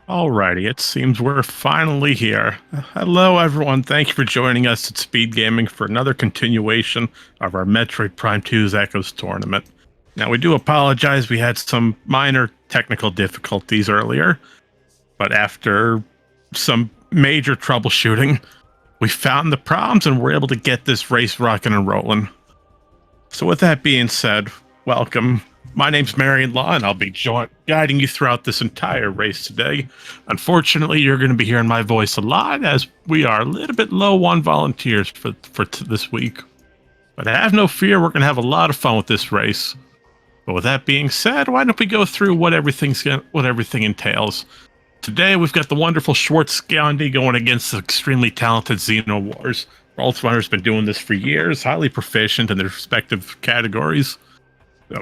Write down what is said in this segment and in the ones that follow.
Alrighty, it seems we're finally here. Hello, everyone. Thank you for joining us at SpeedGaming for another continuation of our Metroid Prime 2's Echoes tournament. Now, we do apologize. We had some minor technical difficulties earlier, but after some major troubleshooting, we found the problems and we're able to get this race rocking and rolling. So, with that being said, welcome. My name's Marion Law, and I'll be guiding you throughout this entire race today. Unfortunately, you're going to be hearing my voice a lot, as we are a little bit low on volunteers for this week. But have no fear, we're going to have a lot of fun with this race. But with that being said, why don't we go through what everything entails? Today, we've got the wonderful Schwartz Gandhi going against the extremely talented XenoWars. Both runners have been doing this for years, highly proficient in their respective categories.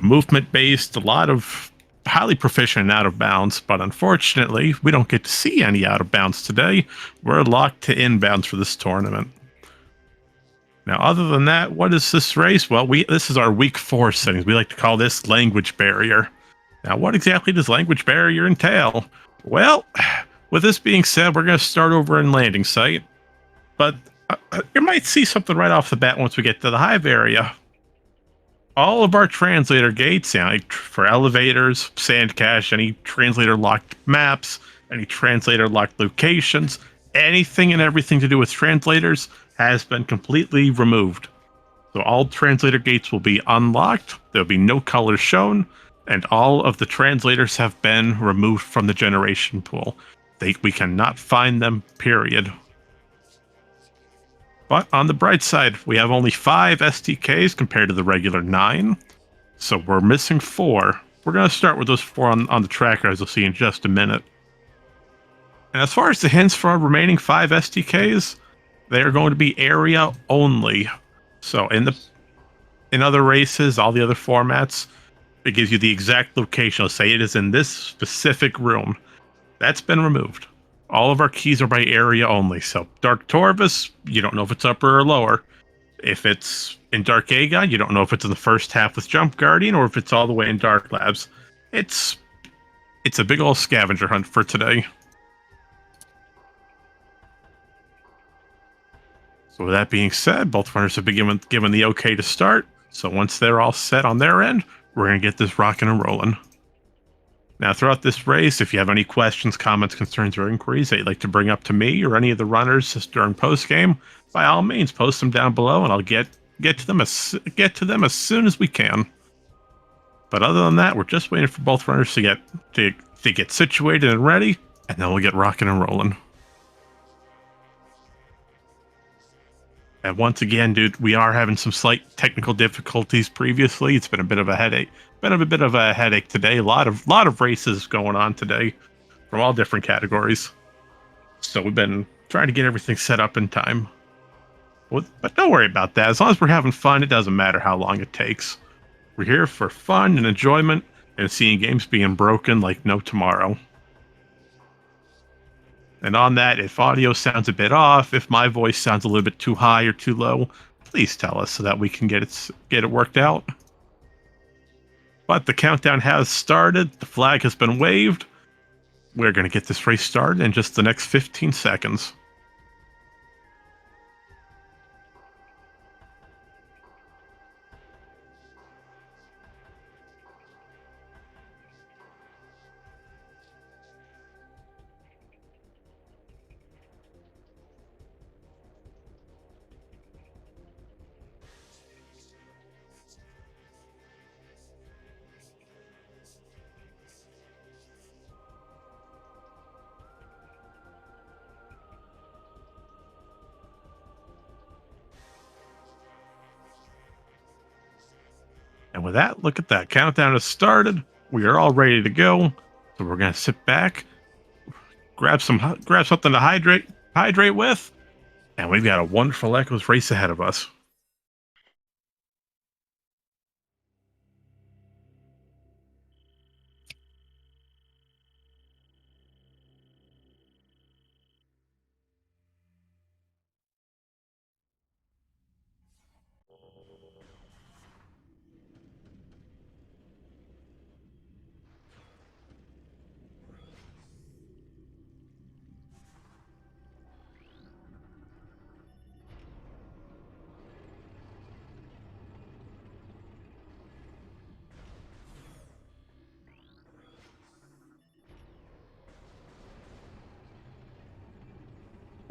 Movement based, a lot of highly proficient and out of bounds, but unfortunately, we don't get to see any out of bounds today. We're locked to inbounds for this tournament. Now, other than that, what is this race? Well, this is our week 4 settings. We like to call this language barrier. Now, what exactly does language barrier entail? Well, with this being said, we're going to start over in landing site, but you might see something right off the bat once we get to the hive area. All of our translator gates, like for elevators, sand cache, any translator locked maps, any translator locked locations, anything and everything to do with translators has been completely removed. So all translator gates will be unlocked, there'll be no colors shown, and all of the translators have been removed from the generation pool. We cannot find them, period. But on the bright side, we have only 5 STKs compared to the regular 9. So we're missing 4. We're going to start with those 4 on the tracker, as you'll see in just a minute. And as far as the hints for our remaining 5 STKs, they are going to be area only. So in other races, all the other formats, it gives you the exact location. It'll say it is in this specific room. That's been removed. All of our keys are by area only. So Dark Torvus, you don't know if it's upper or lower. If it's in Dark Aegon, you don't know if it's in the first half with Jump Guardian or if it's all the way in Dark Labs. It's a big old scavenger hunt for today. So with that being said, both runners have been given the okay to start. So once they're all set on their end, we're going to get this rocking and rolling. Now, throughout this race, if you have any questions, comments, concerns, or inquiries that you'd like to bring up to me or any of the runners during post-game, by all means, post them down below, and I'll get to them as soon as we can. But other than that, we're just waiting for both runners to get situated and ready, and then we'll get rocking and rolling. And once again, dude, we are having some slight technical difficulties previously. It's been a bit of a headache. Today. A lot of races going on today from all different categories. So we've been trying to get everything set up in time. But don't worry about that. As long as we're having fun, it doesn't matter how long it takes. We're here for fun and enjoyment and seeing games being broken like no tomorrow. And on that, if audio sounds a bit off, if my voice sounds a little bit too high or too low, please tell us so that we can get it worked out. But the countdown has started. The flag has been waved. We're going to get this race started in just the next 15 seconds. And with that, look at that. Countdown has started. We are all ready to go. So we're going to sit back, grab something to hydrate with, and we've got a wonderful Echoes race ahead of us.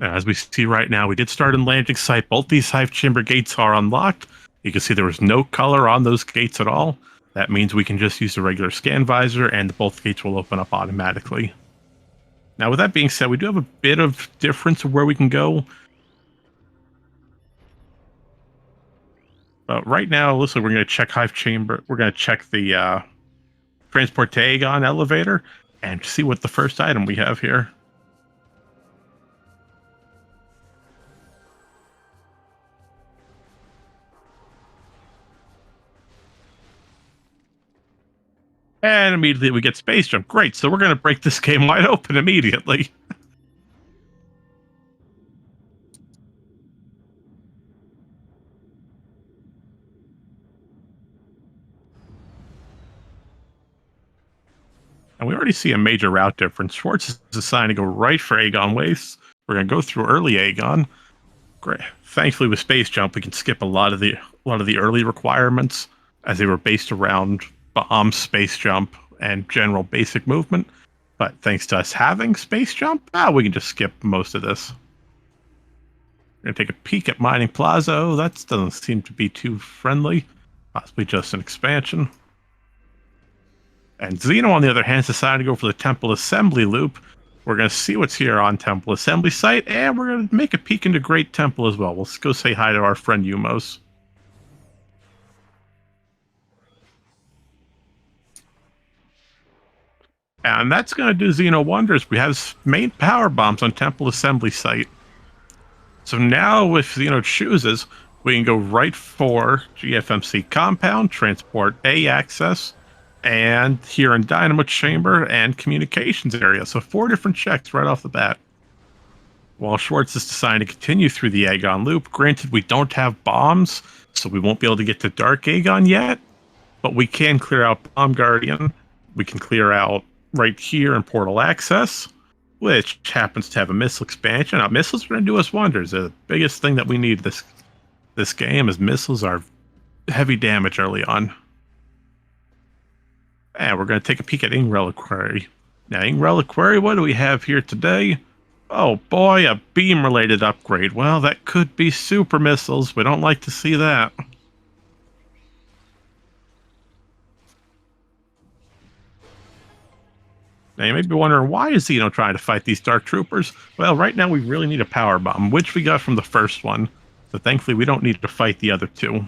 As we see right now, we did start in landing site. Both these hive chamber gates are unlocked. You can see there was no color on those gates at all. That means we can just use the regular scan visor and both gates will open up automatically. Now, with that being said, we do have a bit of difference of where we can go. But right now, looks like we're going to check hive chamber. We're going to check the transport to Aegon elevator and see what the first item we have here. And immediately we get space jump. Great, so we're going to break this game wide open immediately. And we already see a major route difference. Schwartz is assigned to go right for Aegon Wastes. We're going to go through early Aegon. Great. Thankfully, with space jump, we can skip a lot of the early requirements, as they were based around bomb, space jump, and general basic movement. But thanks to us having space jump, we can just skip most of this. We're going to take a peek at Mining Plaza. Oh, that doesn't seem to be too friendly. Possibly just an expansion. And Xeno, on the other hand, decided to go for the Temple Assembly loop. We're going to see what's here on Temple Assembly site, and we're going to make a peek into Great Temple as well. We'll go say hi to our friend Umos. And that's going to do Xeno wonders. We have main power bombs on Temple Assembly site. So now, if Xeno chooses, we can go right for GFMC compound, transport A access, and here in Dynamo Chamber and communications area. So 4 different checks right off the bat. While Schwartz is deciding to continue through the Aegon loop. Granted, we don't have bombs, so we won't be able to get to Dark Aegon yet, but we can clear out Bomb Guardian. We can clear out right here in Portal Access, which happens to have a missile expansion. Now, missiles are going to do us wonders. The biggest thing that we need this game is missiles are heavy damage early on. And we're going to take a peek at Ing Reliquary. Now, Ing Reliquary, what do we have here today? Oh boy, a beam-related upgrade. Well, that could be super missiles. We don't like to see that. Now, you may be wondering, why is Xeno trying to fight these Dark Troopers? Well, right now we really need a power bomb, which we got from the first one. So thankfully, we don't need to fight the other 2.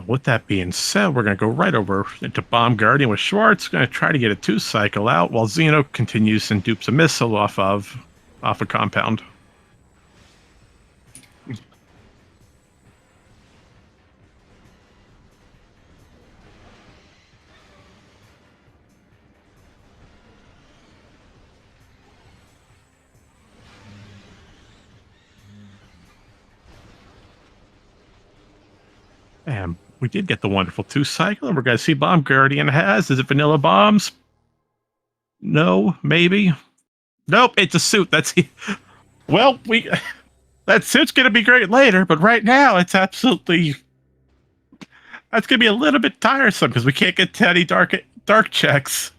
With that being said, we're going to go right over into Bomb Guardian with Schwartz. Going to try to get a 2-cycle out while Xeno continues and dupes a missile off a compound. And we did get the wonderful 2-cycle, and we're going to see Bomb Guardian has. Is it vanilla bombs? No, maybe. Nope, it's a suit. Well, that suit's going to be great later, but right now it's absolutely. That's going to be a little bit tiresome because we can't get to any dark checks.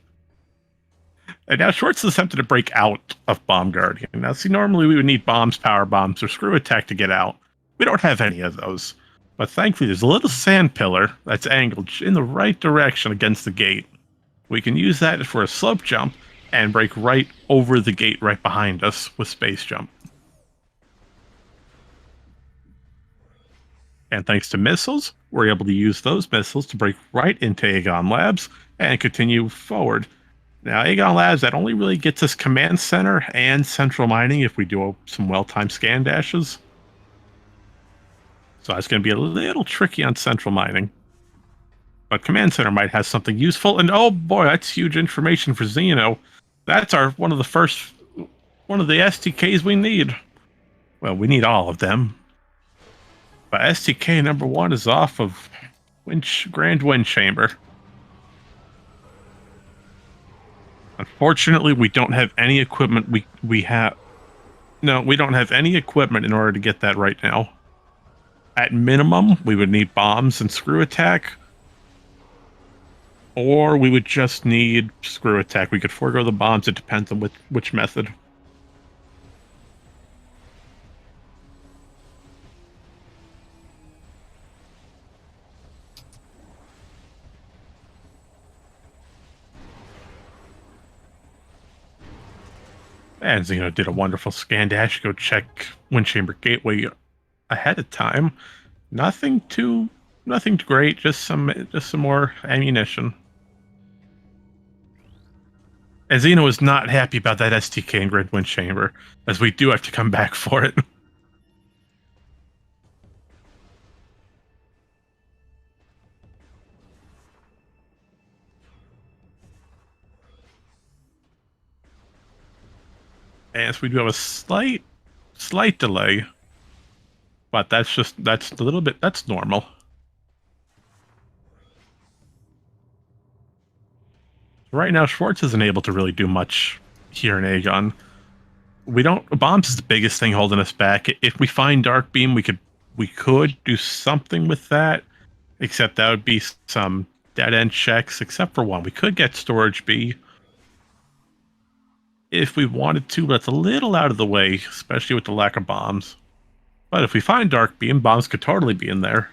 And now Schwartz is attempting to break out of Bomb Guardian. Now, see, normally we would need bombs, power bombs, or screw attack to get out. We don't have any of those. But thankfully, there's a little sand pillar that's angled in the right direction against the gate. We can use that for a slope jump and break right over the gate right behind us with space jump. And thanks to missiles, we're able to use those missiles to break right into Aegon Labs and continue forward. Now, Aegon Labs, that only really gets us command center and central mining if we do some well-timed scan dashes. So it's going to be a little tricky on central mining. But Command Center might have something useful. And oh boy, that's huge information for Xeno. That's one of the STKs we need. Well, we need all of them. But STK number 1 is off of Grand Wind Chamber. Unfortunately, we don't have any equipment. We have no, we don't have any equipment in order to get that right now. At minimum, we would need bombs and screw attack, or we would just need screw attack. We could forego the bombs. It depends on which method. And Xeno did a wonderful scan dash. Go check wind chamber gateway ahead of time. Nothing too great. Just some more ammunition. And Xeno is not happy about that STK and grid wind chamber, as we do have to come back for it. And so we do have a slight delay, but that's a little bit, that's normal. Right now, Schwartz isn't able to really do much here in Aegon. Bombs is the biggest thing holding us back. If we find Dark Beam, we could do something with that, except that would be some dead end checks, except for one. We could get Storage B if we wanted to, but it's a little out of the way, especially with the lack of bombs. But if we find Dark Beam, bombs could totally be in there.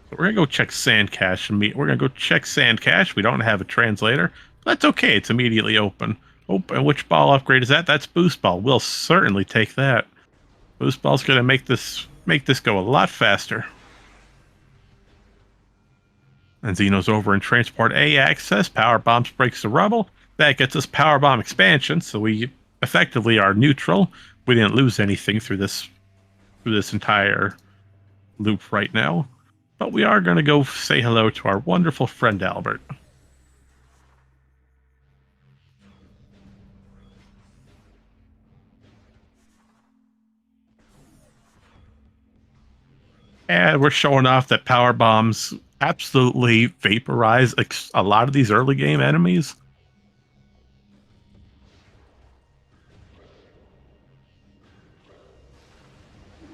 So we're gonna go check Sand Cache and we're gonna go check Sand Cache. We don't have a translator. That's okay, it's immediately open. Oh, and which ball upgrade is that? That's Boost Ball. We'll certainly take that. Boost Ball's gonna make this go a lot faster. And Xeno's over in Transport A access. Power Bombs breaks the rubble. That gets us Power Bomb expansion, so we effectively are neutral. We didn't lose anything through this entire loop right now. But we are going to go say hello to our wonderful friend Albert. And we're showing off that Power Bombs absolutely vaporize a lot of these early game enemies.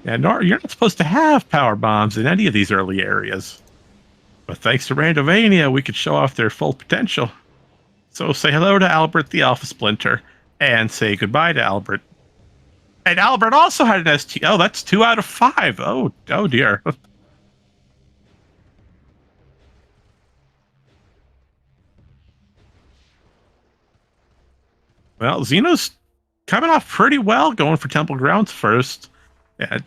And you're not supposed to have power bombs in any of these early areas. But thanks to Randomizer, we could show off their full potential. So say hello to Albert the Alpha Splinter, and say goodbye to Albert. And Albert also had an ST. Oh, that's 2 out of 5. Oh dear. Well, Xeno's coming off pretty well, going for Temple Grounds first. Yeah,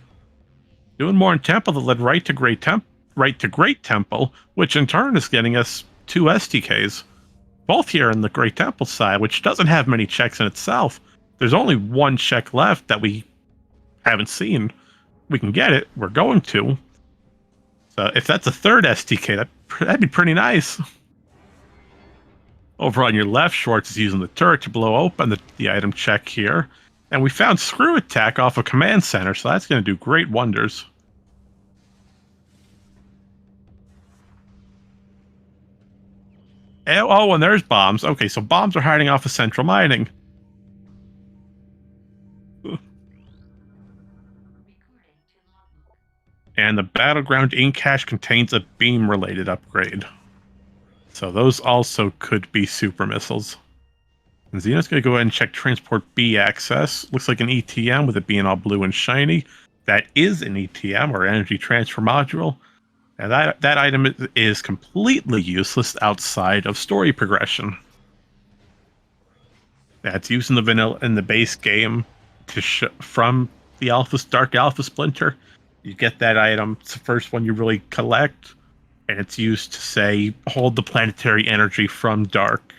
doing more in Temple that led right to Great Temple, which in turn is getting us 2 STKs. Both here in the Great Temple side, which doesn't have many checks in itself. There's only 1 check left that we haven't seen. We can get it. We're going to. So if that's a 3rd STK, that'd be pretty nice. Over on your left, Schwartz is using the turret to blow open the item check here. And we found Screw Attack off a command center, so that's going to do great wonders. Oh, and there's bombs. Okay, so bombs are hiding off of Central Mining. And the Battleground Ink Cache contains a beam-related upgrade. So those also could be super missiles. And Xeno's going to go ahead and check Transport B access. Looks like an ETM with it being all blue and shiny. That is an ETM, or Energy Transfer Module. And that item is completely useless outside of story progression. That's used in the base game from the Dark Alpha Splinter. You get that item. It's the first one you really collect, and it's used to say hold the planetary energy from dark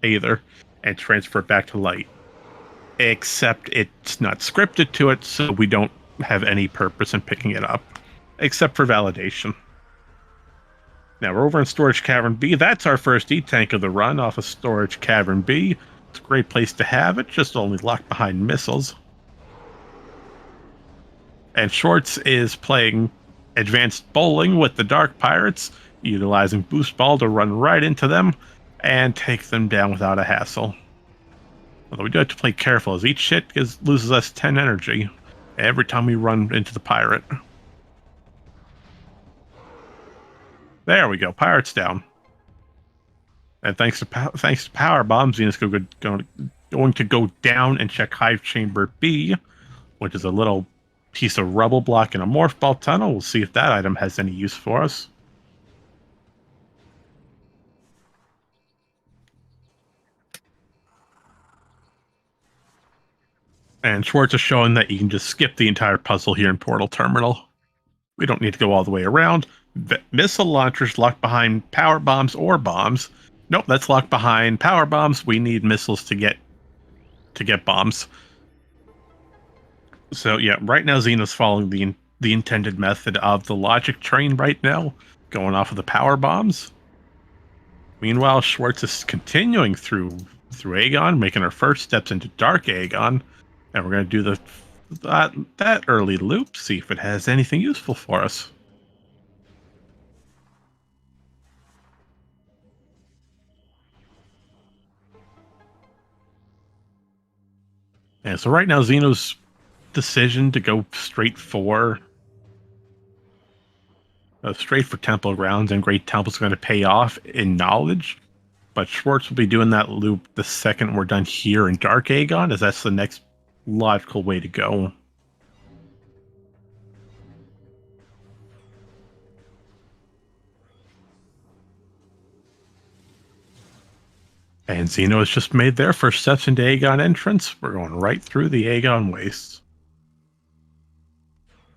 Aether and transfer it back to light. Except it's not scripted to it, so we don't have any purpose in picking it up, except for validation. Now we're over in Storage Cavern B. That's our first E-Tank of the run off of Storage Cavern B. It's a great place to have it, just only locked behind missiles. And Schwartz is playing advanced bowling with the Dark Pirates. utilizing Boost Ball to run right into them and take them down without a hassle. Although we do have to play careful, as each hit loses us 10 energy every time we run into the pirate. There we go, pirate's down. And thanks to power bombs, Xeno's going to go down and check Hive Chamber B, which is a little piece of rubble block in a morph ball tunnel. We'll see if that item has any use for us. And Schwartz is showing that you can just skip the entire puzzle here in Portal Terminal. We don't need to go all the way around. The missile launchers locked behind power bombs or bombs. Nope, that's locked behind power bombs. We need missiles to get bombs. So yeah, right now Xeno's following the intended method of the logic train right now, going off of the power bombs. Meanwhile, Schwartz is continuing through Aegon, making her first steps into Dark Aegon, and we're going to do that early loop, see if it has anything useful for us. And so right now, Xeno's decision to go straight for Temple Grounds and Great Temple is going to pay off in knowledge, but Schwartz will be doing that loop the second we're done here in Dark Aegon, as that's the next logical way to go. And Xeno has just made their first steps into Aegon entrance. We're going right through the Aegon Wastes.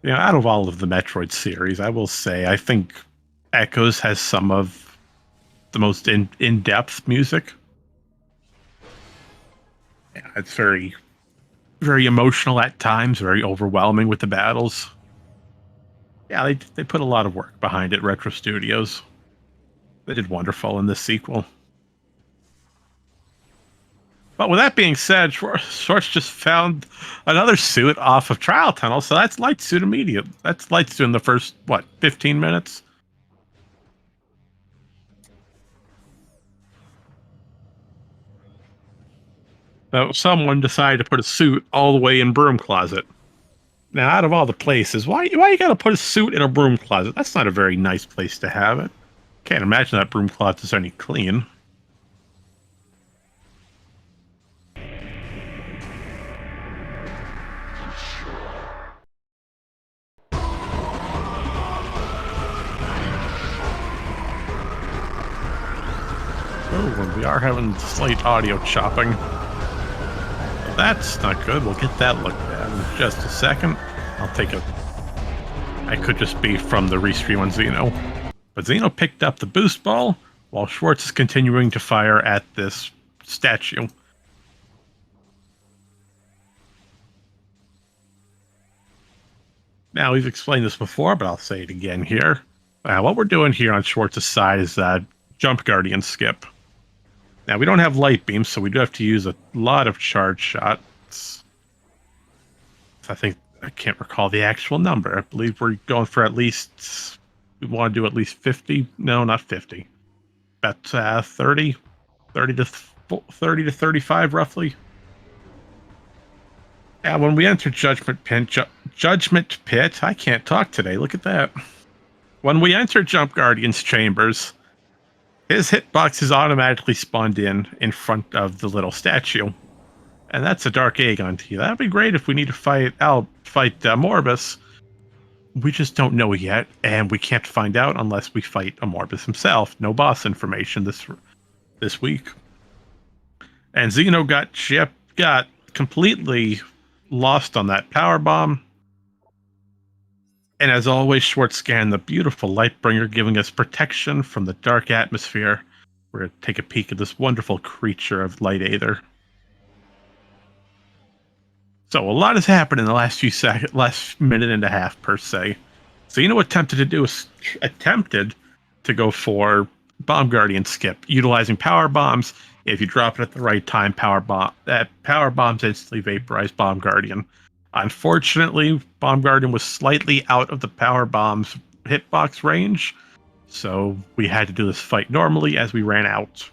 You know, out of all of the Metroid series, I will say I think Echoes has some of the most in-depth music. Yeah, it's very, very emotional at times, very overwhelming with the battles. Yeah, they put a lot of work behind it, Retro Studios. They did wonderful in this sequel. But with that being said, Schwartz just found another suit off of Trial Tunnel, so that's Light Suit immediate. That's Light Suit in the first, 15 minutes? So someone decided to put a suit all the way in broom closet. Now, out of all the places, why you gotta put a suit in a broom closet? That's not a very nice place to have it. Can't imagine that broom closet is any clean. Oh, we are having slight audio chopping. That's not good. We'll get that looked at in just a second. I'll take a... I could just be from the restream on Xeno. But Xeno picked up the boost ball, while Schwartz is continuing to fire at this statue. Now, we've explained this before, but I'll say it again here. What we're doing here on Schwartz's side is Jump Guardian skip. Now, we don't have light beams, so we do have to use a lot of charge shots. I can't recall the actual number. I believe we're going for at least... We want to do at least 50. No, not 50. About 30 to 35, roughly. Yeah, when we enter Judgment Pit, I can't talk today. Look at that. When we enter Jump Guardian's chambers, his hitbox is automatically spawned in front of the little statue. And that's a Dark Aegon to you. That'd be great if we need to fight Morbus. We just don't know yet, and we can't find out unless we fight Morbus himself. No boss information this week. And Xeno got completely lost on that power bomb. And as always, Schwartz scanned the beautiful Lightbringer, giving us protection from the dark atmosphere. We're going to take a peek at this wonderful creature of Light Aether. So a lot has happened in the last last minute and a half, per se. So attempted to go for Bomb Guardian skip, utilizing power bombs. If you drop it at the right time, power bombs instantly vaporize Bomb Guardian. Unfortunately, Bomb Guardian was slightly out of the power bomb's hitbox range, So we had to do this fight normally as we ran out.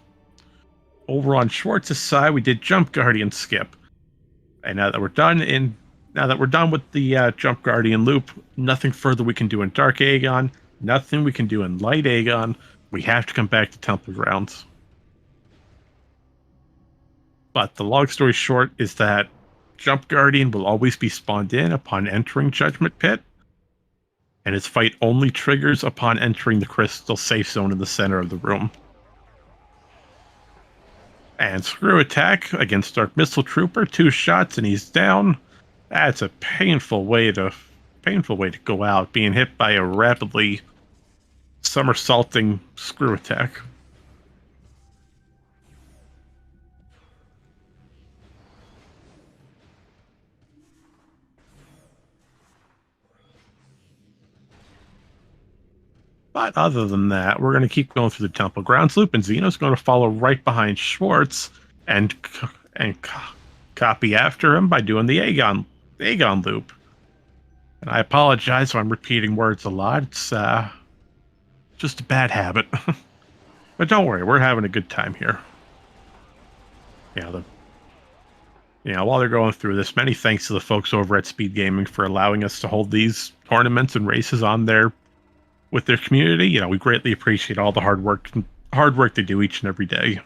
Over on Schwartz's side, we did Jump Guardian skip. And now that we're done with the Jump Guardian loop, nothing further we can do in Dark Aegon, nothing we can do in Light Aegon. We have to come back to Temple Grounds. But the long story short is that Jump Guardian will always be spawned in upon entering Judgment Pit, and its fight only triggers upon entering the crystal safe zone in the center of the room. And Screw Attack against Dark Missile Trooper, 2 shots and he's down. That's a painful way to go out, being hit by a rapidly somersaulting Screw Attack. But other than that, we're going to keep going through the Temple Grounds loop, and Xeno's going to follow right behind Schwartz and copy after him by doing the Aegon loop. And I apologize if I'm repeating words a lot. It's just a bad habit. But don't worry, we're having a good time here. While they're going through this, many thanks to the folks over at SpeedGaming for allowing us to hold these tournaments and races on there with their community. We greatly appreciate all the hard work they do each and every day.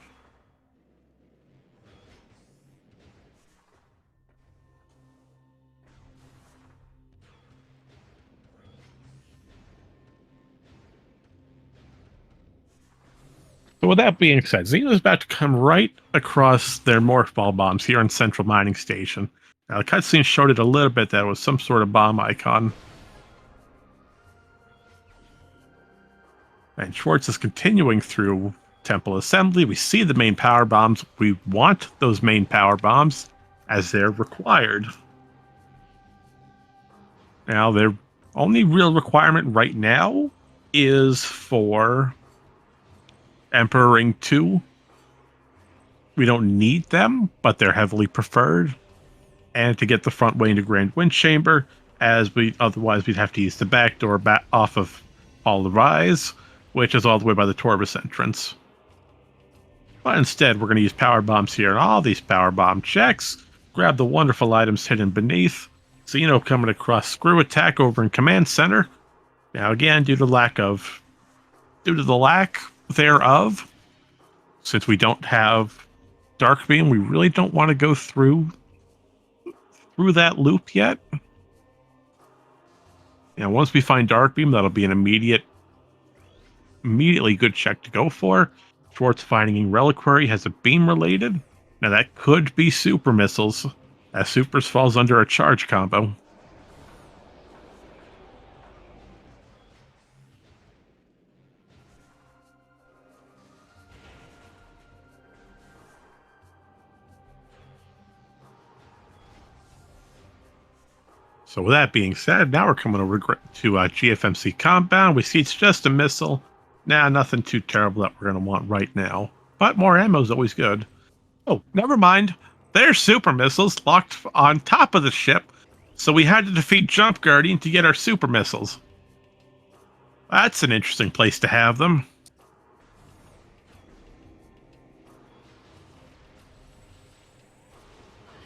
So with that being said, Xeno's about to come right across their morph ball bombs here in Central Mining Station. Now the cutscene showed it a little bit that it was some sort of bomb icon. And Schwartz is continuing through Temple Assembly. We see the main power bombs. We want those main power bombs as they're required. Now, their only real requirement right now is for Emperor Ring 2. We don't need them, but they're heavily preferred. And to get the front way into Grand Wind Chamber, otherwise we'd have to use the back door off of All the Rise, which is all the way by the Torbus entrance. But instead, we're going to use power bombs here, and all these power bomb checks. Grab the wonderful items hidden beneath. Xeno coming across Screw Attack over in Command Center. Now again, due to the lack thereof, since we don't have Dark Beam, we really don't want to go through that loop yet. Once we find Dark Beam, that'll be an immediately good check to go for. Schwartz finding Reliquary has a beam related. Now that could be super missiles, as supers falls under a charge combo. So with that being said, now we're coming over to GFMC compound. We see it's just a missile. Nothing too terrible that we're going to want right now. But more ammo is always good. Oh, never mind. There's super missiles locked on top of the ship. So we had to defeat Jump Guardian to get our super missiles. That's an interesting place to have them.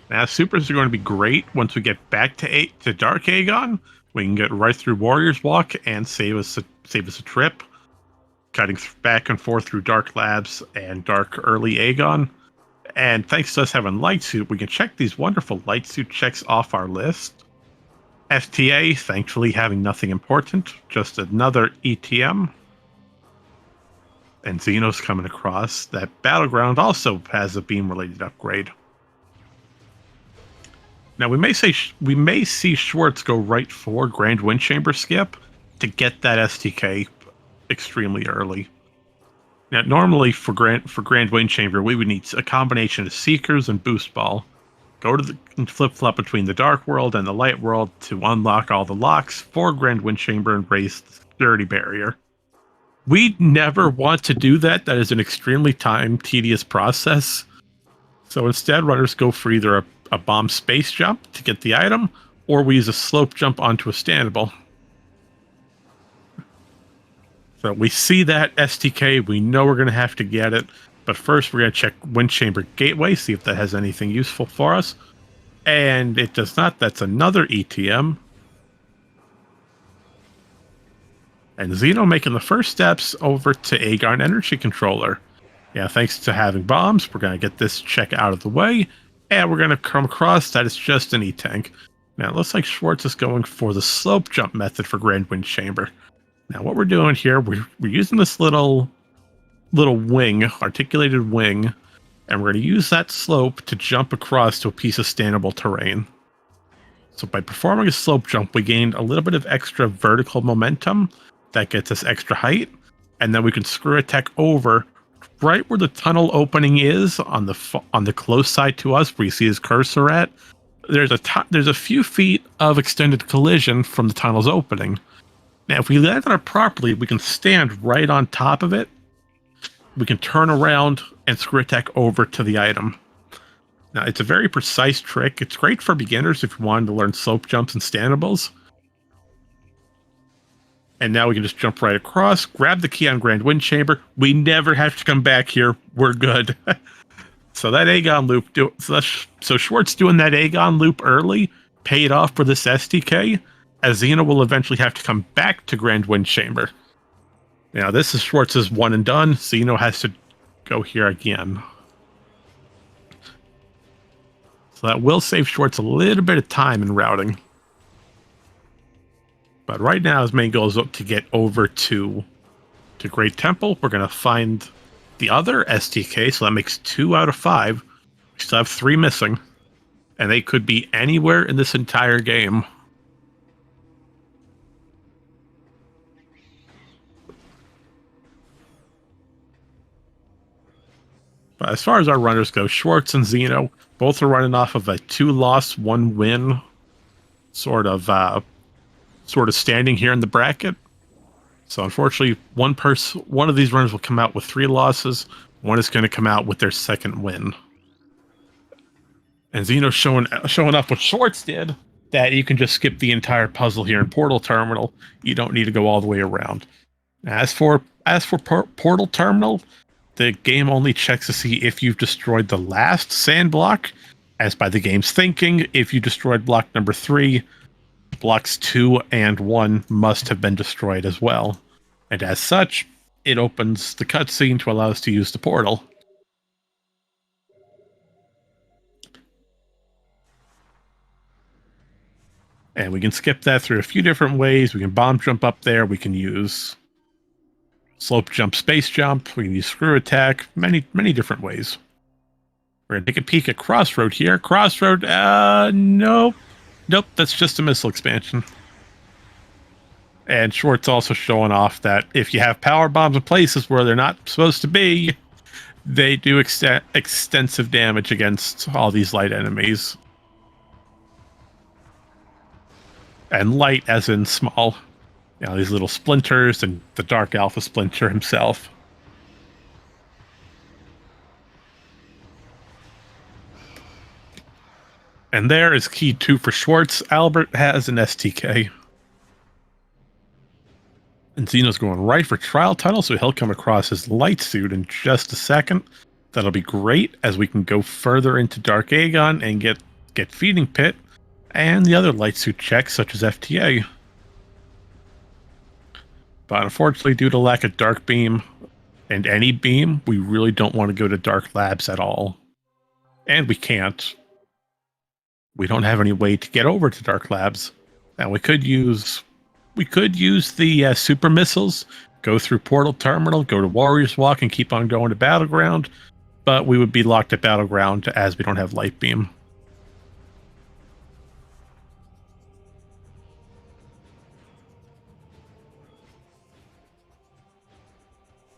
Now, supers are going to be great once we get back to Dark Aegon. We can get right through Warrior's Walk and save us a trip, cutting back and forth through Dark Labs and Dark Early Aegon. And thanks to us having Light Suit, we can check these wonderful Light Suit checks off our list. FTA, thankfully having nothing important, just another ETM. And Xeno's coming across. That Battleground also has a beam-related upgrade. Now, we may see Schwartz go right for Grand Wind Chamber skip to get that STK extremely early. Now, normally for Grand Wind Chamber, we would need a combination of Seekers and Boost Ball. Go to and flip-flop between the Dark World and the Light World to unlock all the locks for Grand Wind Chamber and raise the security barrier. We never want to do that. That is an extremely tedious process. So instead, runners go for either a bomb space jump to get the item, or we use a slope jump onto a standable. So we see that STK, we know we're going to have to get it, but first we're going to check Wind Chamber Gateway, see if that has anything useful for us. And it does not. That's another ETM. And Xeno making the first steps over to Aegon Energy Controller. Yeah, thanks to having bombs, we're going to get this check out of the way, and we're going to come across that it's just an E-Tank. Now, it looks like Schwartz is going for the slope jump method for Grand Wind Chamber. Now, what we're doing here, we're using this little wing, articulated wing, and we're going to use that slope to jump across to a piece of standable terrain. So by performing a slope jump, we gained a little bit of extra vertical momentum that gets us extra height, and then we can screw attack over right where the tunnel opening is on the close side to us, where you see his cursor at. There's a few feet of extended collision from the tunnel's opening. Now, if we land on it properly, we can stand right on top of it. We can turn around and screw attack over to the item. Now, it's a very precise trick. It's great for beginners if you wanted to learn slope jumps and standables. And now we can just jump right across, grab the key on Grand Wind Chamber. We never have to come back here. We're good. So that Aegon loop, so Schwartz doing that Aegon loop early paid off for this STK, as Xeno will eventually have to come back to Grand Wind Chamber. Now, this is Schwartz's one and done. Xeno has to go here again. So that will save Schwartz a little bit of time in routing. But right now, his main goal is to get over to Great Temple. We're going to find the other STK, so that makes 2 out of 5. We still have 3 missing. And they could be anywhere in this entire game. But as far as our runners go, Schwartz and Xeno both are running off of a 2-loss, 1-win sort of standing here in the bracket. So unfortunately, one of these runners will come out with 3 losses. One is going to come out with their 2nd win. And Xeno showing up what Schwartz did, that you can just skip the entire puzzle here in Portal Terminal. You don't need to go all the way around. As for Portal Terminal, the game only checks to see if you've destroyed the last sand block. As by the game's thinking, if you destroyed block number 3, blocks 2 and 1 must have been destroyed as well. And as such, it opens the cutscene to allow us to use the portal. And we can skip that through a few different ways. We can bomb jump up there. We can use slope jump, space jump. We can use screw attack. Many different ways. We're going to take a peek at Crossroad here. Crossroad, nope. Nope, that's just a missile expansion. And Schwartz also showing off that if you have power bombs in places where they're not supposed to be, they do extensive damage against all these light enemies. And light as in small. You know, these little splinters and the Dark Alpha Splinter himself. And there is key 2 for Schwartz. Albert has an STK. And Xeno's going right for Trial Tunnel, so he'll come across his light suit in just a second. That'll be great, as we can go further into Dark Aegon and get Feeding Pit and the other light suit checks, such as FTA. But unfortunately, due to lack of Dark Beam and any beam, we really don't want to go to Dark Labs at all. And we can't. We don't have any way to get over to Dark Labs. Now we could use the super missiles, go through Portal Terminal, go to Warriors Walk, and keep on going to Battleground. But we would be locked at Battleground as we don't have Light Beam.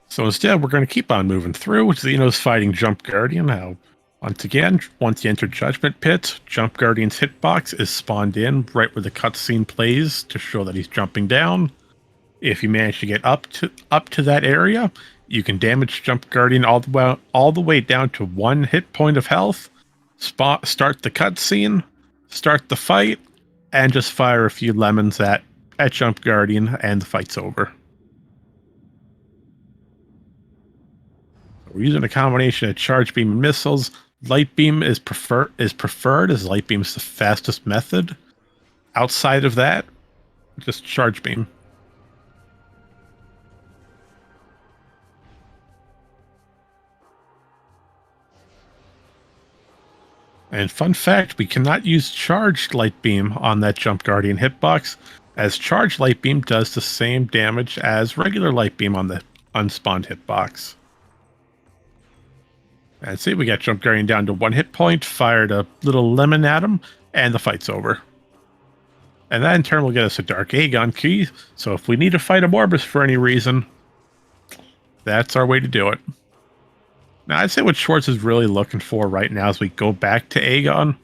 So instead, we're going to keep on moving through. Xeno's fighting Jump Guardian. Now, once again, once you enter Judgment Pit, Jump Guardian's hitbox is spawned in right where the cutscene plays to show that he's jumping down. If you manage to get up to that area, you can damage Jump Guardian all the way down to 1 hit point of health. Start the cutscene, start the fight, and just fire a few lemons at Jump Guardian, and the fight's over. We're using a combination of charge beam and missiles. Light beam is preferred as light beam is the fastest method. Outside of that, just charge beam. And fun fact, we cannot use charged light beam on that Jump Guardian hitbox, as charged light beam does the same damage as regular light beam on the unspawned hitbox. And see, we got Jump Guardian down to 1 hit point, fired a little lemon at him, and the fight's over. And that in turn will get us a Dark Aegon key, so if we need to fight a Morbus for any reason, that's our way to do it. Now, I'd say what Schwartz is really looking for right now as we go back to Aegon,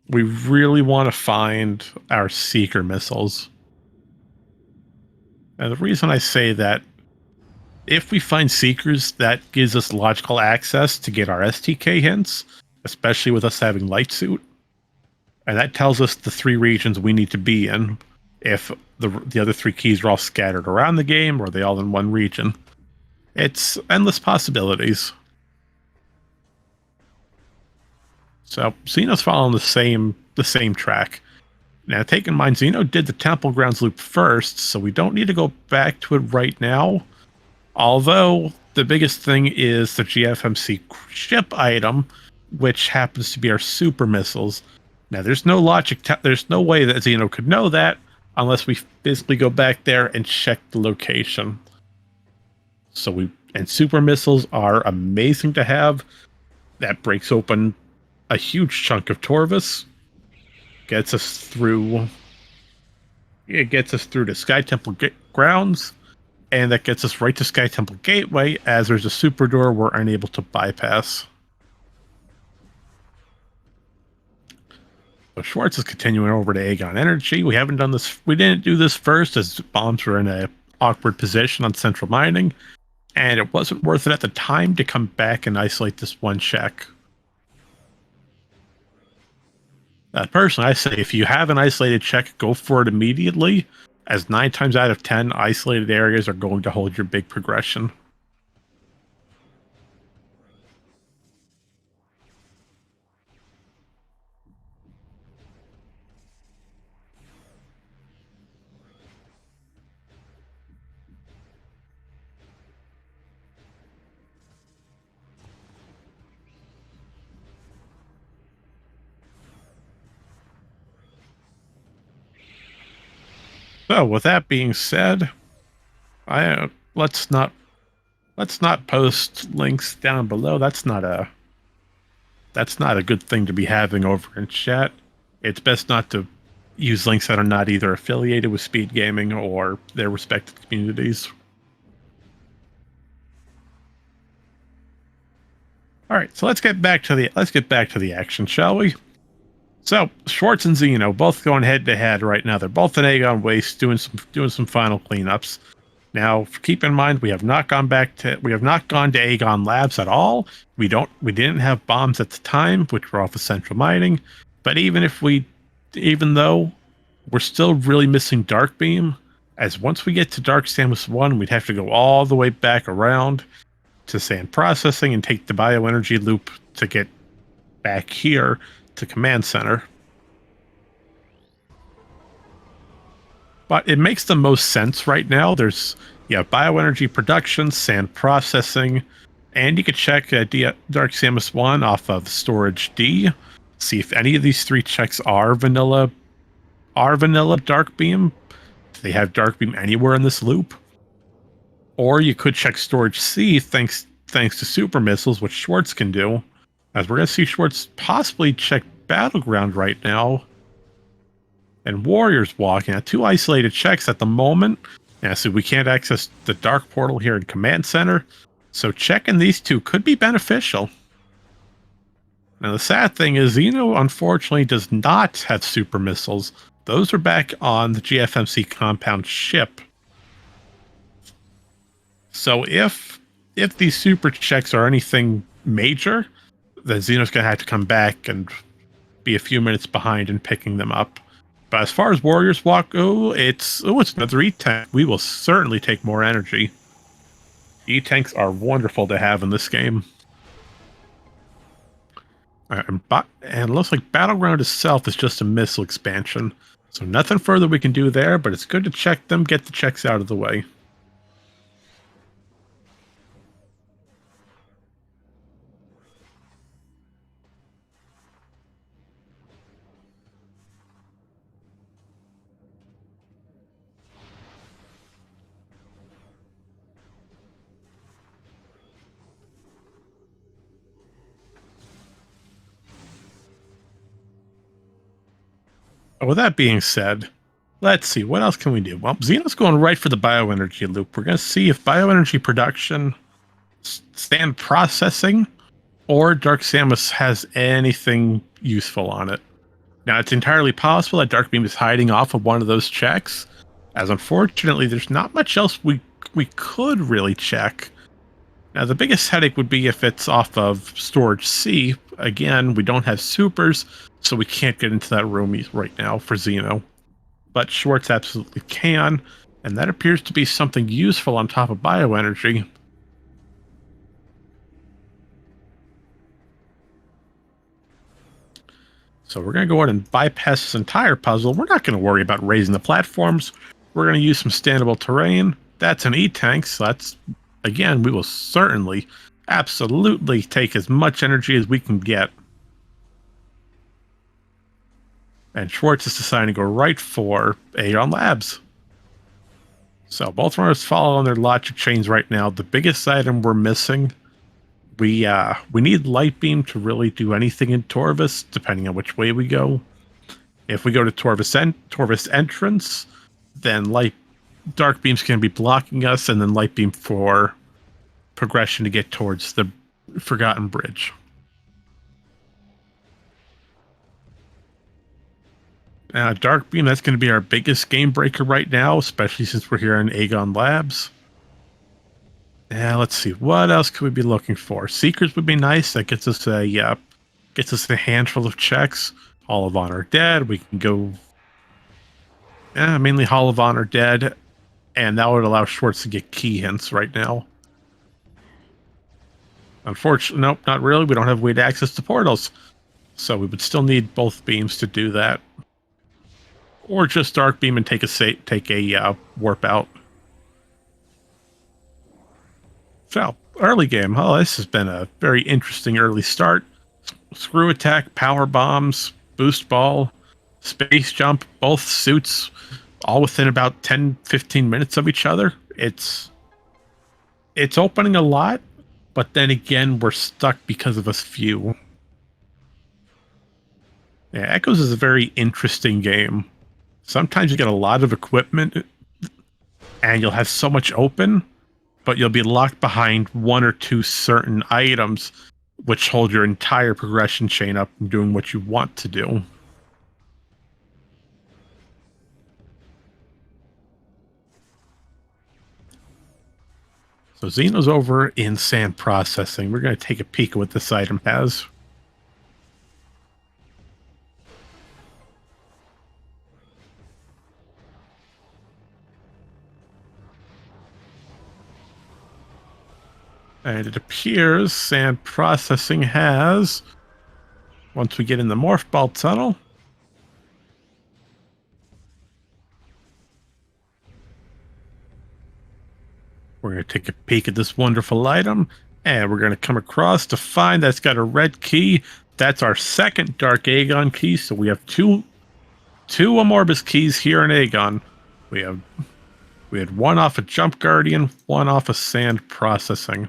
we really want to find our Seeker missiles. And the reason I say that, if we find Seekers, that gives us logical access to get our STK hints, especially with us having Light Suit. And that tells us the 3 regions we need to be in, if the other 3 keys are all scattered around the game, or are they all in one region. It's endless possibilities. So Xeno's following the same track. Now, take in mind, Xeno did the Temple Grounds loop first, so we don't need to go back to it right now. Although the biggest thing is the GFMC ship item, which happens to be our super missiles. Now, there's no logic. There's no way that Xeno could know that unless we physically go back there and check the location. And super missiles are amazing to have. That breaks open a huge chunk of Torvus, gets us through. It gets us through to Sky Temple grounds, and that gets us right to Sky Temple Gateway, as there's a super door we're unable to bypass. So Schwartz is continuing over to Aegon Energy. We haven't done this. We didn't do this first, as bombs were in an awkward position on Central Mining, and it wasn't worth it at the time to come back and isolate this one check. Personally, I say if you have an isolated check, go for it immediately, as 9 times out of 10, isolated areas are going to hold your big progression. So, with that being said, let's not post links down below. That's not a good thing to be having over in chat. It's best not to use links that are not either affiliated with SpeedGaming or their respective communities. All right, so let's get back to the action, shall we? So, Schwartz and Xeno both going head to head right now. They're both in Aegon Waste doing some final cleanups. Now, keep in mind we have not gone to Aegon Labs at all. We didn't have bombs at the time, which were off of Central Mining. But even though we're still really missing Dark Beam, as once we get to Dark Samus 1, we'd have to go all the way back around to Sand Processing and take the Bioenergy loop to get back here to Command Center. But it makes the most sense right now. There's bioenergy production, sand processing, and you could check Dark Samus 1 off of Storage D. See if any of these 3 checks are vanilla Dark Beam. Do they have Dark Beam anywhere in this loop? Or you could check Storage C thanks to super missiles, which Schwartz can do. As we're going to see Schwartz possibly check Battleground right now. And Warriors walking at 2 isolated checks at the moment. Yeah, so we can't access the Dark Portal here in Command Center. So checking these 2 could be beneficial. Now the sad thing is Xeno unfortunately does not have super missiles. Those are back on the GFMC compound ship. So if these super checks are anything major, then Xeno's going to have to come back and be a few minutes behind in picking them up. But as far as Warriors walk, it's another E10. We will certainly take more energy. E-tanks are wonderful to have in this game. And it looks like Battleground itself is just a missile expansion. So nothing further we can do there, but it's good to check them, get the checks out of the way. With that being said, let's see, what else can we do? Well, Xeno's going right for the bioenergy loop. We're going to see if bioenergy production, stand processing, or Dark Samus has anything useful on it. Now, it's entirely possible that Dark Beam is hiding off of one of those checks, as unfortunately, there's not much else we could really check. Now, the biggest headache would be if it's off of Storage C. Again, we don't have supers, so we can't get into that room right now for Xeno. But Schwartz absolutely can, and that appears to be something useful on top of bioenergy. So we're going to go ahead and bypass this entire puzzle. We're not going to worry about raising the platforms. We're going to use some standable terrain. That's an E-tank, so that's, again, we will certainly, absolutely take as much energy as we can get. And Schwartz is deciding to go right for Aeon Labs. So both runners follow on their logic chains right now. The biggest item we're missing, we need Light Beam to really do anything in Torvus, depending on which way we go. If we go to Torvus entrance, then Dark Beam's going to be blocking us, and then Light Beam for progression to get towards the Forgotten Bridge. Dark Beam, that's going to be our biggest game breaker right now, especially since we're here in Aeon Labs. Let's see, what else could we be looking for? Seekers would be nice. That gets us a handful of checks. Hall of Honor Dead. We can go mainly Hall of Honor Dead, and that would allow Schwartz to get key hints right now. Unfortunately, nope, not really. We don't have a way to access the portals, so we would still need both beams to do that, or just Dark Beam and take a warp out. So, early game. Oh, this has been a very interesting early start. Screw attack, power bombs, boost ball, space jump, both suits, all within about 10-15 minutes of each other. It's opening a lot, but then again, we're stuck because of a few. Yeah, Echoes is a very interesting game. Sometimes you get a lot of equipment, and you'll have so much open, but you'll be locked behind one or two certain items, which hold your entire progression chain up from doing what you want to do. So Xeno's over in sand processing. We're going to take a peek at what this item has. And it appears sand processing has, once we get in the morph ball tunnel, we're going to take a peek at this wonderful item, and we're going to come across to find that it's got a red key. That's our second Dark Aegon key, so we have two Amorbus keys here in Aegon. We had one off of Jump Guardian, one off of Sand Processing.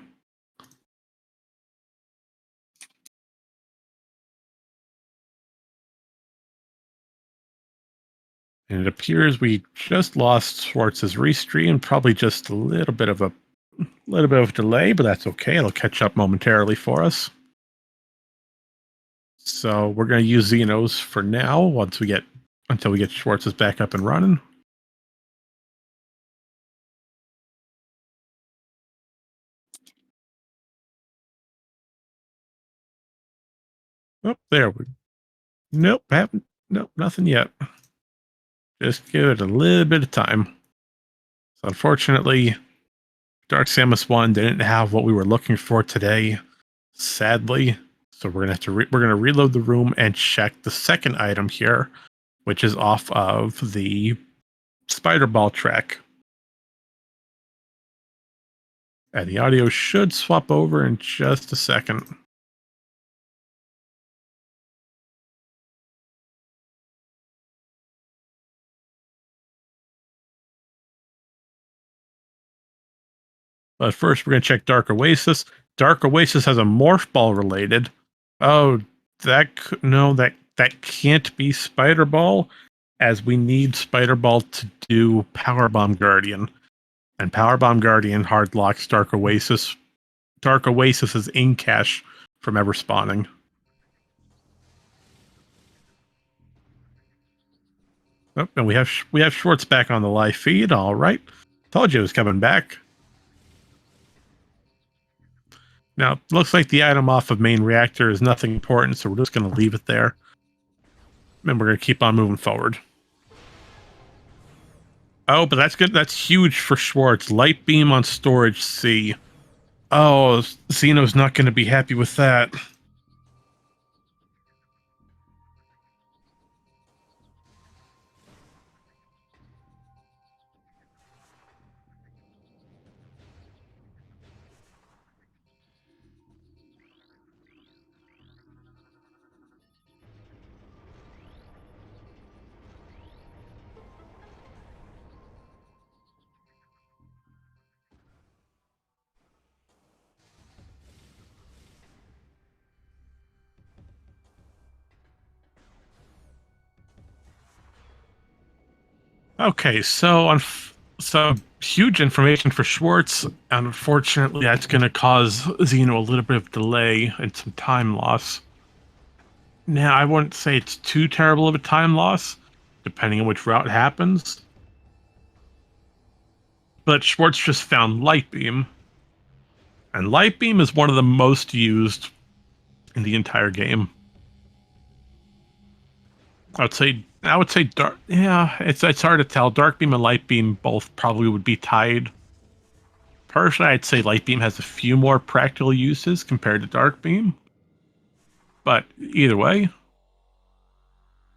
And it appears we just lost Schwartz's restream, probably just a little bit of a delay, but that's okay. It'll catch up momentarily for us. So we're going to use Xenos for now until we get Schwartz's back up and running. Oh, there we. Nope, nothing yet. Just give it a little bit of time. So unfortunately, Dark Samus 1 didn't have what we were looking for today, sadly. So we're gonna have to we're gonna reload the room and check the second item here, which is off of the spider ball track. And the audio should swap over in just a second. But first, we're going to check Dark Oasis. Dark Oasis has a morph ball related. Oh, that can't be Spider Ball, as we need Spider Ball to do Power Bomb Guardian, and Power Bomb Guardian hard locks Dark Oasis. Dark Oasis is in cache from ever spawning. Oh, and we have Schwartz back on the live feed. All right, told you it was coming back. Now, it looks like the item off of main reactor is nothing important, so we're just going to leave it there. And we're going to keep on moving forward. Oh, but that's good. That's huge for Schwartz. Light beam on storage C. Oh, Xeno's not going to be happy with that. Okay, so huge information for Schwartz. Unfortunately, that's going to cause Xeno a little bit of delay and some time loss. Now, I wouldn't say it's too terrible of a time loss, depending on which route happens. But Schwartz just found Light Beam. And Light Beam is one of the most used in the entire game. I would say dark. Yeah, it's hard to tell. Dark Beam and Light Beam both probably would be tied. Personally, I'd say Light Beam has a few more practical uses compared to Dark Beam. But either way.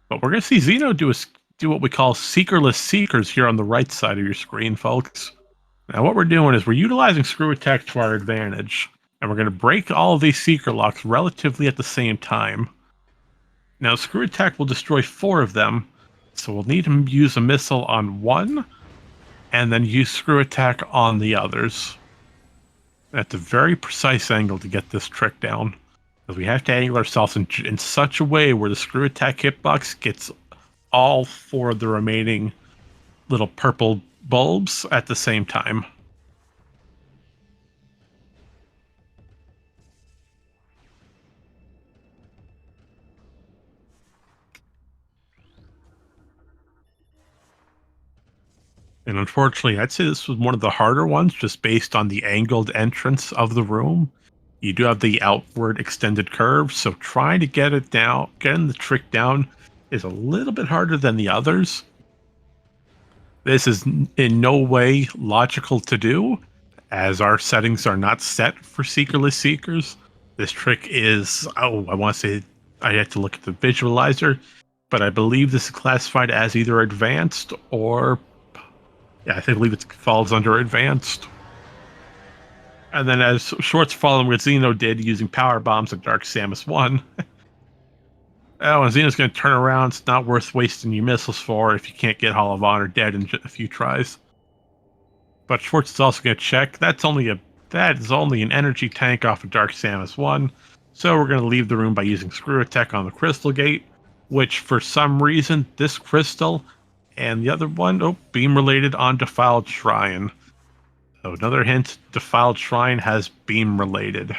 But we're gonna see Xeno do what we call seekerless seekers here on the right side of your screen, folks. Now what we're doing is we're utilizing Screw Attack to our advantage, and we're gonna break all of these seeker locks relatively at the same time. Now, Screw Attack will destroy 4 of them, so we'll need to use a missile on one, and then use Screw Attack on the others. That's a very precise angle to get this trick down, because we have to angle ourselves in such a way where the Screw Attack hitbox gets all 4 of the remaining little purple bulbs at the same time. And unfortunately, I'd say this was one of the harder ones, just based on the angled entrance of the room. You do have the outward extended curve, so trying to get it down, getting the trick down, is a little bit harder than the others. This is in no way logical to do, as our settings are not set for seekerless seekers. This trick is, I want to say, I have to look at the visualizer, but I believe this is classified as either advanced or, yeah, I believe it falls under advanced. And then as Schwartz following what Xeno did using power bombs at Dark Samus 1. Oh, and Xeno's going to turn around. It's not worth wasting your missiles for if you can't get Hall of Honor dead in a few tries. But Schwartz is also going to check. That is only an energy tank off of Dark Samus 1. So we're going to leave the room by using Screw Attack on the Crystal Gate, which for some reason, this crystal and the other one, beam related on Defiled Shrine. So another hint, Defiled Shrine has beam related.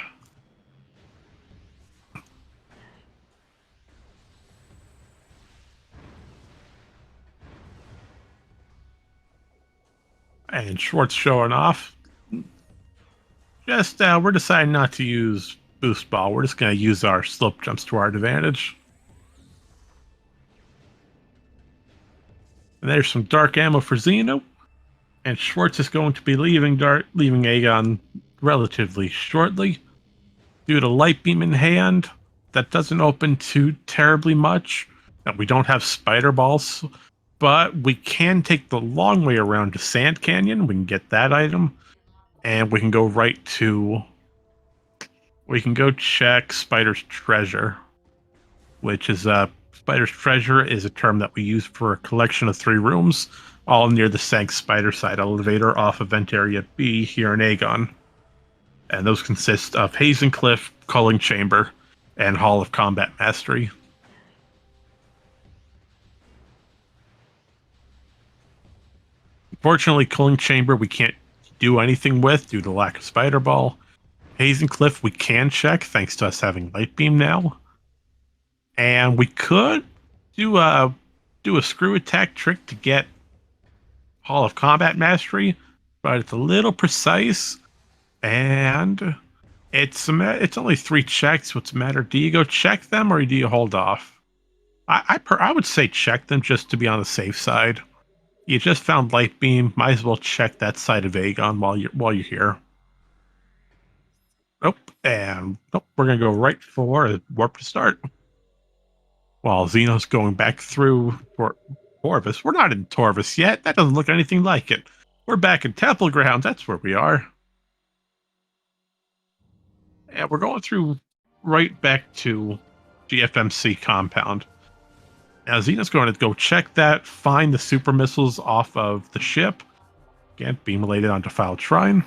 And Schwartz showing off. We're deciding not to use Boost Ball. We're just going to use our slope jumps to our advantage. And there's some dark ammo for Xeno. And Schwartz is going to be leaving Aegon relatively shortly. Due to light beam in hand, that doesn't open too terribly much. And we don't have spider balls, but we can take the long way around to Sand Canyon. We can get that item, and we can go right to. We can go check Spider's Treasure, which is Spider's Treasure is a term that we use for a collection of 3 rooms, all near the Sank Spider Side elevator off Event Area B here in Aegon. And those consist of Hazen Cliff, Culling Chamber, and Hall of Combat Mastery. Unfortunately, Culling Chamber we can't do anything with due to lack of Spider Ball. Hazen Cliff we can check thanks to us having Light Beam now. And we could do a screw attack trick to get Hall of Combat Mastery, but it's a little precise, and it's only 3 checks. What's the matter? Do you go check them or do you hold off? I would say check them just to be on the safe side. You just found Light Beam, might as well check that side of Aegon while you're here. Nope, and nope, we're gonna go right for a warp to start. While Xeno's going back through for Torvus. We're not in Torvus yet. That doesn't look anything like it. We're back in Temple Grounds. That's where we are. And we're going through right back to GFMC compound. Now Xeno's going to go check that, find the super missiles off of the ship. Again, beam related onto Defiled Shrine.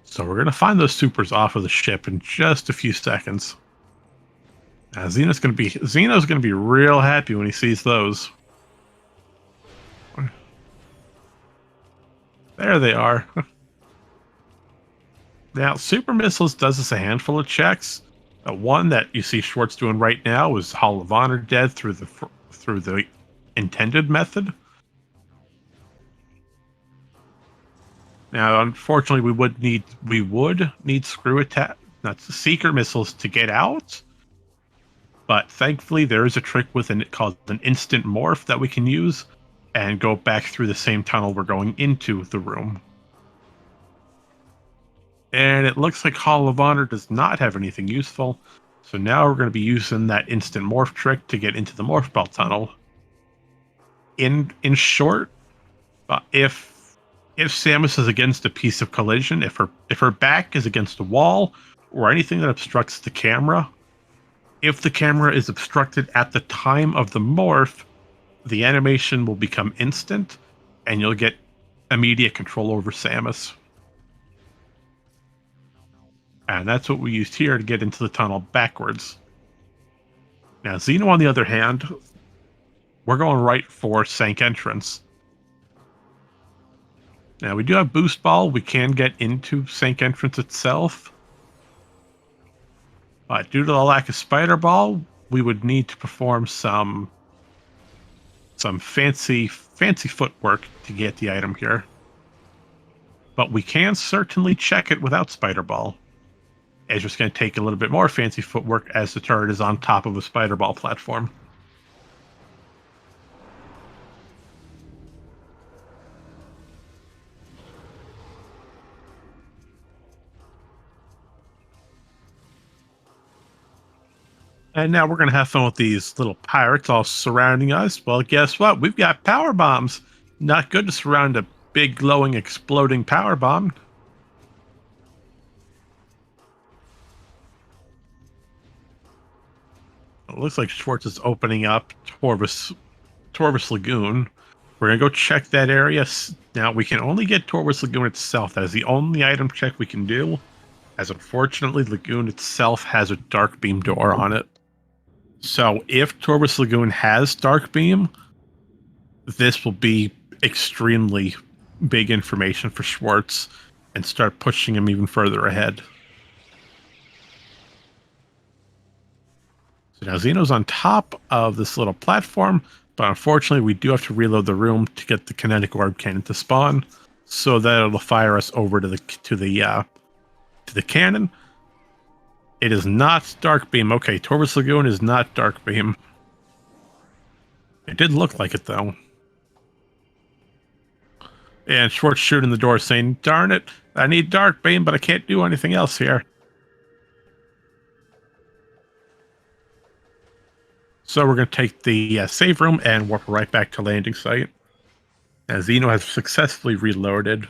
So we're going to find those supers off of the ship in just a few seconds. Now Xeno's going to be real happy when he sees those. There they are. Now, Super Missiles does us a handful of checks. One that you see Schwartz doing right now is Hall of Honor dead through the intended method. Now, unfortunately, we would need screw attack, not Seeker missiles to get out. But thankfully, there is a trick called an instant morph that we can use and go back through the same tunnel we're going into the room. And it looks like Hall of Honor does not have anything useful. So now we're going to be using that instant morph trick to get into the morph belt tunnel. In short, if Samus is against a piece of collision, if her back is against a wall or anything that obstructs the camera, if the camera is obstructed at the time of the morph, the animation will become instant, and you'll get immediate control over Samus. And that's what we used here to get into the tunnel backwards. Now, Xeno, on the other hand, we're going right for Sank Entrance. Now, we do have Boost Ball. We can get into Sank Entrance itself. But due to the lack of Spider Ball, we would need to perform some fancy footwork to get the item here. But we can certainly check it without Spider Ball. It's just going to take a little bit more fancy footwork as the turret is on top of a Spider Ball platform. And now we're going to have fun with these little pirates all surrounding us. Well, guess what? We've got power bombs. Not good to surround a big, glowing, exploding power bomb. It looks like Schwartz is opening up Torvus Lagoon. We're going to go check that area. Now, we can only get Torvus Lagoon itself. That is the only item check we can do, as unfortunately, Lagoon itself has a Dark Beam door on it. So if Torvus Lagoon has Dark Beam, this will be extremely big information for Schwartz and start pushing him even further ahead. So now Xeno's on top of this little platform, but unfortunately we do have to reload the room to get the kinetic orb cannon to spawn, so that it'll fire us over to the cannon. It is not Dark Beam. Okay, Torvus Lagoon is not Dark Beam. It did look like it, though. And Schwartz shooting the door saying, darn it, I need Dark Beam, but I can't do anything else here. So we're going to take the save room and warp right back to landing site. As Xeno has successfully reloaded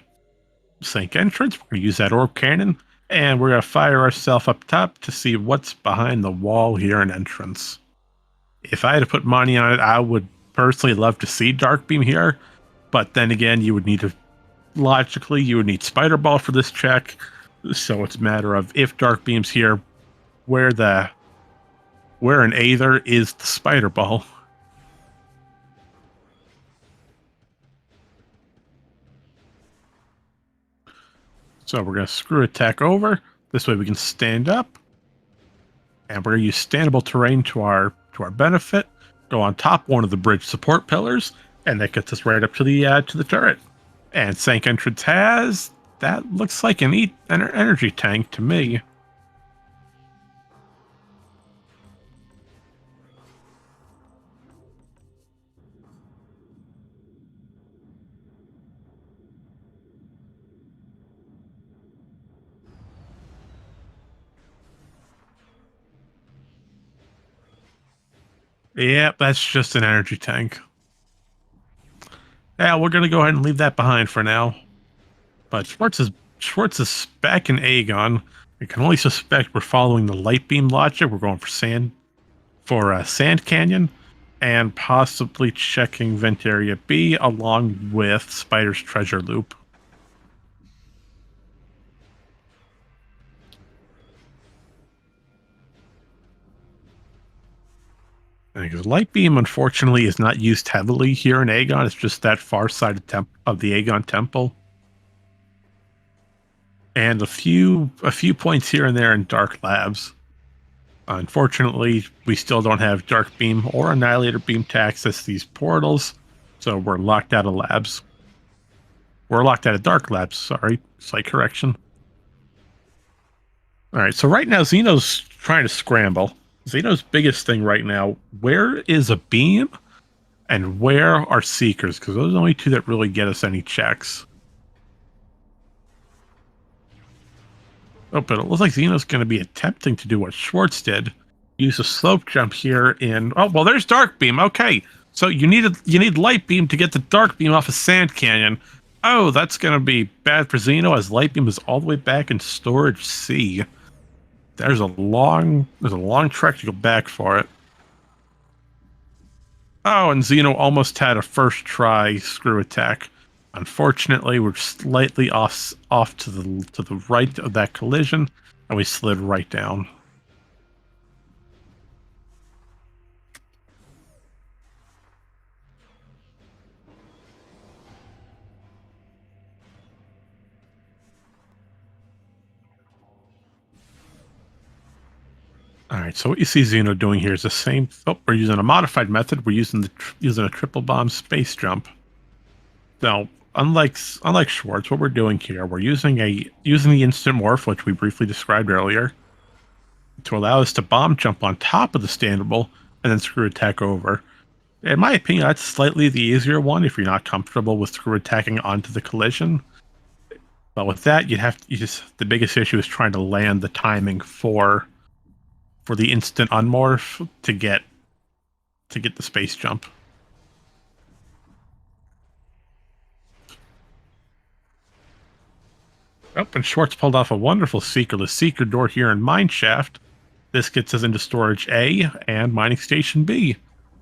Sink entrance, we're going to use that orb cannon, and we're going to fire ourselves up top to see what's behind the wall here in entrance. If I had to put money on it, I would personally love to see Dark Beam here, but then again, you would need to, logically, you would need Spider Ball for this check, so it's a matter of if Dark Beam's here, where an Aether is the Spider Ball. So we're going to screw attack over. This way we can stand up. And we're going to use standable terrain to our benefit. Go on top one of the bridge support pillars, and that gets us right up to the turret. And Sank entrance has, that looks like an energy tank to me. Yeah, that's just an energy tank. Yeah, we're going to go ahead and leave that behind for now. But Schwartz is back in Aegon. We can only suspect we're following the light beam logic. We're going for Sand Canyon, and possibly checking Vent Area B along with Spider's Treasure Loop. Because Light Beam, unfortunately, is not used heavily here in Aegon. It's just that far side of the Aegon Temple. And a few points here and there in Dark Labs. Unfortunately, we still don't have Dark Beam or Annihilator Beam to access these portals, so we're locked out of labs. We're locked out of Dark Labs, sorry. Slight correction. Alright, so right now Xeno's trying to scramble. Xeno's biggest thing right now, where is a beam and where are seekers? Because those are the only two that really get us any checks. Oh, but it looks like Xeno's going to be attempting to do what Schwartz did. Use a slope jump here in... Oh, well, there's Dark Beam. Okay, so you need Light Beam to get the Dark Beam off of Sand Canyon. Oh, that's going to be bad for Xeno as Light Beam is all the way back in Storage C. There's a long trek to go back for it. Oh, and Xeno almost had a first try screw attack. Unfortunately, we're slightly off to the right of that collision, and we slid right down. All right, so what you see Xeno doing here is the same. Oh, we're using a modified method. We're using a triple bomb space jump. Now, unlike Schwartz, what we're doing here, we're using the instant morph, which we briefly described earlier, to allow us to bomb jump on top of the standable and then screw attack over. In my opinion, that's slightly the easier one if you're not comfortable with screw attacking onto the collision. But with that, the biggest issue is trying to land the timing for the instant unmorph to get the space jump. Oh, and Schwartz pulled off a wonderful seekerless seeker door here in Mineshaft. This gets us into Storage A and Mining Station B.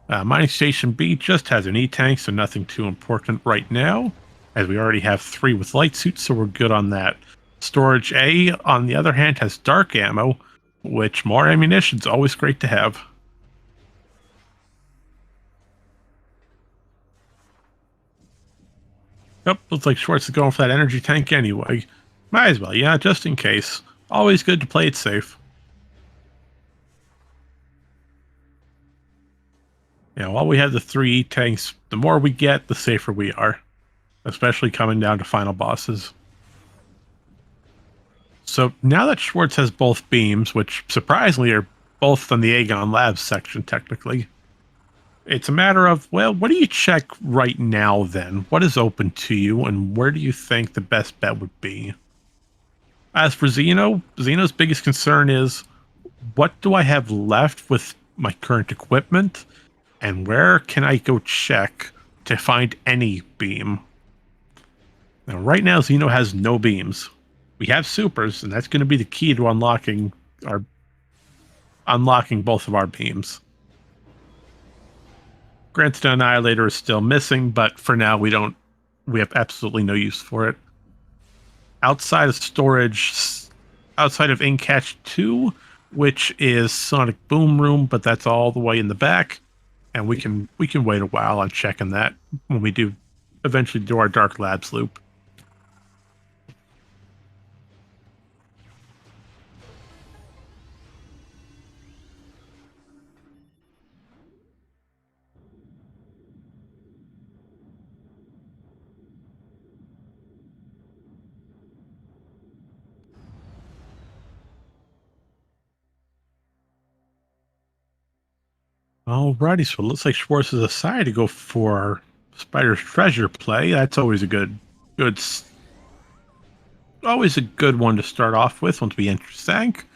Mining Station B just has an E-tank, so nothing too important right now, as we already have 3 with light suits, so we're good on that. Storage A, on the other hand, has dark ammo, which more ammunition's always great to have. Yep, looks like Schwartz is going for that energy tank anyway. Might as well, yeah, just in case. Always good to play it safe. Yeah, while we have the 3 tanks, the more we get, the safer we are. Especially coming down to final bosses. So now that Schwartz has both beams, which surprisingly are both on the Aegon Labs section technically, It's a matter of, well, what do you check right now then? What is open to you, and where do you think the best bet would be? As for Xeno's biggest concern is, what do I have left with my current equipment, and where can I go check to find any beam? Now, right now, Xeno has no beams. We have supers, and that's going to be the key to unlocking both of our beams. Granted, Annihilator is still missing, but for now, we have absolutely no use for it. Outside of storage, outside of Incache 2, which is Sonic Boom Room, but that's all the way in the back, and we can wait a while on checking that when we do eventually do our Dark Labs loop. Alrighty, so it looks like Schwartz has decided to go for Spider's Treasure play. That's always a always a good one to start off with once we enter Sank.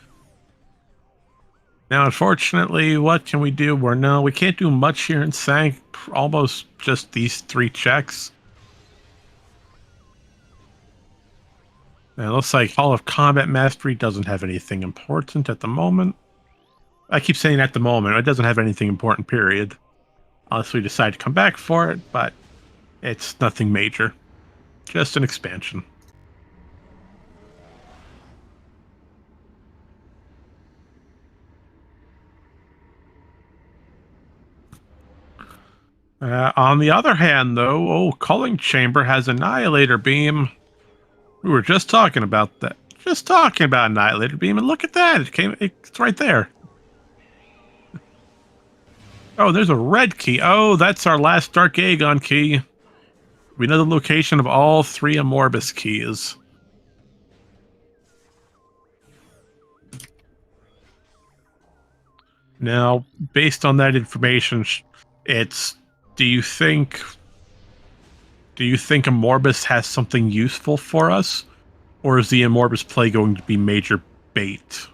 Now, unfortunately, what can we do? We can't do much here in Sank. Almost just these 3 checks. And it looks like Hall of Combat Mastery doesn't have anything important at the moment. I keep saying at the moment, it doesn't have anything important, period. Unless we decide to come back for it, but it's nothing major. Just an expansion. On the other hand, though, Culling Chamber has Annihilator Beam. We were just talking about that. Just talking about Annihilator Beam, and look at that. It's right there. Oh, there's a red key. Oh, that's our last Dark Aegon key. We know the location of all 3 Amorbis keys. Now, based on that information, do you think Amorbis has something useful for us? Or is the Amorbis play going to be major bait?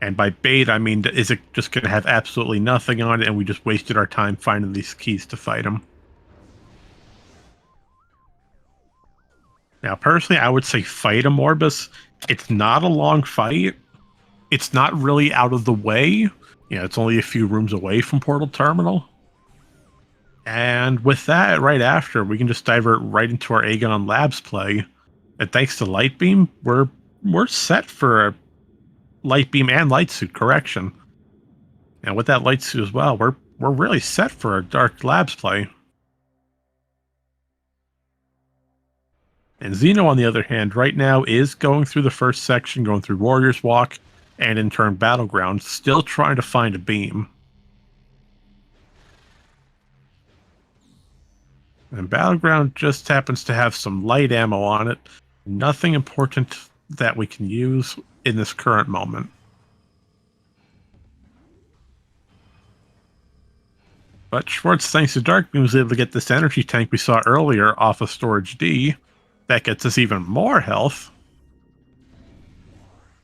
And by bait, I mean, is it just going to have absolutely nothing on it and we just wasted our time finding these keys to fight them? Now, personally, I would say fight Amorbis. It's not a long fight. It's not really out of the way. It's only a few rooms away from Portal Terminal. And with that, right after, we can just divert right into our Aegon Labs play. And thanks to Light Beam, we're set for a Light Beam and Light Suit correction. And with that Light Suit as well, we're really set for a Dark Labs play. And Xeno, on the other hand, right now is going through the first section, going through Warrior's Walk, and in turn Battleground, still trying to find a beam. And Battleground just happens to have some light ammo on it. Nothing important that we can use in this current moment. But Schwartz, thanks to Dark Beam, was able to get this energy tank we saw earlier off of Storage D. That gets us even more health.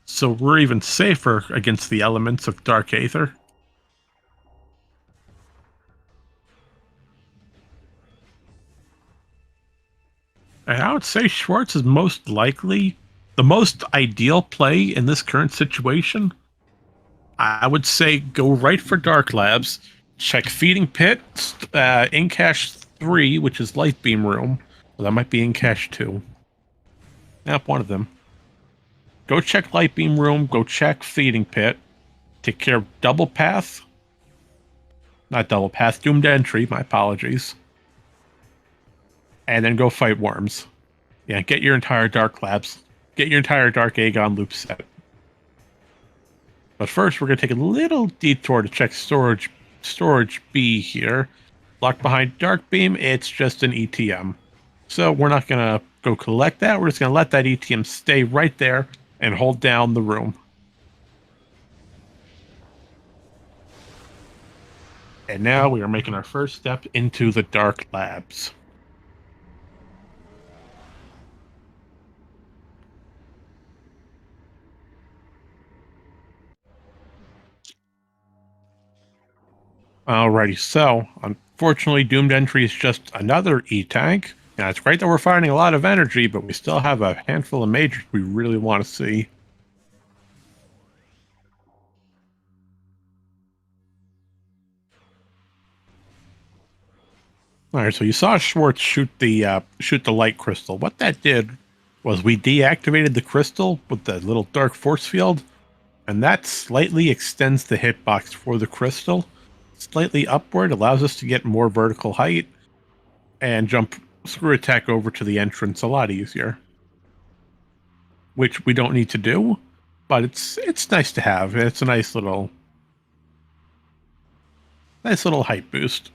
So we're even safer against the elements of Dark Aether. And I would say Schwartz is most likely the most ideal play in this current situation. I would say go right for Dark Labs, check Feeding Pit, Incache 3, which is Light Beam Room. Well, that might be Incache 2. Yep, one of them. Go check Light Beam Room, go check Feeding Pit, take care of Double Path. Not Double Path, Doomed Entry, my apologies. And then go fight Worms. Yeah, get your entire Dark Labs. Get your entire Dark Aegon loop set. But first, we're going to take a little detour to check Storage B here. Locked behind Dark Beam, it's just an ETM. So we're not going to go collect that. We're just going to let that ETM stay right there and hold down the room. And now we are making our first step into the Dark Labs. Alrighty, so unfortunately, Doomed Entry is just another E-Tank. Now, it's great that we're finding a lot of energy, but we still have a handful of majors we really want to see. Alright, so you saw Schwartz shoot the light crystal. What that did was we deactivated the crystal with the little dark force field, and that slightly extends the hitbox for the crystal. Slightly upward allows us to get more vertical height and jump screw attack over to the entrance a lot easier. Which we don't need to do, but it's nice to have. It's a nice little height boost.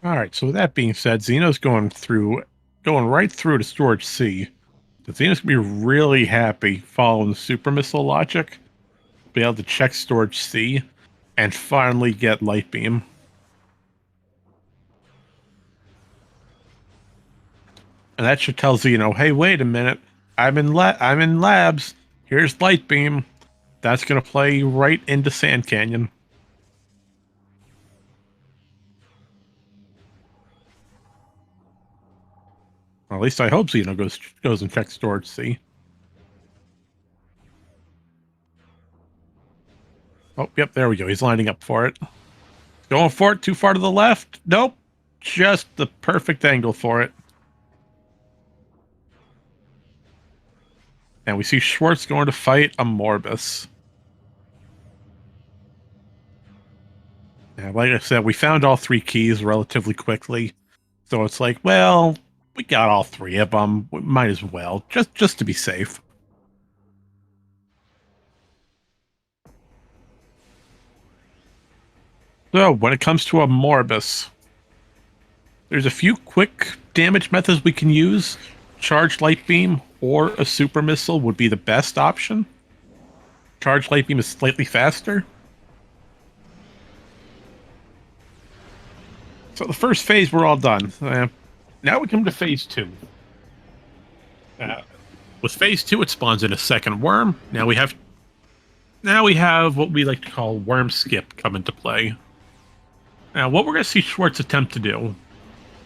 All right, so with that being said, Xeno's going right through to storage C. So Xeno's gonna be really happy following the super missile logic, be able to check storage C, and finally get light beam. And that should tell Xeno, hey, wait a minute, I'm in labs. Here's light beam. That's gonna play right into Sand Canyon. Or at least I hope Xeno goes and checks storage C. Oh, yep, there we go. He's lining up for it. Going for it, too far to the left? Nope. Just the perfect angle for it. And we see Schwartz going to fight a Morbus. And like I said, we found all three keys relatively quickly. So it's like, well, we got all three of them. We might as well, just to be safe. So when it comes to a Morbus, there's a few quick damage methods we can use. Charge Light Beam or a Super Missile would be the best option. Charge Light Beam is slightly faster. So the first phase, we're all done. Now we come to phase 2. With phase 2, it spawns in a second worm. Now we have what we like to call worm skip come into play. Now what we're going to see Schwartz attempt to do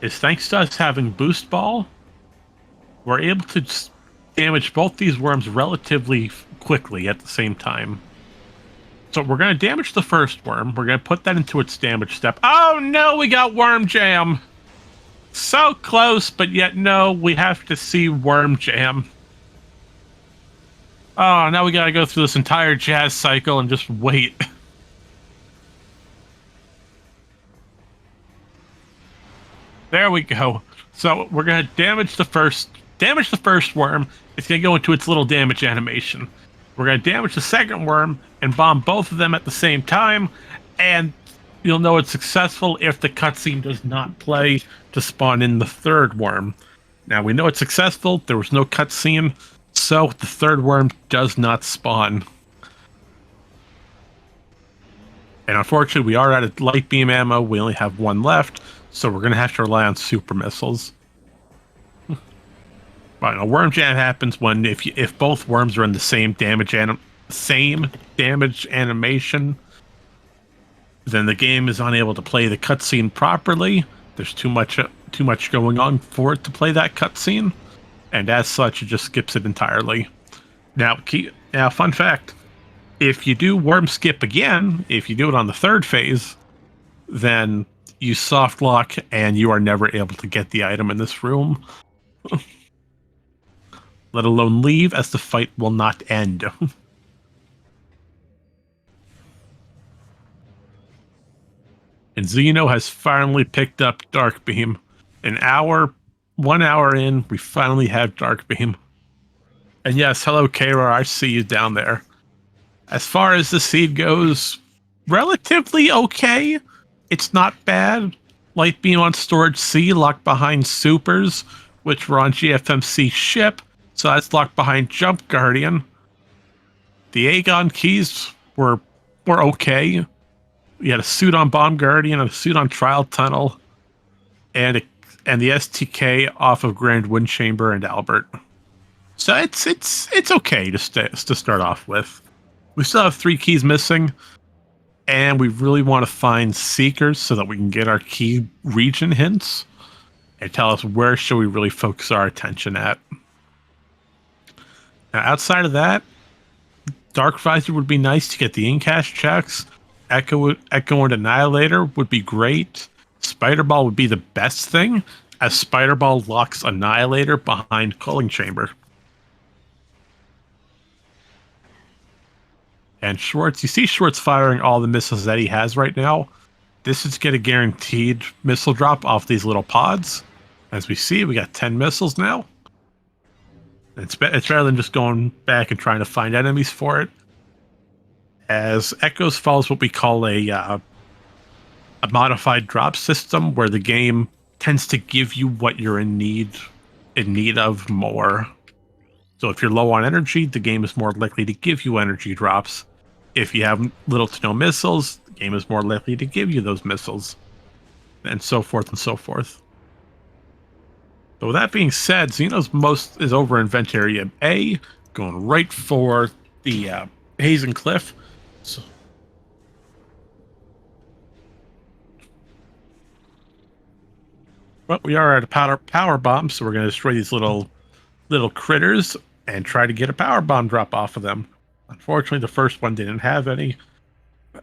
is, thanks to us having Boost Ball, we're able to damage both these worms relatively quickly at the same time. So we're going to damage the first worm. We're going to put that into its damage step. Oh no, we got Worm Jam! So close, but yet no, we have to see Worm Jam. Oh, now we got to go through this entire jazz cycle and just wait. There we go. So we're going to damage the first worm. It's going to go into its little damage animation. We're going to damage the second worm and bomb both of them at the same time, and you'll know it's successful if the cutscene does not play to spawn in the third worm. Now, we know it's successful. There was no cutscene, so the third worm does not spawn. And unfortunately, we are out of light beam ammo. We only have one left, so we're going to have to rely on super missiles. Right, a worm jam happens when if both worms are in the same damage animation, then the game is unable to play the cutscene properly. There's too much going on for it to play that cutscene, and as such, it just skips it entirely. Now, fun fact: if you do worm skip again, if you do it on the third phase, then you soft lock and you are never able to get the item in this room. Let alone leave, as the fight will not end. And Xeno has finally picked up Dark Beam. 1 hour in, we finally have Dark Beam. And yes, hello Kara, I see you down there. As far as the seed goes, relatively okay. It's not bad. Light beam on storage C, locked behind supers, which were on GFMC ship, so that's locked behind Jump Guardian. The Aegon keys were okay. We had a suit on Bomb Guardian, a suit on Trial Tunnel, and the STK off of Grand Wind Chamber and Albert. So it's okay to start off with. We still have 3 keys missing, and we really want to find seekers so that we can get our key region hints and tell us where should we really focus our attention at. Now, outside of that, Dark Visor would be nice to get the in-cache checks. Echo and Annihilator would be great. Spider Ball would be the best thing, as Spider Ball locks Annihilator behind Cooling Chamber. And Schwartz, you see Schwartz firing all the missiles that he has right now. This is get a guaranteed missile drop off these little pods. As we see, we got 10 missiles now. It's better than just going back and trying to find enemies for it. As Echoes follows what we call a modified drop system, where the game tends to give you what you're in need of more. So if you're low on energy, the game is more likely to give you energy drops. If you have little to no missiles, the game is more likely to give you those missiles, and so forth and so forth. So with that being said, Xeno's most is over in Vent Area A, going right for the Hazen Cliff. So, well, we are at a power bomb, so we're going to destroy these little critters and try to get a power bomb drop off of them. Unfortunately, the first one didn't have any.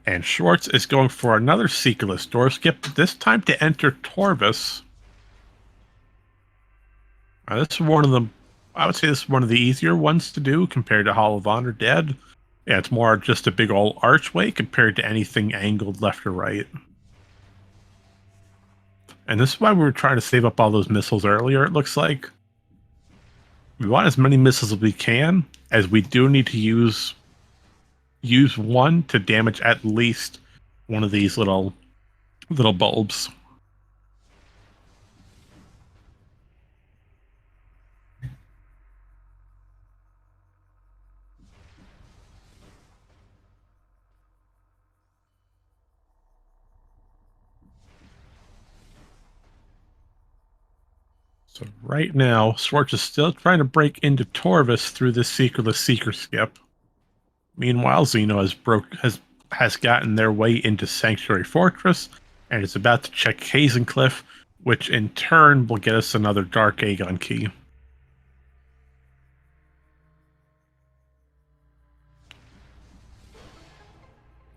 And Schwartz is going for another Seekerless door skip, this time to enter Torvus. This is one of the, I would say this is one of the easier ones to do compared to Hall of Honor Dead. Yeah, it's more just a big old archway compared to anything angled left or right. And this is why we were trying to save up all those missiles earlier, it looks like. We want as many missiles as we can, as we do need to use one to damage at least one of these little bulbs. So right now, Schwartz is still trying to break into Torvus through this Seekerless Seeker skip. Meanwhile, Xeno has gotten their way into Sanctuary Fortress and is about to check Hazen Cliff, which in turn will get us another Dark Aegon key.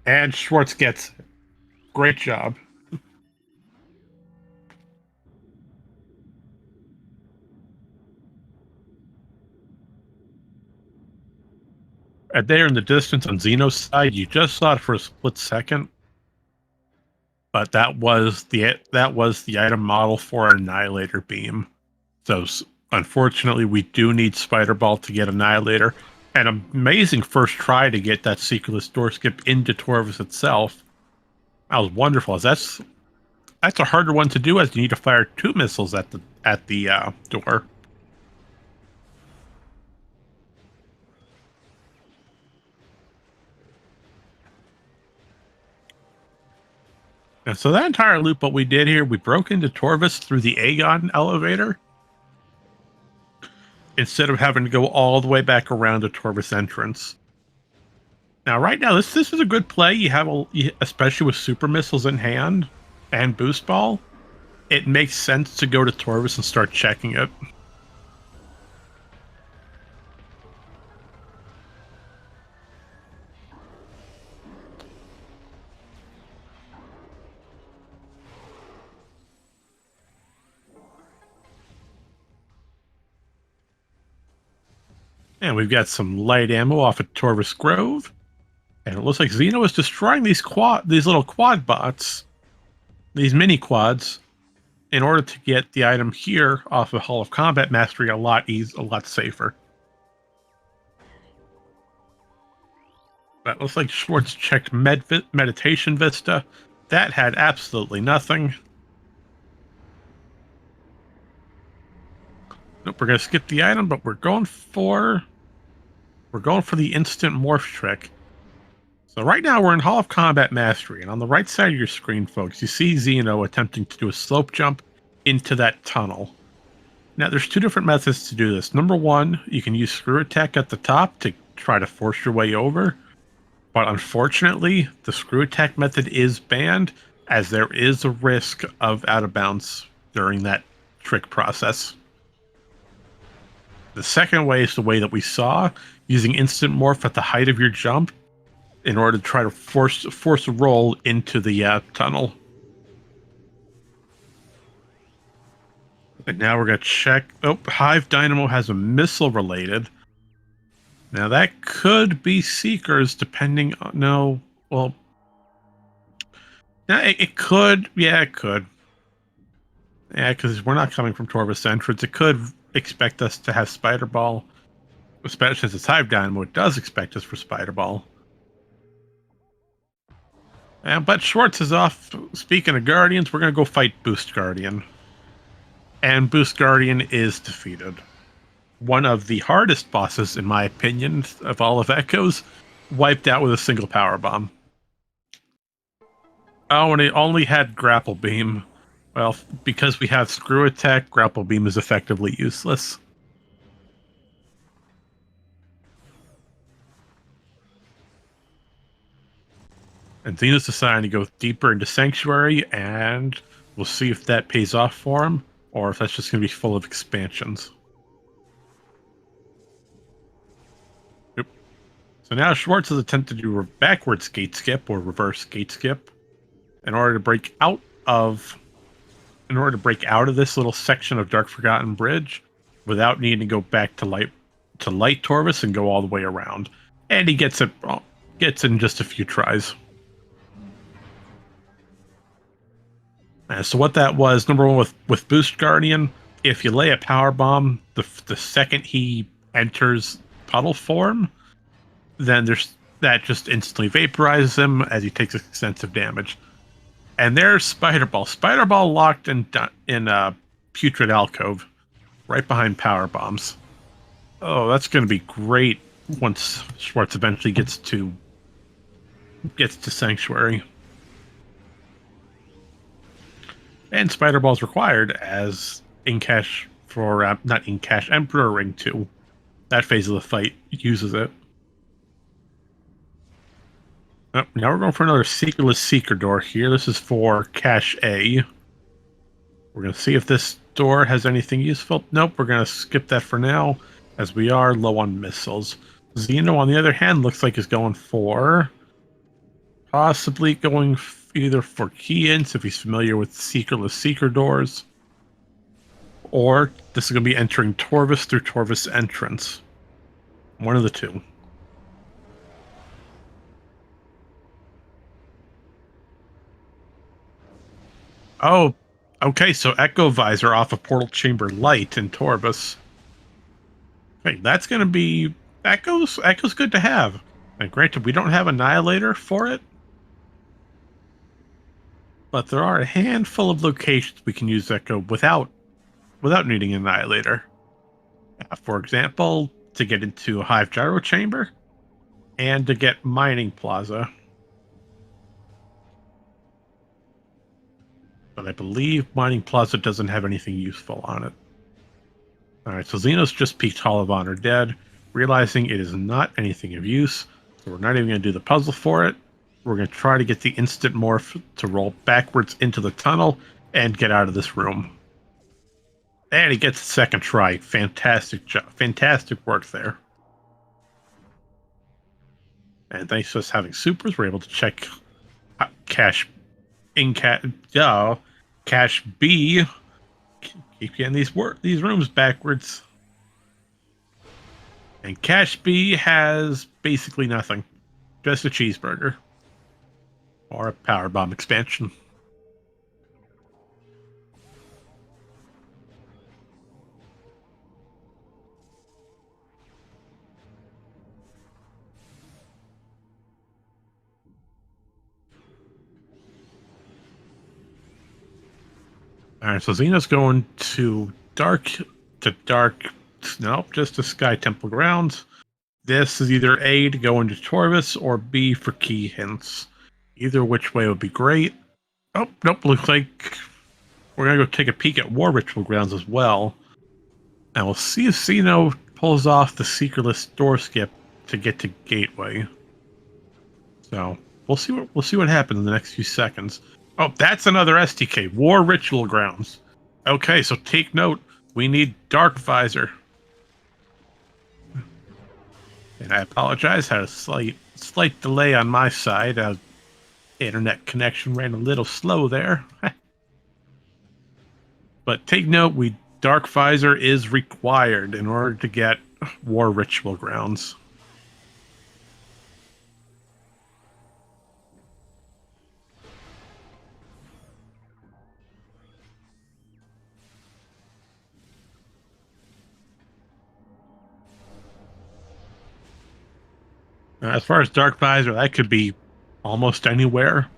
And Schwartz gets it. Great job. And there in the distance on Xeno's side, you just saw it for a split second. But that was the item model for Annihilator Beam. So unfortunately, we do need Spider Ball to get Annihilator. An amazing first try to get that Seekerless door skip into Torvus itself. That was wonderful. That's a harder one to do, as you need to fire 2 missiles at the door. And so that entire loop, what we did here, we broke into Torvus through the Aegon elevator, instead of having to go all the way back around the Torvus entrance. Now, right now, this is a good play. You have especially with super missiles in hand and boost ball, it makes sense to go to Torvus and start checking it. And we've got some light ammo off at Torvus Grove. And it looks like Xeno is destroying these little quad bots, these mini quads, in order to get the item here off of Hall of Combat Mastery a lot safer. That looks like Schwartz checked Meditation Vista. That had absolutely nothing. Nope, we're gonna skip the item, but we're going for the instant morph trick. So right now we're in Hall of Combat Mastery, and on the right side of your screen, folks, you see Xeno attempting to do a slope jump into that tunnel. Now there's two different methods to do this. Number one, you can use screw attack at the top to try to force your way over. But unfortunately, the screw attack method is banned, as there is a risk of out of bounds during that trick process. The second way is the way that we saw, using instant morph at the height of your jump in order to try to force a roll into the tunnel. And now we're going to check. Oh, Hive Dynamo has a missile related. Now that could be Seekers, depending on... No, well... Yeah, it could. Yeah, it could. Yeah, because we're not coming from Torvus entrance. It could expect us to have Spider Ball. Especially since it's Hive Dynamo, it does expect us for Spider Ball. But Schwartz is off. Speaking of Guardians, we're going to go fight Boost Guardian. And Boost Guardian is defeated. One of the hardest bosses, in my opinion, of all of Echoes, wiped out with a single power bomb. Oh, and it only had Grapple Beam. Well, because we have Screw Attack, Grapple Beam is effectively useless. And Xeno's deciding to go deeper into Sanctuary, and we'll see if that pays off for him, or if that's just going to be full of expansions. Yep. So now Schwartz has attempted to do a backwards gate skip, or reverse gate skip, in order to break out of this little section of Dark Forgotten Bridge without needing to go back to Light Torvus and go all the way around. And he gets it in just a few tries. So what that was, number one, with Boost Guardian, if you lay a power bomb, the second he enters puddle form, then that just instantly vaporizes him as he takes extensive damage. And there's Spider Ball. Spider Ball locked in Putrid Alcove, right behind power bombs. Oh, that's going to be great once Schwartz eventually gets to Sanctuary. And Spider Ball is required as Incash for not Incash, Emperor Ring 2. That phase of the fight uses it. Oh, now we're going for another Seekerless Seeker door here. This is for Cache A. We're going to see if this door has anything useful. Nope, we're going to skip that for now, as we are low on missiles. Xeno, on the other hand, looks like is going for... Possibly going either for key-ins, if he's familiar with Seekerless Seeker doors, or this is going to be entering Torvus through Torvus entrance. One of the two. Oh, okay, so Echo Visor off of Portal Chamber Light in Torvus. Hey, that's going to be... Echo's good to have. And granted, we don't have Annihilator for it, but there are a handful of locations we can use Echo without needing Annihilator. For example, to get into Hive Gyro Chamber, and to get Mining Plaza. But I believe Mining Plaza doesn't have anything useful on it. Alright, so Xeno's just peeked Hall of Honor dead, realizing it is not anything of use, so we're not even going to do the puzzle for it. We're going to try to get the instant morph to roll backwards into the tunnel and get out of this room. And he gets a second try. Fantastic job. Fantastic work there. And thanks to us having supers, we're able to check Cache B. Keep getting these rooms backwards. And Cache B has basically nothing. Just a cheeseburger. Or a power bomb expansion. All right, so Xeno's going to dark. Nope, just to Sky Temple grounds. This is either A to go into Torvis or B for key hints. Either which way would be great. Oh, nope, looks like we're going to go take a peek at War Ritual grounds as well. And we'll see if Xeno pulls off the secretless door skip to get to Gateway. So we'll see what happens in the next few seconds. Oh, that's another STK, War Ritual grounds. Okay, so take note. We need Dark Visor. And I apologize, had a slight delay on my side. Internet connection ran a little slow there. But take note, Dark Visor is required in order to get War Ritual grounds. As far as Dark Visor, that could be almost anywhere.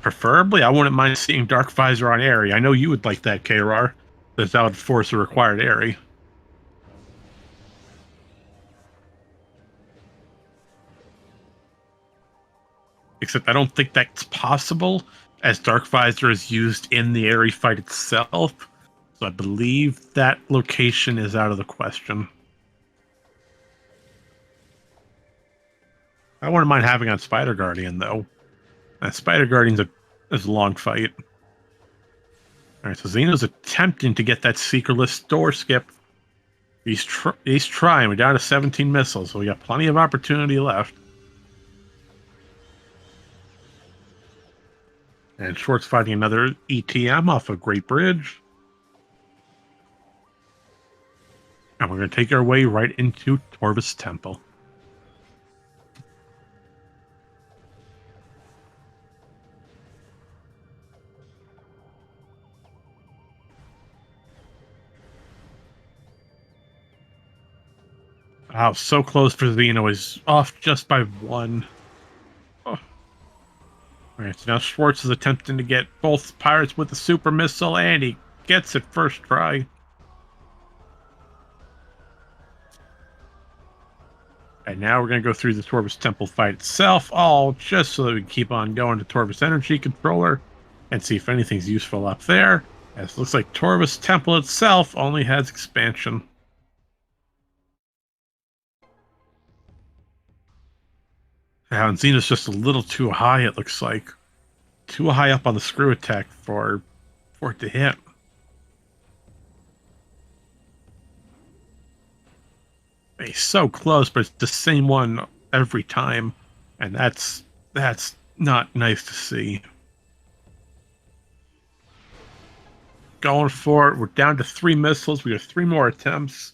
Preferably, I wouldn't mind seeing Dark Visor on Airy. I know you would like that, KRR, because that would force a required Airy. Except I don't think that's possible, as Dark Visor is used in the Airy fight itself. So I believe that location is out of the question. I wouldn't mind having on Spider Guardian, though. Spider Guardian's is a long fight. Alright, so Xeno's attempting to get that secretless door skip. He's trying. We're down to 17 missiles, so we got plenty of opportunity left. And Schwartz fighting another ETM off a Great Bridge. And we're going to take our way right into Torvis Temple. Oh, so close for Xeno. He's off just by one. Oh. Alright, so now Schwartz is attempting to get both pirates with the super missile, and he gets it first try. And now we're going to go through the Torvis Temple fight itself, all just so that we can keep on going to Torvis Energy Controller and see if anything's useful up there. As it looks like Torvis Temple itself only has expansion. Now, and Xena's just a little too high, it looks like. Too high up on the screw attack for it to hit. He's so close, but it's the same one every time. And that's not nice to see. Going for it. We're down to 3 missiles. We have 3 more attempts.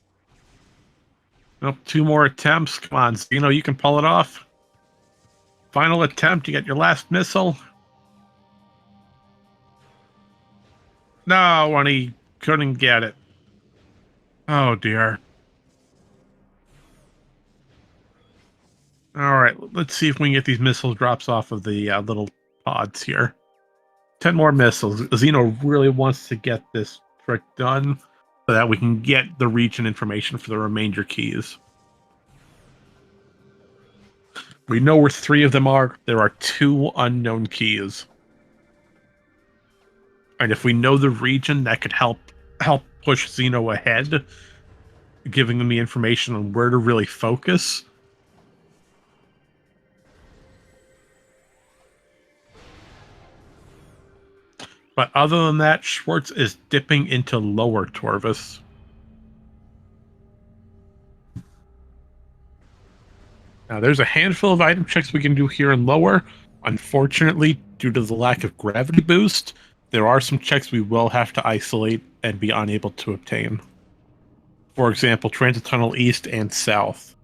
Nope, 2 more attempts. Come on, Xeno, you can pull it off. Final attempt, you get your last missile. No, and he couldn't get it. Oh, dear. All right, let's see if we can get these missile drops off of the little pods here. 10 more missiles. Xeno really wants to get this trick done so that we can get the region information for the remainder keys. We know where 3 of them are. There are 2 unknown keys. And if we know the region, that could help push Xeno ahead, giving them the information on where to really focus. But other than that, Schwartz is dipping into lower Torvis. Now, there's a handful of item checks we can do here in lower. Unfortunately, due to the lack of gravity boost, there are some checks we will have to isolate and be unable to obtain. For example, Transit Tunnel East and South.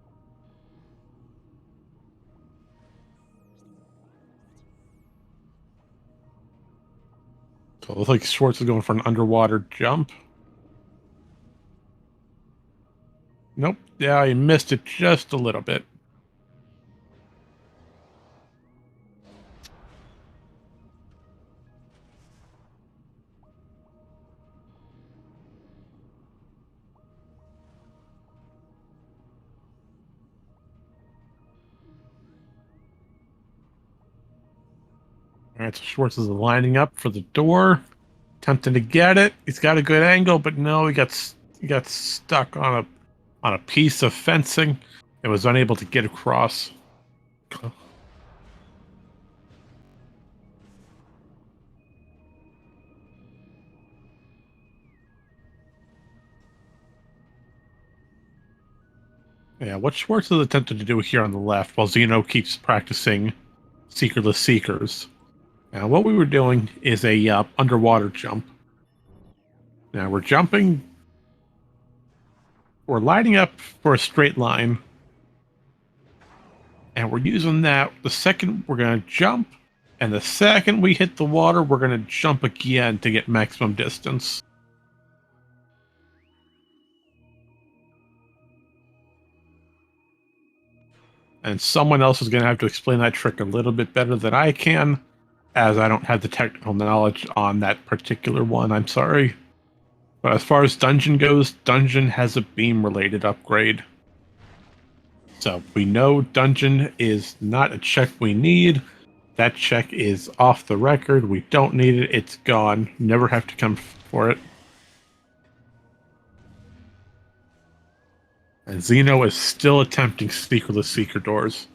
So it looks like Schwartz is going for an underwater jump. Nope. Yeah, he missed it just a little bit. Alright, so Schwartz is lining up for the door, attempting to get it. He's got a good angle, but no, he got stuck on a piece of fencing and was unable to get across. Yeah, what Schwartz is attempting to do here on the left, while Zeno keeps practicing Seekerless Seekers. Now, what we were doing is a underwater jump. Now, we're lining up for a straight line, and we're using that. The second we're going to jump, and the second we hit the water, we're going to jump again to get maximum distance. And someone else is going to have to explain that trick a little bit better than I can, as I don't have the technical knowledge on that particular one. I'm sorry. But as far as Dungeon goes, Dungeon has a beam-related upgrade. So we know Dungeon is not a check we need. That check is off the record. We don't need it. It's gone. Never have to come for it. And Zeno is still attempting Seekerless Seeker doors.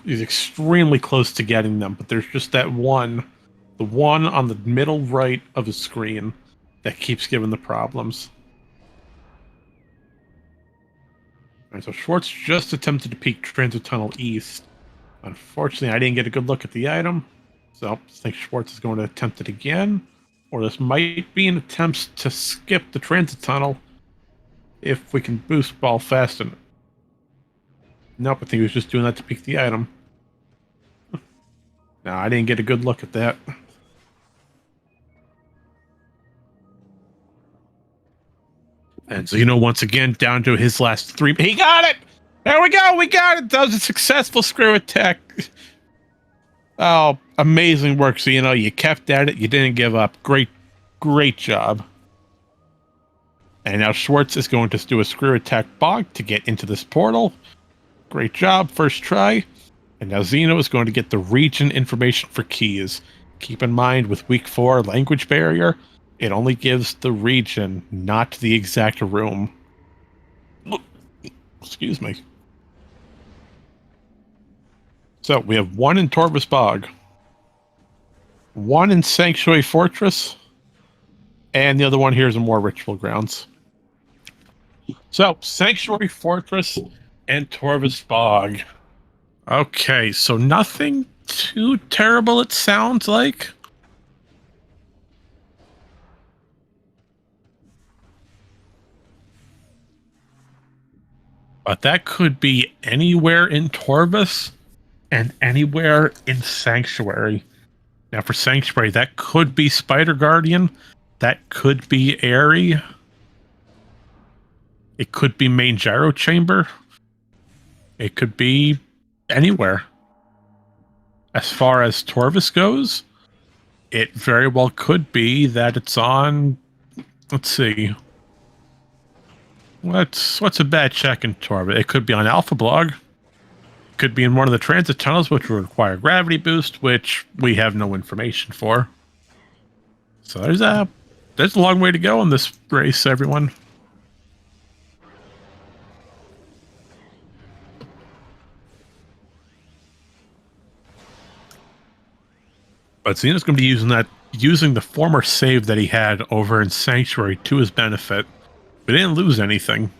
He's extremely close to getting them, but there's just that one, the one on the middle right of the screen, that keeps giving the problems. Alright, so Schwartz just attempted to peek Transit Tunnel East. Unfortunately, I didn't get a good look at the item, so I think Schwartz is going to attempt it again. Or this might be an attempt to skip the Transit Tunnel if we can boost ball fast enough. Nope, I think he was just doing that to peek the item. No, I didn't get a good look at that. And Zeno once again down to his last three. He got it! There we go! We got it! That was a successful screw attack. Oh, amazing work, Zeno. You kept at it. You didn't give up. Great, great job. And now Schwartz is going to do a screw attack bog to get into this portal. Great job. First try. And now Zeno is going to get the region information for keys. Keep in mind, with week 4 language barrier, it only gives the region, not the exact room. Excuse me. So we have one in Torvus Bog, one in Sanctuary Fortress, and the other one here is in War Ritual Grounds. So, Sanctuary Fortress and Torvus Bog. Okay, so nothing too terrible, it sounds like. But that could be anywhere in Torvus and anywhere in Sanctuary. Now, for Sanctuary, that could be Spider Guardian. That could be Airy. It could be Main Gyro Chamber. It could be anywhere. As far as Torvus goes, it very well could be that it's on... Let's see. What's a bad check in Torvus? It could be on Alpha Blog. Could be in one of the transit tunnels, which will require gravity boost, which we have no information for. So there's a long way to go in this race, everyone. But Xeno's going to be using the former save that he had over in Sanctuary to his benefit. We didn't lose anything.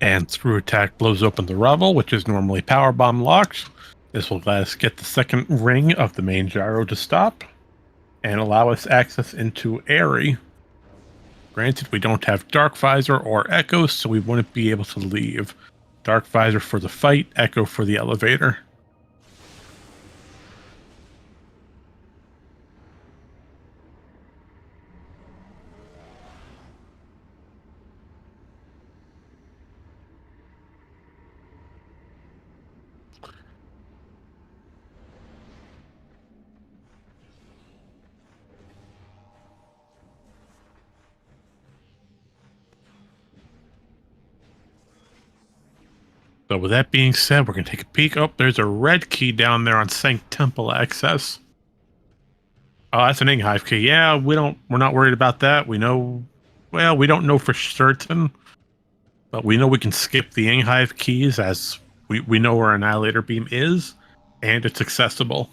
And Screw Attack blows open the rubble, which is normally Power Bomb locked. This will let us get the second ring of the main gyro to stop and allow us access into Airy. Granted, we don't have Dark Visor or Echo, so we wouldn't be able to leave. Dark Visor for the fight, Echo for the elevator. So with that being said, we're going to take a peek. Oh, there's a red key down there on Sank Temple access. Oh, that's an Hive key. Yeah, we're not worried about that. We know, well, we don't know for certain, but we know we can skip the Hive keys as we know where Annihilator Beam is, and it's accessible.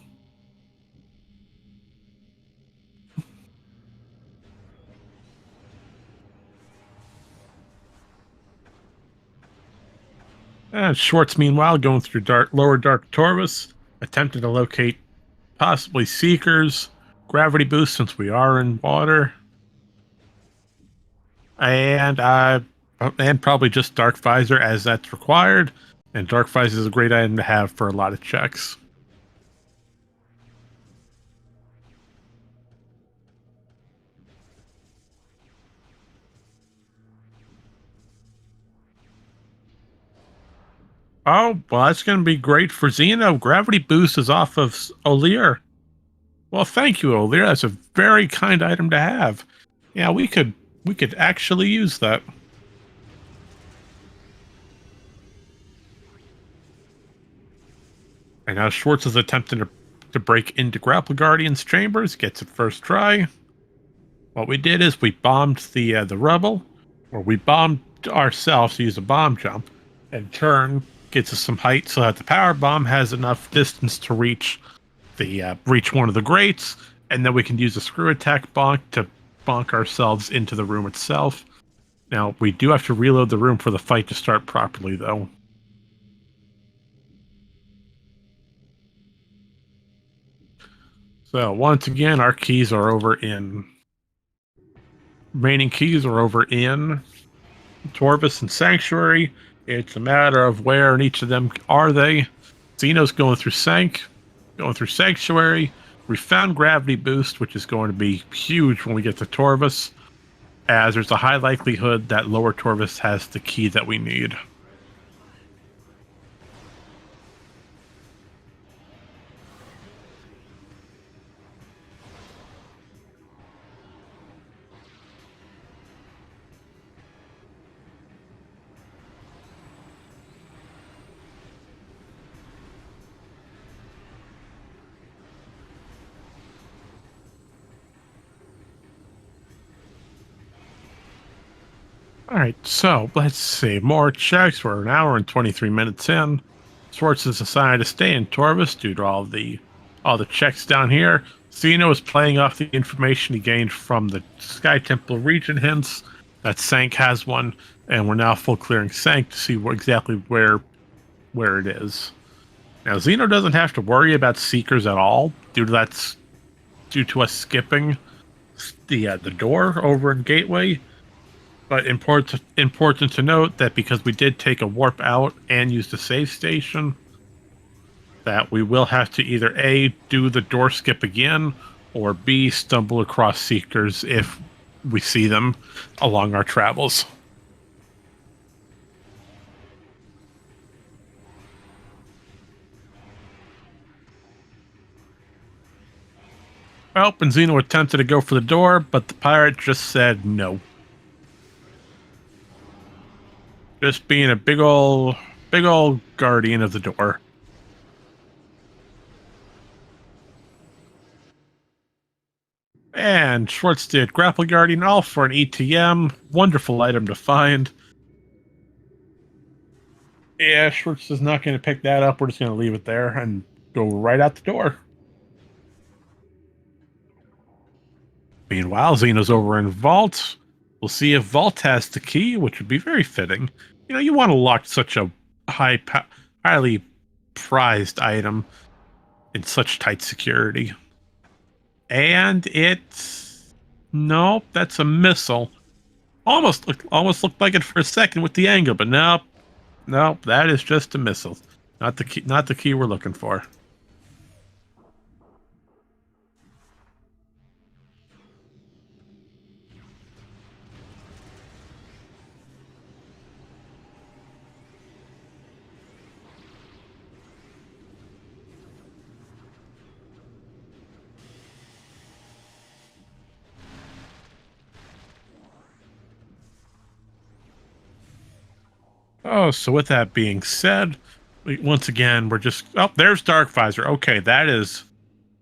And Schwartz, meanwhile, going through lower Dark Torvus, attempting to locate possibly Seekers, Gravity Boost since we are in water, and probably just Dark Visor as that's required. And Dark Visor is a great item to have for a lot of checks. Oh, well, that's going to be great for Xeno. Gravity Boost is off of O'Lear. Well, thank you, O'Lear. That's a very kind item to have. Yeah, we could actually use that. And now Schwartz is attempting to break into Grapple Guardian's chambers, gets it first try. What we did is we bombed the rebel, or we bombed ourselves to use a bomb jump, and turn gets us some height so that the power bomb has enough distance to reach reach one of the grates, and then we can use a screw attack bonk to bonk ourselves into the room itself. Now we do have to reload the room for the fight to start properly, though. So once again, our keys are over in remaining keys are over in Torvus and Sanctuary. It's a matter of where in each of them are they. Xeno's going through going through Sanctuary. We found Gravity Boost, which is going to be huge when we get to Torvus, as there's a high likelihood that lower Torvus has the key that we need. All right, so let's see. More checks. We're an hour and 23 minutes in. Schwartz has decided to stay in Torvus due to all the checks down here. Xeno is playing off the information he gained from the Sky Temple region hints that Sank has one, and we're now full clearing Sank to see exactly where it is. Now Xeno doesn't have to worry about Seekers at all due to us skipping the door over in Gateway. But important to note that because we did take a warp out and use the save station, that we will have to either A, do the door skip again, or B, stumble across Seekers if we see them along our travels. Well, Benzino attempted to go for the door, but the pirate just said no. Just being a big old guardian of the door. And Schwartz did Grapple Guardian, all for an ETM. Wonderful item to find. Yeah, Schwartz is not going to pick that up. We're just going to leave it there and go right out the door. Meanwhile, Xeno's over in Vault. We'll see if Vault has the key, which would be very fitting. You know, you want to lock such a highly prized item in such tight security. And it's nope, that's a missile. Almost looked like it for a second with the angle, but nope, that is just a missile. Not the key we're looking for. Oh, so with that being said, once again, we're just there's Dark Visor. Okay, that is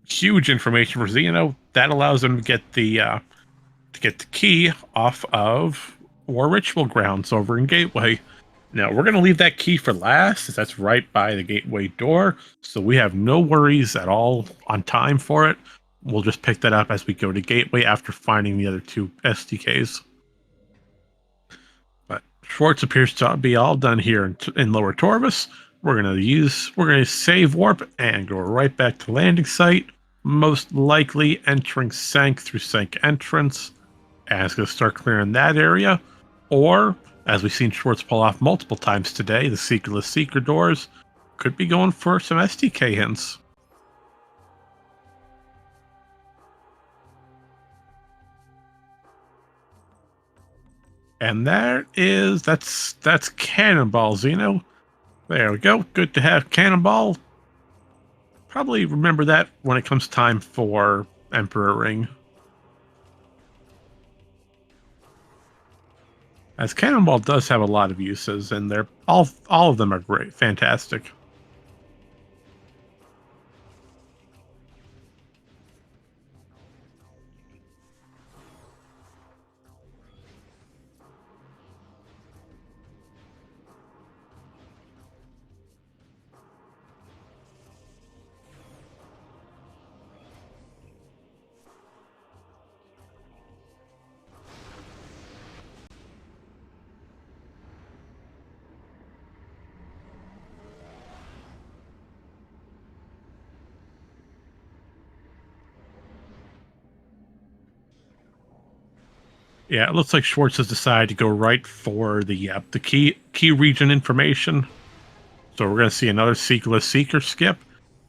huge information for Xeno. That allows them to get the key off of War Ritual Grounds over in Gateway. Now we're gonna leave that key for last, as that's right by the gateway door, so we have no worries at all on time for it. We'll just pick that up as we go to Gateway after finding the other two SDKs. But Schwartz appears to be all done here in Lower Torvus. We're gonna save warp and go right back to landing site. Most likely entering Sank through Sank entrance. And it's gonna start clearing that area. Or, as we've seen Schwartz pull off multiple times today, the Seekerless Seeker doors could be going for some SDK hints. And that's Cannonball, Xeno. There we go. Good to have Cannonball. Probably remember that when it comes time for Emperor Ring. As Cannonball does have a lot of uses, and they're all of them are great, fantastic. Yeah, it looks like Schwartz has decided to go right for the key region information. So we're going to see another Seekerless Seeker skip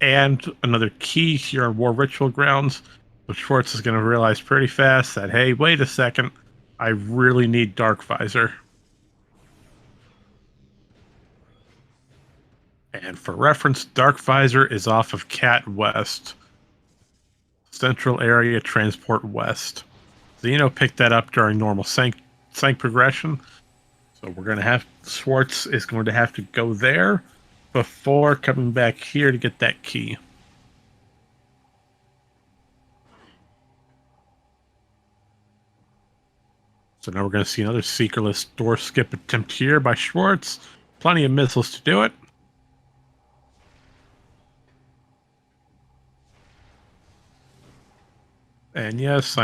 and another key here on War Ritual Grounds. So Schwartz is going to realize pretty fast that, hey, wait a second, I really need Dark Visor. And for reference, Dark Visor is off of Cat West. Central Area Transport West. Xeno picked that up during normal Sank progression. So we're going to have, Schwartz is going to have to go there before coming back here to get that key. So now we're going to see another Seekerless door skip attempt here by Schwartz. Plenty of missiles to do it. And yes,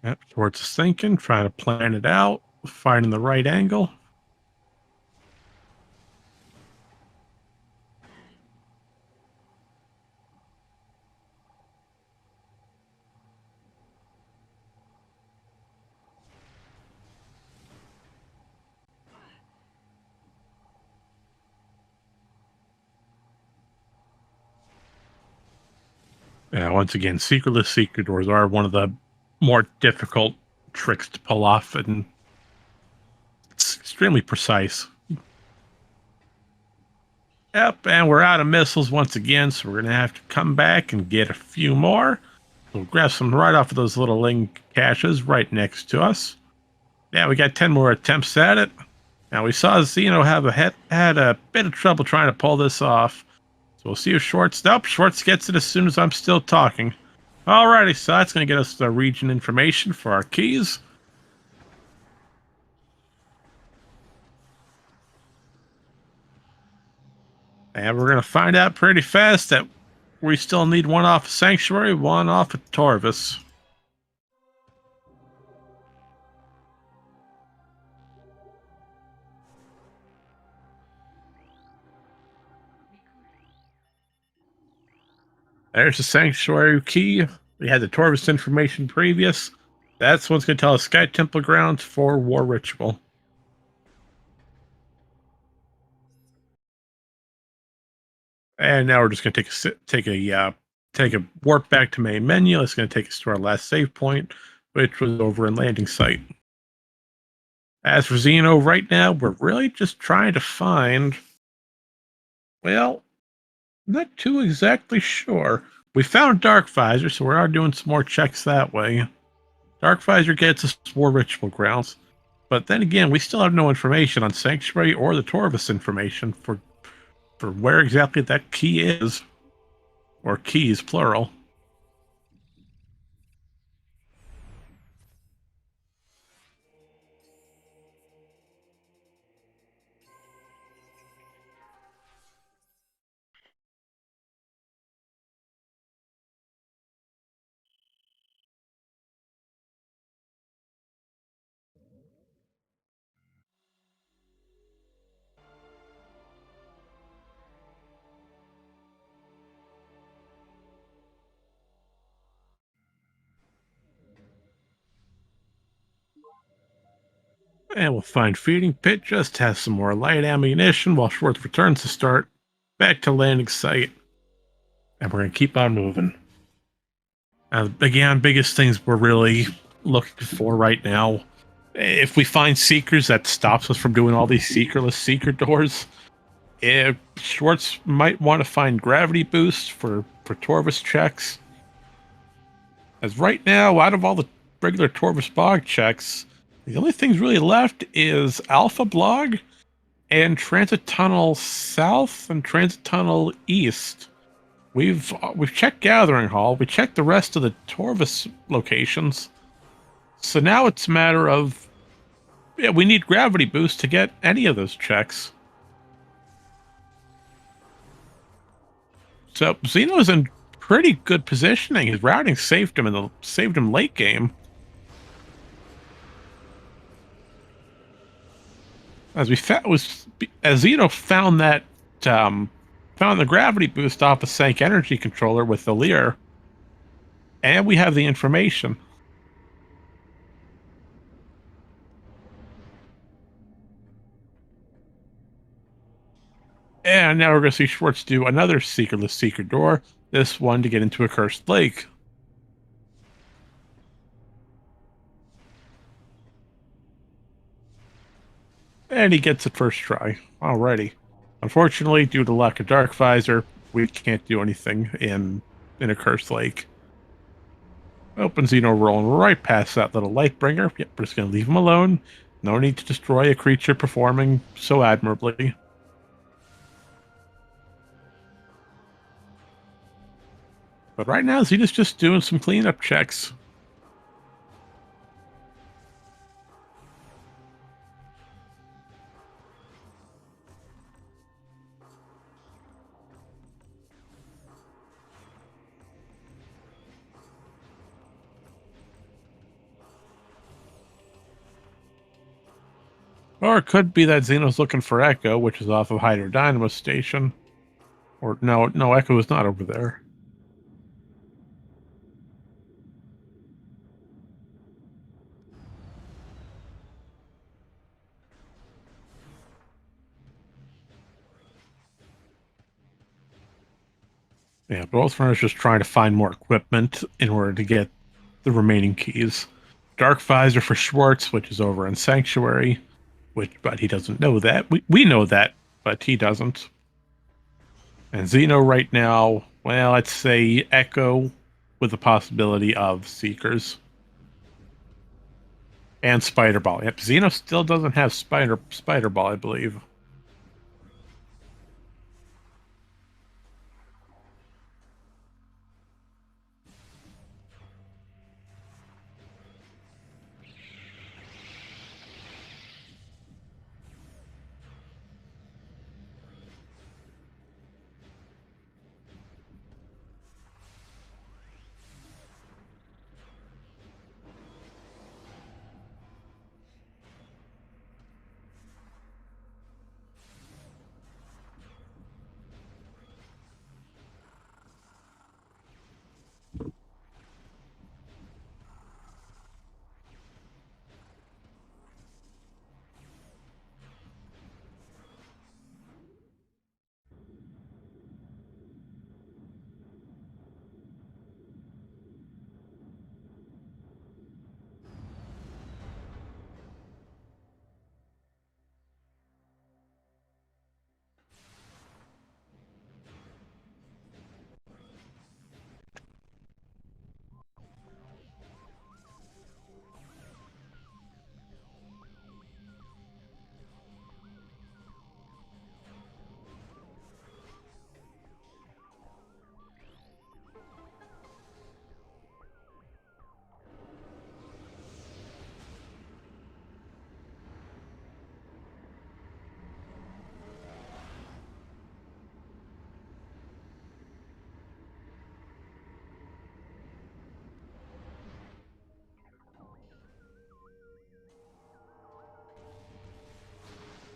Yep, Schwartz is thinking, trying to plan it out, finding the right angle. Yeah, once again, Seekerless Seeker doors are one of the more difficult tricks to pull off, and it's extremely precise. Yep, and we're out of missiles once again, so we're going to have to come back and get a few more. We'll grab some right off of those little link caches right next to us. Yeah, we got 10 more attempts at it. Now, we saw Xeno had a bit of trouble trying to pull this off. So we'll see if Schwartz... Nope, Schwartz gets it as soon as I'm still talking. Alrighty, so that's going to get us the region information for our keys. And we're going to find out pretty fast that we still need one off of Sanctuary, one off of Torvus. There's the Sanctuary key. We had the Torvus information previous. That's what's going to tell us Sky Temple grounds for War Ritual. And now we're just going to take a warp back to main menu. It's going to take us to our last save point, which was over in landing site. As for Xeno, right now, we're really just trying to find, well, not too exactly sure. We found Dark Visor, so we are doing some more checks that way. Dark Visor gets us more ritual grounds. But then again, we still have no information on Sanctuary or the Torvus information for where exactly that key is. Or keys, plural. And we'll find Feeding Pit just has some more light ammunition while Schwartz returns to start. Back to landing site. And we're going to keep on moving. Again, biggest things we're really looking for right now. If we find Seekers, that stops us from doing all these Seekerless Seeker doors. If Schwartz might want to find Gravity Boost for Torvus checks. As right now, out of all the regular Torvus Bog checks, the only things really left is Alpha Blog and Transit Tunnel South and Transit Tunnel East. We've checked Gathering Hall. We checked the rest of the Torvus locations. So now it's a matter of, yeah, we need Gravity Boost to get any of those checks. So Xeno's in pretty good positioning. His routing saved him late game. As Xeno found that found the gravity boost off a Sank energy controller with the Lear, and we have the information. And now we're going to see Schwartz do another Seekerless Seeker door, this one to get into a Cursed Lake. And he gets it first try. Alrighty. Unfortunately, due to lack of Dark Visor, we can't do anything in a Cursed Lake. Open Xeno rolling right past that little Lightbringer. Yep, we're just going to leave him alone. No need to destroy a creature performing so admirably. But right now, Xeno's just doing some cleanup checks. Or it could be that Xeno's looking for Echo, which is off of Hydro Dynamo Station. Or no, Echo is not over there. Yeah, both runners just trying to find more equipment in order to get the remaining keys. Dark Visor for Schwartz, which is over in Sanctuary, but he doesn't know that. We know that, but he doesn't. And Xeno right now, well, let's say Echo with the possibility of Seekers. And Spider Ball. Yep, Xeno still doesn't have Spider Ball, I believe.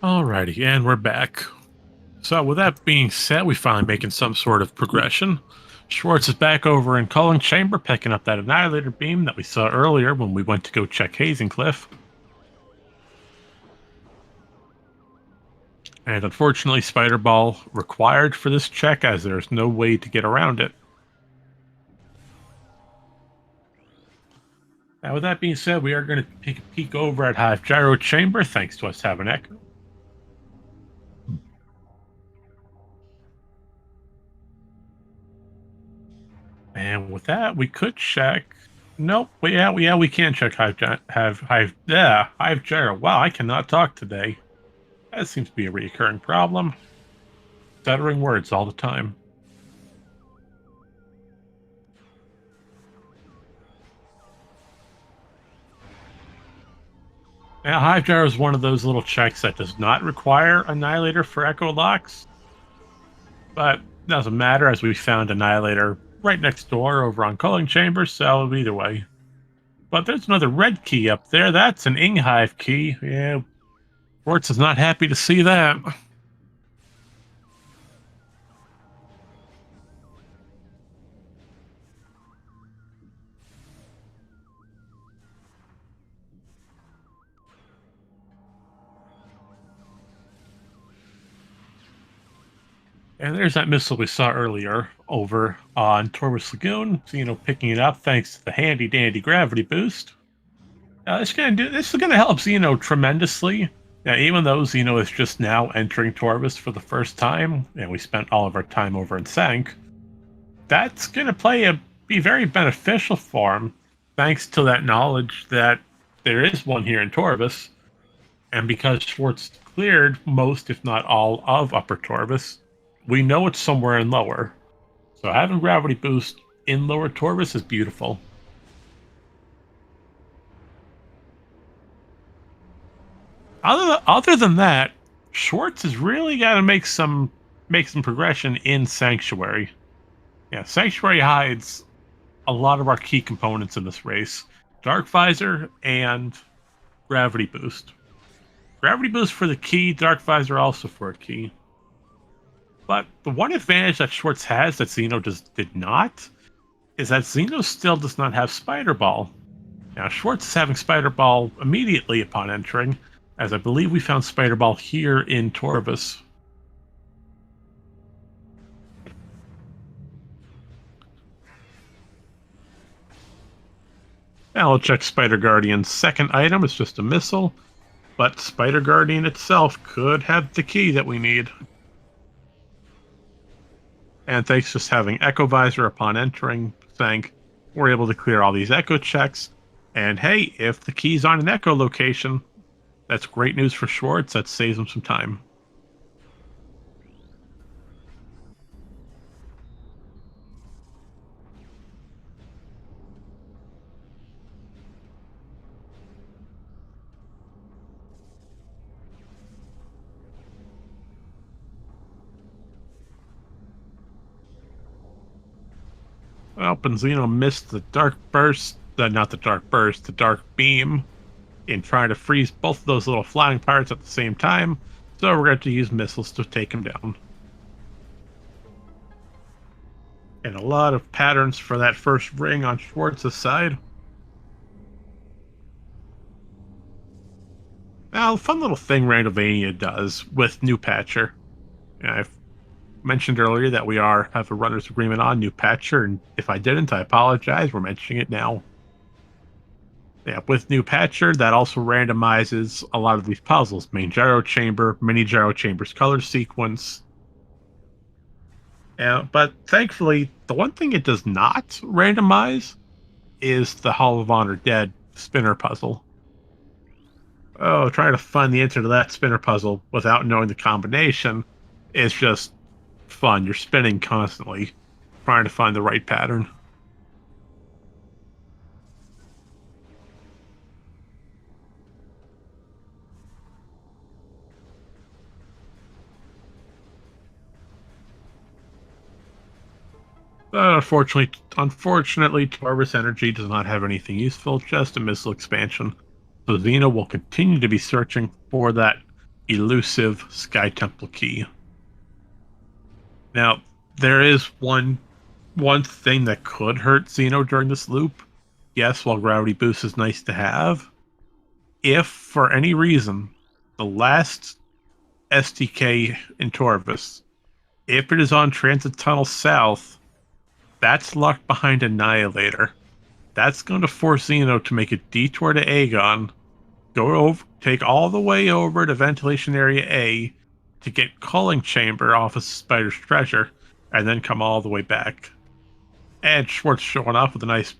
Alrighty, and we're back. So, with that being said, we finally making some sort of progression. Schwartz is back over in Culling Chamber, picking up that Annihilator beam that we saw earlier when we went to go check Hazing Cliff. And unfortunately, Spider Ball required for this check, as there's no way to get around it. Now, with that being said, we are going to take a peek over at Hive Gyro Chamber, thanks to us having Echo. And with that, we could check. Nope. We can check Hive Gyro. Wow, I cannot talk today. That seems to be a recurring problem. Stuttering words all the time. Now, Hive Gyro is one of those little checks that does not require Annihilator for Echo Locks. But doesn't matter, as we found Annihilator right next door over on Culling Chamber, so either way. But there's another red key up there. That's an Hive key. Yeah, Schwartz is not happy to see that. And there's that missile we saw earlier over on Torvus Lagoon. So, picking it up thanks to the handy dandy gravity boost. This is gonna help Xeno tremendously. Yeah, even though Xeno is just now entering Torvus for the first time, and we spent all of our time over in Sank, that's gonna be very beneficial for him, thanks to that knowledge that there is one here in Torvus, and because Schwartz cleared most, if not all, of Upper Torvus, we know it's somewhere in Lower. So having gravity boost in Lower Torvus is beautiful. Other than that, Schwartz has really got to make some progression in Sanctuary. Yeah, Sanctuary hides a lot of our key components in this race: Dark Visor and Gravity Boost. Gravity Boost for the key, Dark Visor also for a key. But the one advantage that Schwartz has that Xeno did not is that Xeno still does not have Spider Ball. Now, Schwartz is having Spider Ball immediately upon entering, as I believe we found Spider Ball here in Torvus. Now we'll check Spider Guardian's second item. It's just a missile, but Spider Guardian itself could have the key that we need. And thanks to just having Echo Visor upon entering Sank, we're able to clear all these Echo checks. And hey, if the key's on an Echo location, that's great news for Schwartz. That saves him some time. Well, Benzino missed the Dark Burst, not the Dark Burst, the Dark Beam, in trying to freeze both of those little flying pirates at the same time, so we're going to use missiles to take him down. And a lot of patterns for that first ring on Schwartz's side. Now, fun little thing Randomania does with New Patcher. I've mentioned earlier that we have a runner's agreement on New Patcher, and if I didn't, I apologize. We're mentioning it now. Yeah, with New Patcher, that also randomizes a lot of these puzzles. Main Gyro Chamber, Mini Gyro Chamber's color sequence. But thankfully, the one thing it does not randomize is the Hall of Honor Dead spinner puzzle. Oh, trying to find the answer to that spinner puzzle without knowing the combination is just fun. You're spinning constantly, trying to find the right pattern. Unfortunately, Torvus Energy does not have anything useful, just a missile expansion. So Xeno will continue to be searching for that elusive Sky Temple key. Now, there is one thing that could hurt Xeno during this loop. Yes, while Gravity Boost is nice to have, if for any reason the last STK in Torvis, if it is on Transit Tunnel South, that's locked behind Annihilator. That's going to force Xeno to make a detour to Aegon, go over, take all the way over to Ventilation Area A to get Culling Chamber off of Spider's Treasure, and then come all the way back. And Schwartz showing off with a nice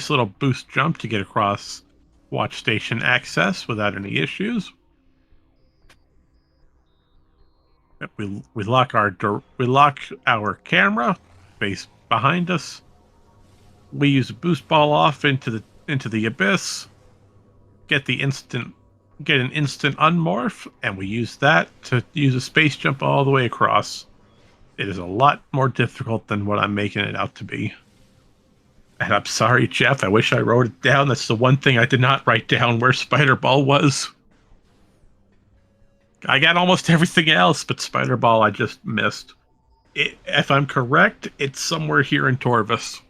little boost jump to get across Watch Station access without any issues. We lock our camera face behind us. We use a boost ball off into the abyss. Get an instant unmorph, and we use that to use a space jump all the way across. It is a lot more difficult than what I'm making it out to be. And I'm sorry, Jeff, I wish I wrote it down. That's the one thing I did not write down, where Spider Ball was. I got almost everything else, but Spider Ball I just missed. If I'm correct, it's somewhere here in Torvis.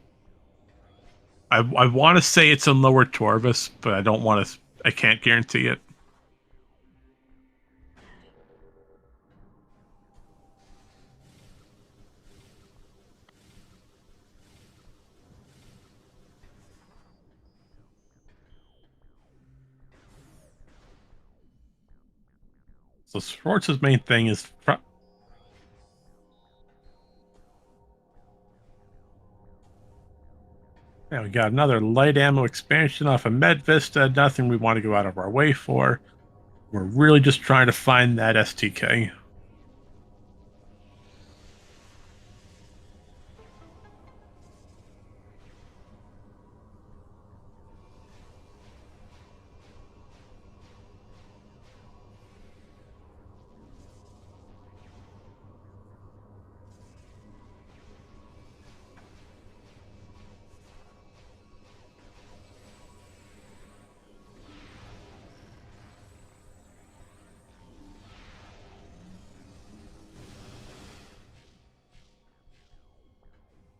I want to say it's in Lower Torvis, but I can't guarantee it. So Schwartz's main thing is yeah, we got another light ammo expansion off of Med Vista. Nothing we want to go out of our way for. We're really just trying to find that STK.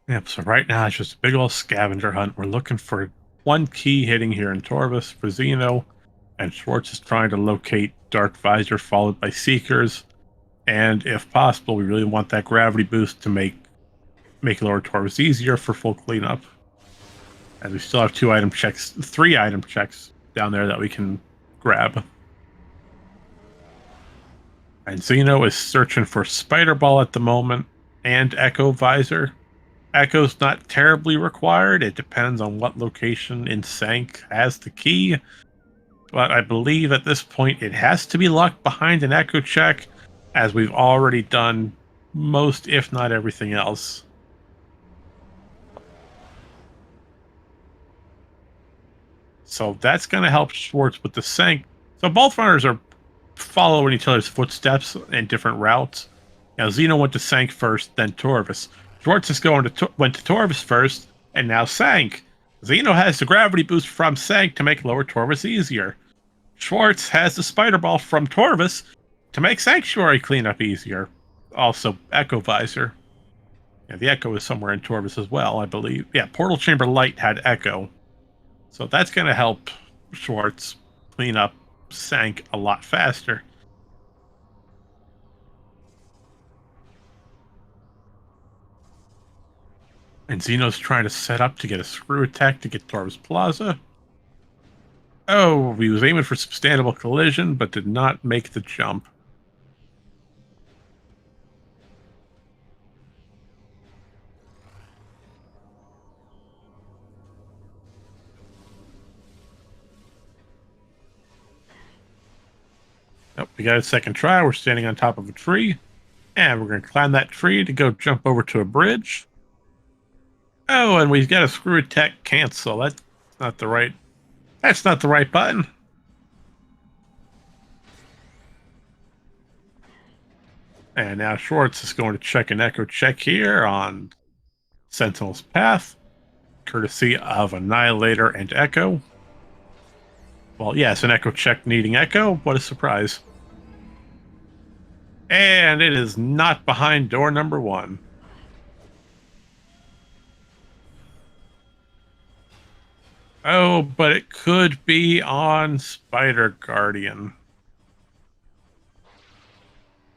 Yep, so right now it's just a big old scavenger hunt. We're looking for one key hitting here in Torvis for Xeno, and Schwartz is trying to locate Dark Visor followed by Seekers. And if possible, we really want that gravity boost to make Lower Torvis easier for full cleanup. And we still have 3 item checks down there that we can grab. And Xeno is searching for Spider Ball at the moment and Echo Visor. Echo's not terribly required. It depends on what location in Sank has the key. But I believe at this point it has to be locked behind an Echo check, as we've already done most, if not everything else. So that's going to help Schwartz with the Sank. So both runners are following each other's footsteps in different routes. Now Xeno went to Sank first, then Torvis. Schwartz is went to Torvis first, and now Sank. Xeno has the gravity boost from Sank to make Lower Torvis easier. Schwartz has the Spider Ball from Torvis to make Sanctuary cleanup easier. Also, Echo Visor. Yeah, the Echo is somewhere in Torvis as well, I believe. Yeah, Portal Chamber Light had Echo. So that's going to help Schwartz clean up Sank a lot faster. And Xeno's trying to set up to get a screw attack to get Torvis Plaza. Oh, he was aiming for substantial collision, but did not make the jump. Oh, we got a second try. We're standing on top of a tree. And we're going to climb that tree to go jump over to a bridge. Oh, and we've got a screw attack cancel. That's not the right button. And now Schwartz is going to check an Echo check here on Sentinel's Path, courtesy of Annihilator and Echo. Well, yes, an Echo check needing Echo. What a surprise. And it is not behind door number 1. Oh, but it could be on Spider Guardian.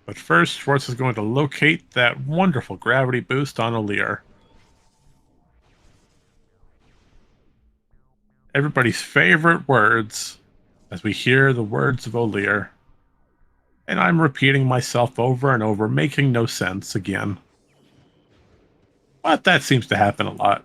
But first, Schwartz is going to locate that wonderful gravity boost on Alir. Everybody's favorite words as we hear the words of Alir. And I'm repeating myself over and over, making no sense again. But that seems to happen a lot.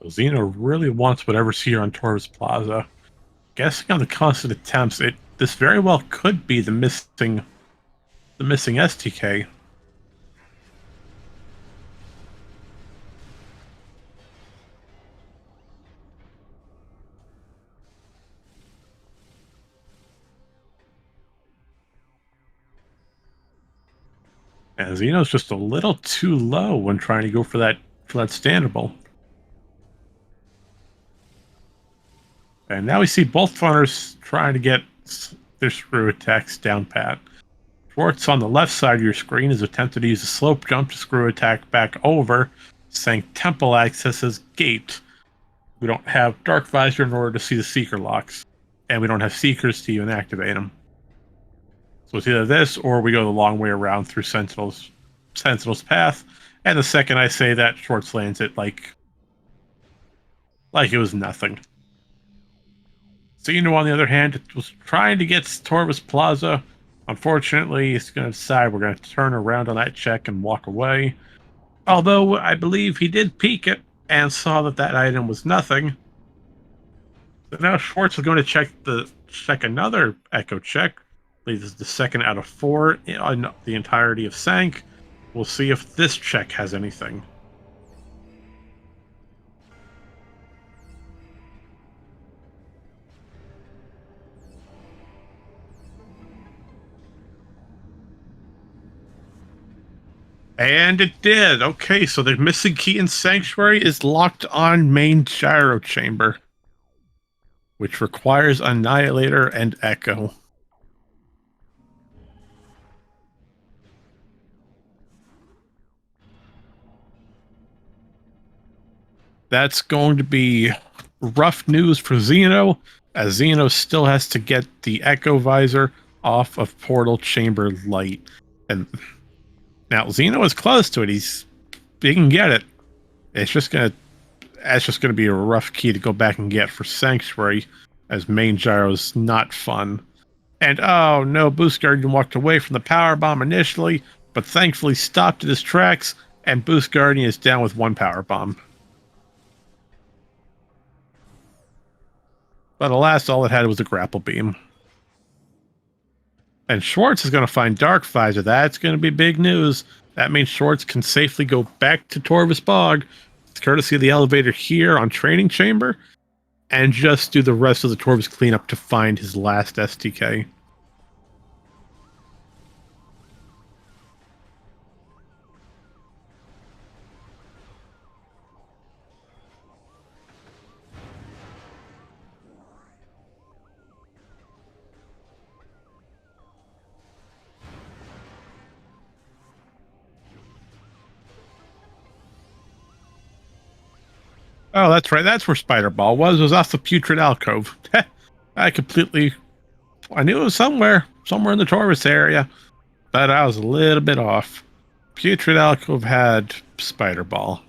Xeno really wants whatever's here on Torres Plaza. Guessing on the constant attempts, this very well could be the missing STK. And Xeno's just a little too low when trying to go for that standable. And now we see both runners trying to get their screw attacks down pat. Schwartz on the left side of your screen is attempting to use a slope jump to screw attack back over, saying temple access is gate. We don't have Dark Visor in order to see the Seeker locks, and we don't have Seekers to even activate them. So it's either this, or we go the long way around through Sentinel's path, and the second I say that, Schwartz lands it like it was nothing. Xeno, on the other hand, was trying to get Torres Plaza. Unfortunately, he's going to decide we're going to turn around on that check and walk away. Although, I believe he did peek it and saw that item was nothing. So now Schwartz is going to check another Echo check. I believe this is the second out of 4 on the entirety of Sank. We'll see if this check has anything. And it did. Okay, so the missing key in Sanctuary is locked on main gyro chamber, which requires Annihilator and Echo. That's going to be rough news for Xeno, as Xeno still has to get the Echo Visor off of Portal Chamber Light. And now Xeno is close to it. He can get it. It's just gonna be a rough key to go back and get for Sanctuary, as main gyro's not fun. And oh no, Boost Guardian walked away from the power bomb initially, but thankfully stopped at his tracks, and Boost Guardian is down with 1 power bomb. But alas, all it had was a grapple beam. And Schwartz is going to find Dark Visor. That's going to be big news. That means Schwartz can safely go back to Torvus Bog, courtesy of the elevator here on Training Chamber, and just do the rest of the Torvus cleanup to find his last STK. Oh, that's right. That's where Spider Ball was. It was off the Putrid Alcove. I knew it was somewhere in the Taurus area, but I was a little bit off. Putrid Alcove had Spider Ball.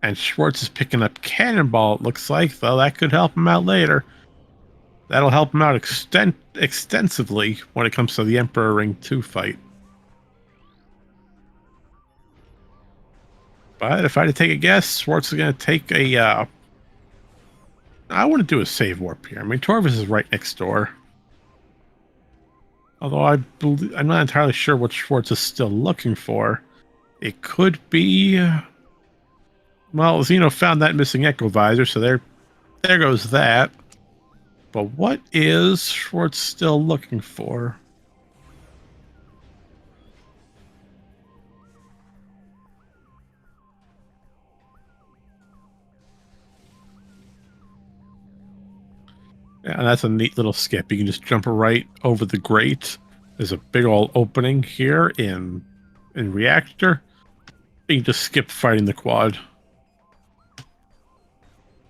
And Schwartz is picking up Cannonball, it looks like, though that could help him out later. That'll help him out extensively when it comes to the Emperor Ring 2 fight. But if I had to take a guess, Schwartz is going to take a... I want to do a save warp here. I mean, Torvus is right next door. Although I'm not entirely sure what Schwartz is still looking for. It could be. Well, Xeno found that missing echo visor, so there goes that. But what is Schwartz still looking for? Yeah, that's a neat little skip. You can just jump right over the grate. There's a big old opening here in reactor. You can just skip fighting the quad.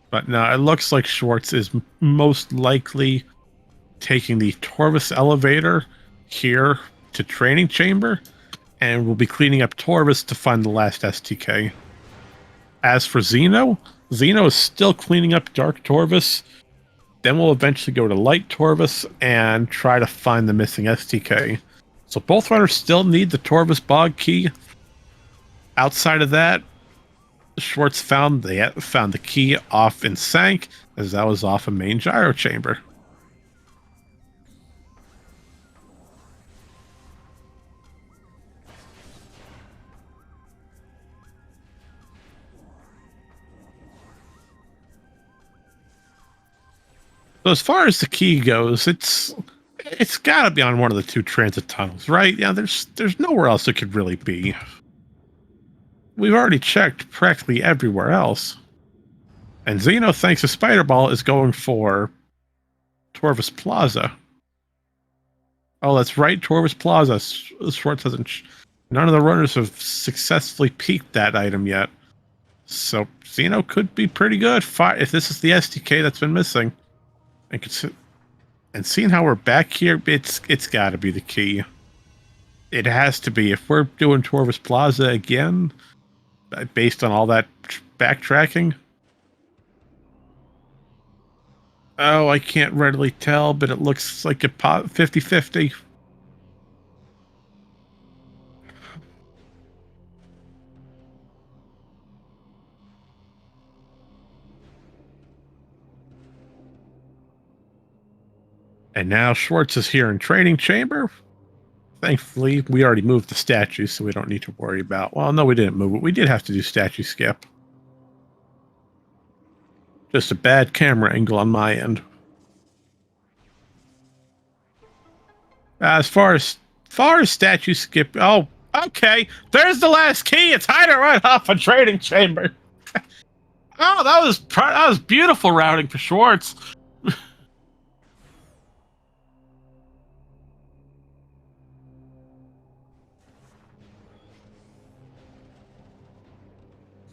But no, it looks like Schwartz is most likely taking the Torvis elevator here to training chamber, and we'll be cleaning up Torvis to find the last STK. As for Xeno, Xeno is still cleaning up Dark Torvis. Then we'll eventually go to Light Torvis and try to find the missing STK. So both runners still need the Torvis bog key. Outside of that, Schwartz found the key off in Sank, as that was off a main gyro chamber. So as far as the key goes, it's got to be on one of the two transit tunnels, right? Yeah, there's nowhere else it could really be. We've already checked practically everywhere else. And Xeno, thanks to Spider Ball, is going for Torvis Plaza. Oh, that's right, Torvis Plaza. Schwartz hasn't. None of the runners have successfully peaked that item yet. So Xeno could be pretty good if this is the STK that's been missing. And seeing how we're back here, it's got to be the key. It has to be. If we're doing Torvis Plaza again, based on all that backtracking. Oh, I can't readily tell, but it looks like a 50-50. And now Schwartz is here in training chamber. Thankfully, we already moved the statue, so we don't need to worry about... Well, no, we didn't move it. We did have to do statue skip. Just a bad camera angle on my end. As far as statue skip... Oh, okay. There's the last key. It's hiding right off a training chamber. Oh, that was beautiful routing for Schwartz.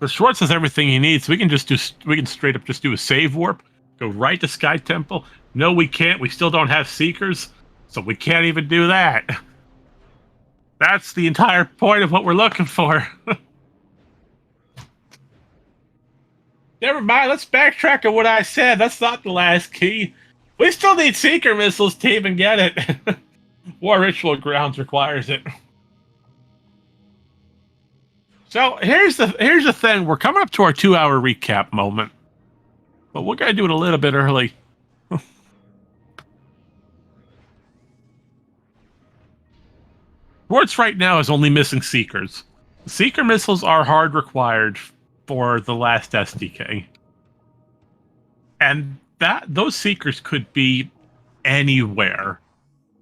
So Schwartz has everything he needs. We can straight up just do a save warp, go right to Sky Temple. No, we can't. We still don't have Seekers, so we can't even do that. That's the entire point of what we're looking for. Never mind, let's backtrack on what I said. That's not the last key. We still need Seeker missiles to even get it. War Ritual Grounds requires it. So here's the thing. We're coming up to our 2-hour recap moment, but we're gonna do it a little bit early. Schwartz right now is only missing Seekers. Seeker missiles are hard required for the last SDK, and those Seekers could be anywhere.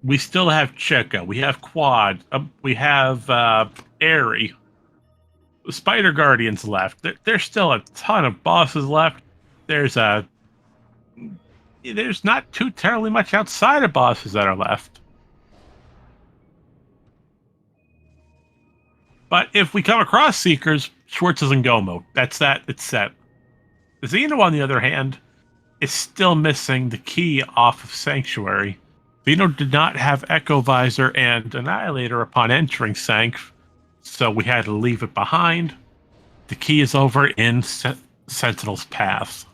We still have Checa, we have Quad, we have Airy. Spider Guardians left. There's still a ton of bosses left. There's not too terribly much outside of bosses that are left. But if we come across Seekers, Schwartz is in go mode. That's that. It's set. Xeno, on the other hand, is still missing the key off of Sanctuary. Xeno did not have Echo Visor and Annihilator upon entering Sank, so we had to leave it behind. The key is over in Sentinel's Path.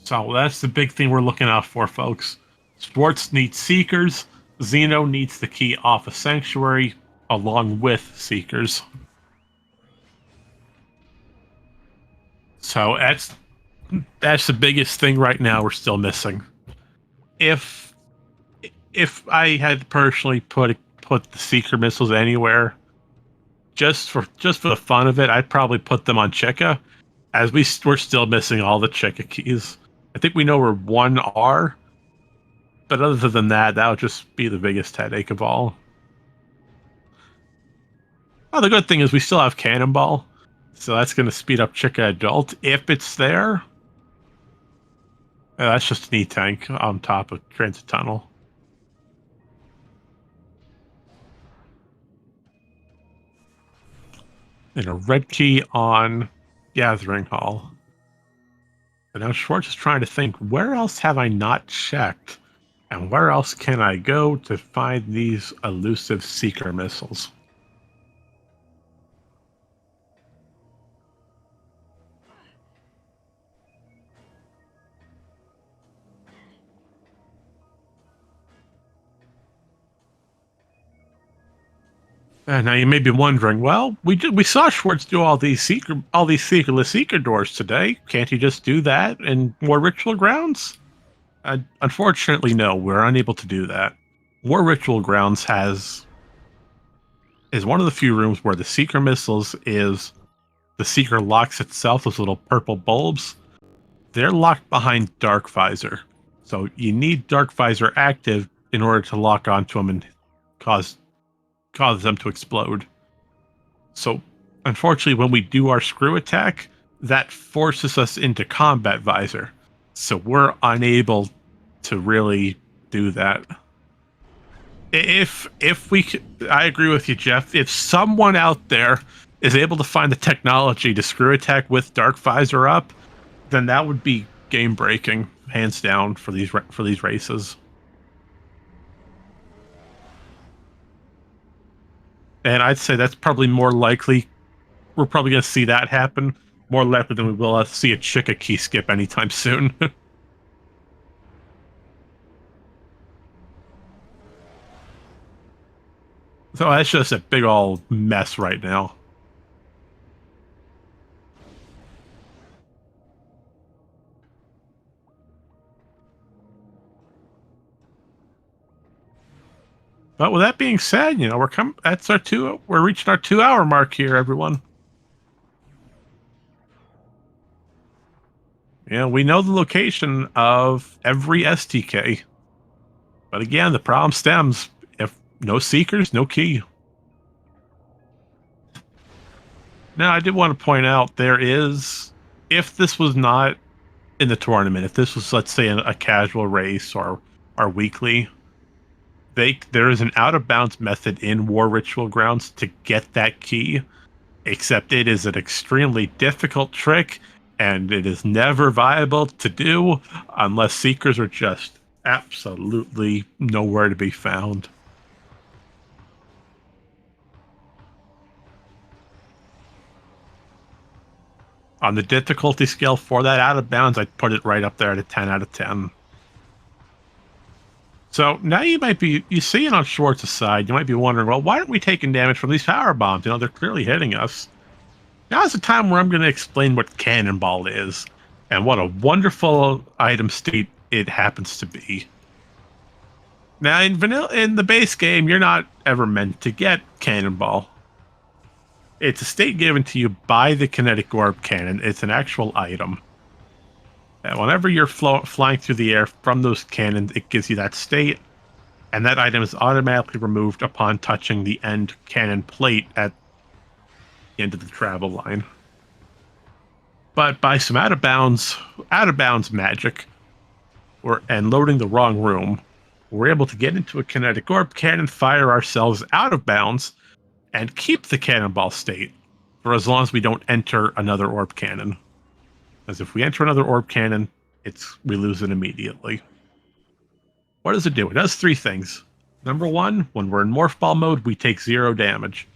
So that's the big thing we're looking out for, folks. Schwartz needs Seekers. Xeno needs the key off of Sanctuary, along with Seekers. So that's the biggest thing right now we're still missing. If if I had personally put the seeker missiles anywhere, just for the fun of it, I'd probably put them on Chica, as we're still missing all the Chica keys. I think we know where one are, but other than that, that would just be the biggest headache of all. Oh, the good thing is we still have Cannonball, so that's going to speed up Chica Adult if it's there. That's just an E-Tank on top of Transit Tunnel. And a red key on Gathering Hall. And now Schwartz is trying to think, where else have I not checked? And where else can I go to find these elusive seeker missiles? Now you may be wondering, well, we saw Schwartz do all these seekerless seeker doors today. Can't he just do that in more ritual grounds? Unfortunately, no. We're unable to do that. War Ritual Grounds is one of the few rooms where the seeker missiles is the seeker locks itself. Those little purple bulbs, they're locked behind Dark Visor, so you need Dark Visor active in order to lock onto them and cause them to explode. So, unfortunately, when we do our screw attack, that forces us into Combat Visor. So we're unable to really do that. If we could, I agree with you, Jeff. If someone out there is able to find the technology to screw attack with Dark Visor up, then that would be game breaking, hands down, for these races. And I'd say that's probably more likely. We're probably going to see that happen more likely than we will see a Chica key skip anytime soon. So that's just a big old mess right now. But with that being said, we're reaching our 2-hour mark here, everyone. Yeah, we know the location of every STK. But again, the problem stems if no seekers, no key. Now, I did want to point out if this was not in the tournament, if this was, let's say, a casual race or weekly, there is an out of bounds method in War Ritual Grounds to get that key, except it is an extremely difficult trick, and it is never viable to do unless seekers are just absolutely nowhere to be found. On the difficulty scale for that out of bounds, I'd put it right up there at a 10 out of 10. So now you see it on Schwartz's side, you might be wondering, well, why aren't we taking damage from these power bombs? They're clearly hitting us. Now's the time where I'm going to explain what Cannonball is, and what a wonderful item state it happens to be. Now, in the base game, you're not ever meant to get Cannonball. It's a state given to you by the Kinetic Orb Cannon. It's an actual item. And whenever you're flying through the air from those cannons, it gives you that state, and that item is automatically removed upon touching the end cannon plate at the end of the travel line. But by some out of bounds magic, and loading the wrong room, we're able to get into a Kinetic Orb Cannon, fire ourselves out of bounds, and keep the Cannonball state for as long as we don't enter another Orb Cannon. As if we enter another Orb Cannon, we lose it immediately. What does it do? It does 3 things. Number 1, when we're in Morph Ball mode, we take 0 damage.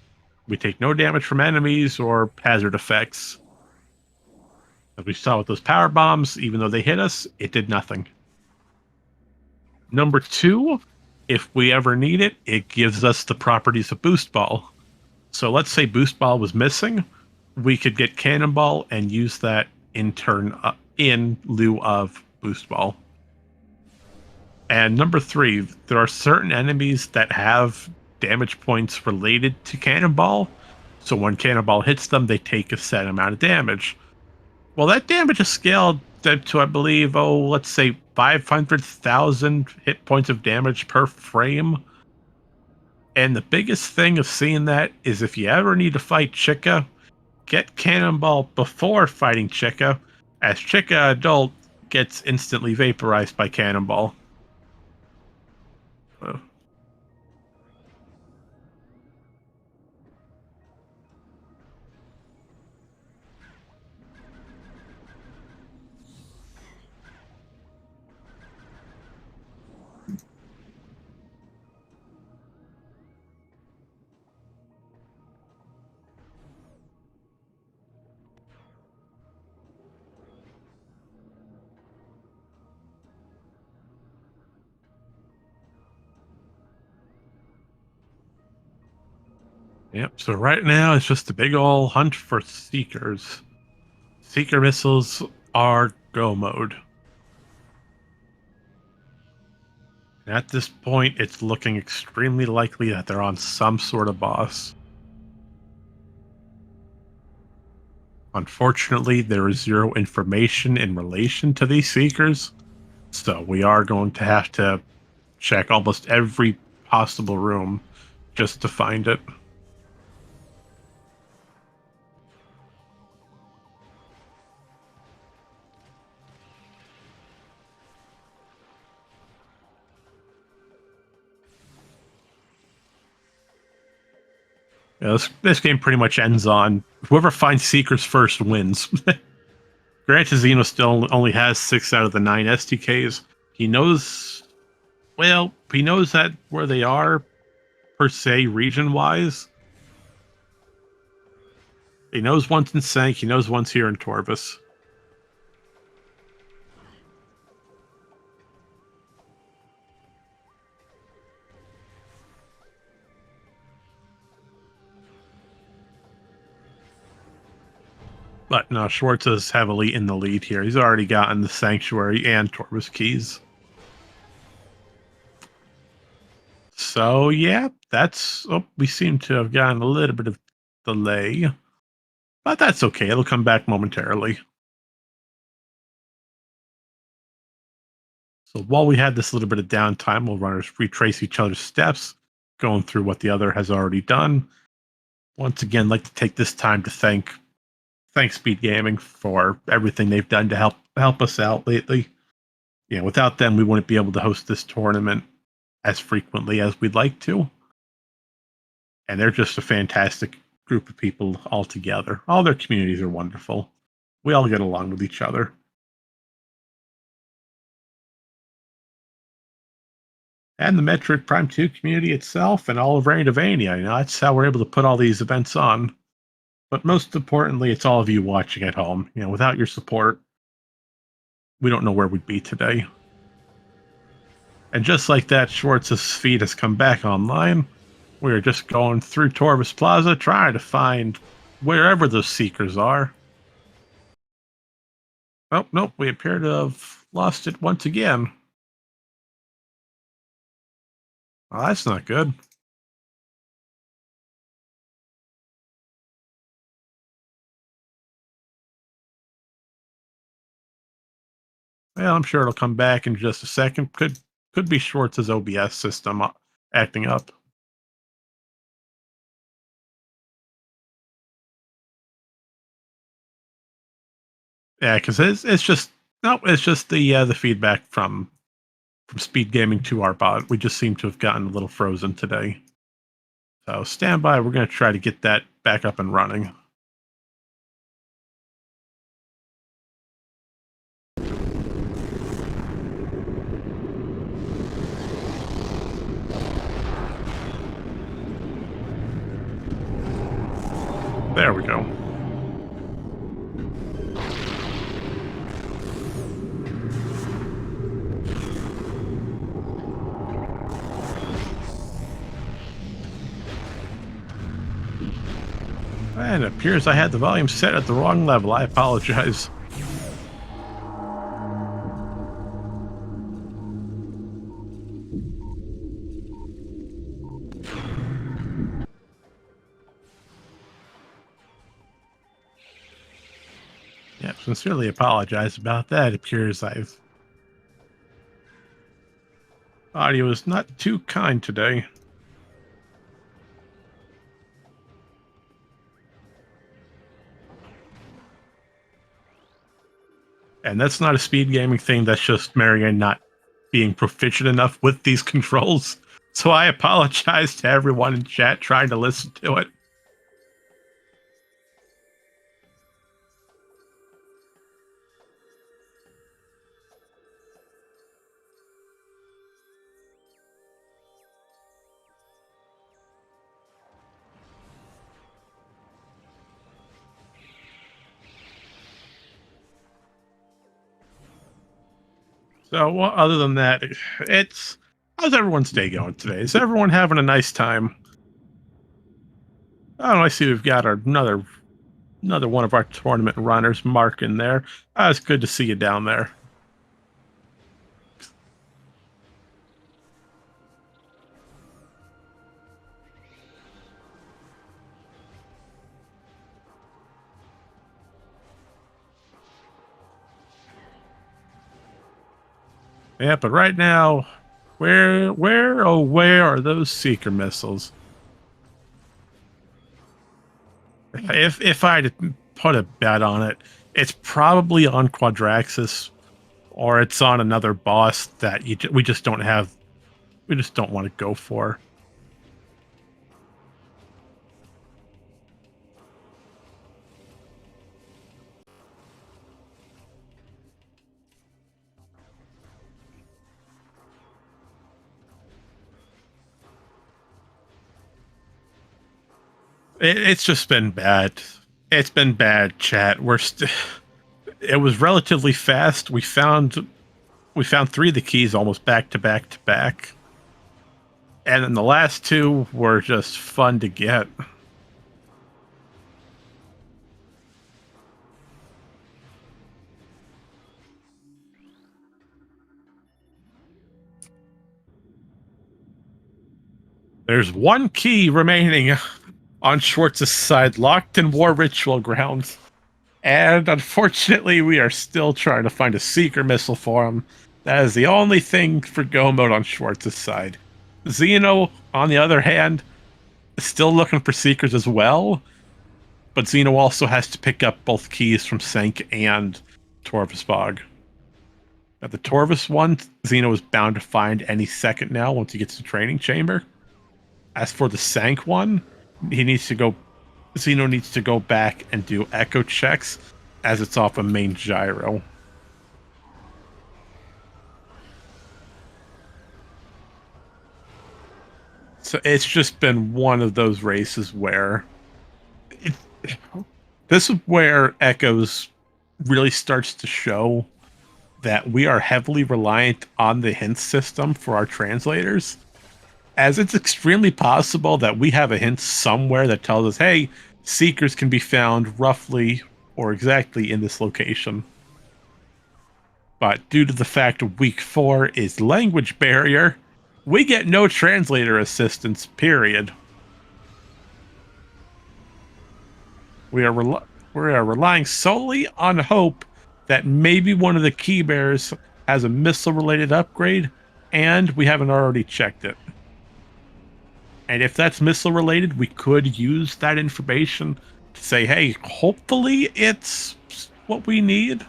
We take no damage from enemies or hazard effects. As we saw with those power bombs, even though they hit us, it did nothing. Number 2, if we ever need it, it gives us the properties of Boost Ball. So let's say Boost Ball was missing, we could get Cannonball and use that in lieu of Boost Ball. And number three, there are certain enemies that have damage points related to Cannonball. So when Cannonball hits them, they take a set amount of damage. Well, that damage is scaled to, I believe, let's say 500,000 hit points of damage per frame. And the biggest thing of seeing that is if you ever need to fight Chica, get Cannonball before fighting Chica, as Chica Adult gets instantly vaporized by Cannonball. Uh, Yep, so right now it's just a big ol' hunt for Seekers. Seeker missiles are go mode. And at this point, it's looking extremely likely that they're on some sort of boss. Unfortunately, there is zero information in relation to these Seekers, so we are going to have to check almost every possible room just to find it. Yeah, this game pretty much ends on whoever finds Seekers first wins. Granted, Xeno still only has 6 out of the 9 STKs. He knows, well, he knows that where they are, per se, region-wise. He knows one's in Sank, he knows one's here in Torvis. But no, Schwartz is heavily in the lead here. He's already gotten the Sanctuary and Torvis keys. So, yeah, that's... Oh, we seem to have gotten a little bit of delay. But that's okay. It'll come back momentarily. So while we had this little bit of downtime, we'll runners retrace each other's steps, going through what the other has already done. Once again, like to take this time to thank SpeedGaming for everything they've done to help us out lately. Yeah, without them, we wouldn't be able to host this tournament as frequently as we'd like to. And they're just a fantastic group of people altogether. All their communities are wonderful. We all get along with each other. And the Metroid Prime 2 community itself and all of Randomizer. That's how we're able to put all these events on. But most importantly, it's all of you watching at home. Without your support, we don't know where we'd be today. And just like that, Schwartz's feed has come back online. We're just going through Torvis Plaza, trying to find wherever those Seekers are. Oh, nope, we appear to have lost it once again. Well, that's not good. Well, I'm sure it'll come back in just a second. Could be Schwartz's OBS system acting up. Yeah, because it's just the feedback from SpeedGaming to our bot. We just seem to have gotten a little frozen today. So stand by. We're going to try to get that back up and running. There we go. And it appears I had the volume set at the wrong level. I apologize. Yeah, sincerely apologize about that. It appears I've audio is not too kind today. And that's not a speed gaming thing. That's just Marianne not being proficient enough with these controls. So I apologize to everyone in chat trying to listen to it. So, well, other than that, it's how's everyone's day going today? Is everyone having a nice time? Oh, I see we've got another one of our tournament runners, Mark, in there. It's good to see you down there. Yeah, but right now, where are those seeker missiles? If I had to put a bet on it, it's probably on Quadraxis, or it's on another boss that we just don't have. We just don't want to go for. It's just been bad. It's been bad, chat. It was relatively fast. We found three of the keys almost back to back to back. And then the last two were just fun to get. There's one key remaining on Schwartz's side, locked in War Ritual grounds. And unfortunately, we are still trying to find a seeker missile for him. That is the only thing for go mode on Schwartz's side. Xeno, on the other hand, is still looking for seekers as well. But Xeno also has to pick up both keys from Senk and Torvus Bog. Now, the Torvus one, Xeno is bound to find any second now once he gets to training chamber. As for the Sank one, Xeno needs to go back and do echo checks as it's off a main gyro. So it's just been one of those races where this is where Echoes really starts to show that we are heavily reliant on the hint system for our translators, as it's extremely possible that we have a hint somewhere that tells us, hey, seekers can be found roughly or exactly in this location. But due to the fact week 4 is language barrier, we get no translator assistance, period. We are relying solely on hope that maybe one of the key bearers has a missile-related upgrade, and we haven't already checked it. And if that's missile-related, we could use that information to say, hey, hopefully it's what we need.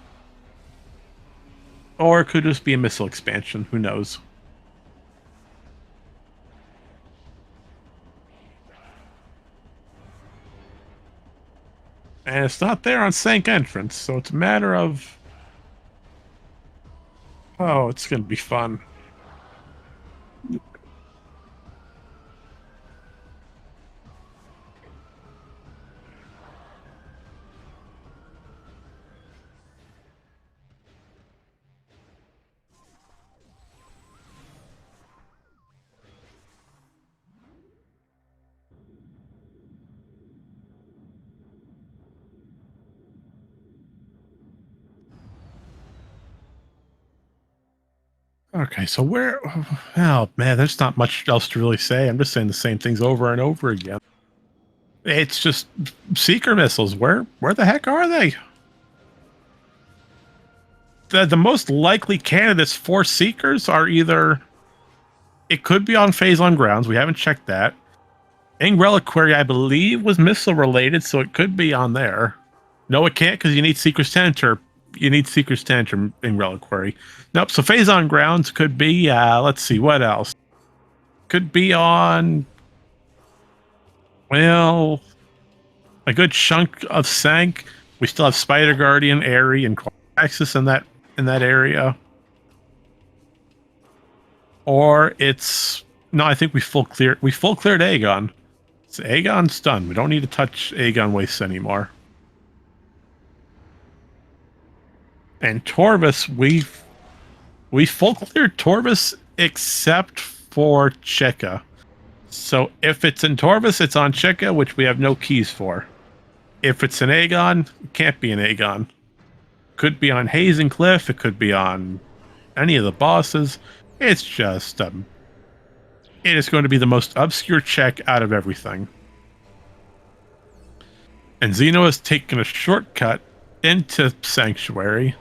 Or it could just be a missile expansion, who knows. And it's not there on Sank entrance, so it's a matter of... Oh, it's going to be fun. Okay, so where... Oh, man, there's not much else to really say. I'm just saying the same things over and over again. It's just seeker missiles. Where the heck are they? the most likely candidates for Seekers are either, it could be on Phase on grounds. We haven't checked that. Ing Reliquary, I believe, was missile related, so it could be on there. No, it can't because you need Seeker's Tenter. You need Seeker's Tenter in Reliquary. Nope. So Phase on grounds could be. Let's see what else. Could be on. Well, a good chunk of Sank. We still have Spider Guardian, Airy, and Axis in that area. Or it's no, I think we full cleared Aegon. So Aegon's done. We don't need to touch Aegon Wastes anymore. And Torvus, we full cleared Torvus except for Cheka. So if it's in Torvus, it's on Cheka, which we have no keys for. If it's an Aegon, it can't be an Aegon. Could be on Hazen Cliff. It could be on any of the bosses. It's just, it is going to be the most obscure check out of everything. And Xeno has taken a shortcut into Sanctuary.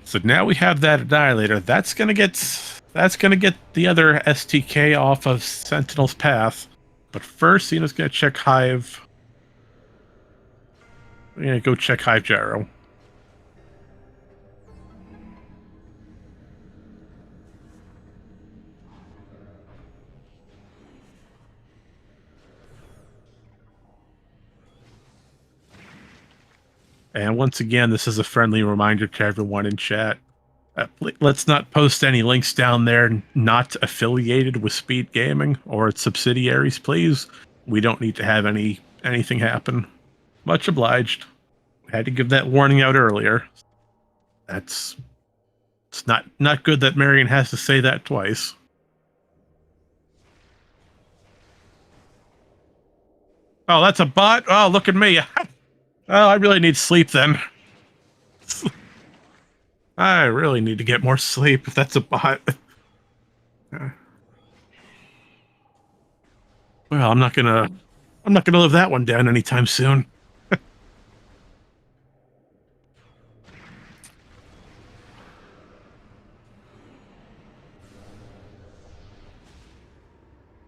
So now we have that Annihilator. That's gonna get the other STK off of Sentinel's path. But first, Xeno's gonna check Hive. We're gonna go check Hive Gyro. And once again, this is a friendly reminder to everyone in chat. Let's not post any links down there not affiliated with SpeedGaming or its subsidiaries, please. We don't need to have anything happen. Much obliged. Had to give that warning out earlier. It's not good that Marion has to say that twice. Oh, that's a bot? Oh, look at me. Oh, I really need sleep then. I really need to get more sleep if that's a bot. Well, I'm not gonna live that one down anytime soon.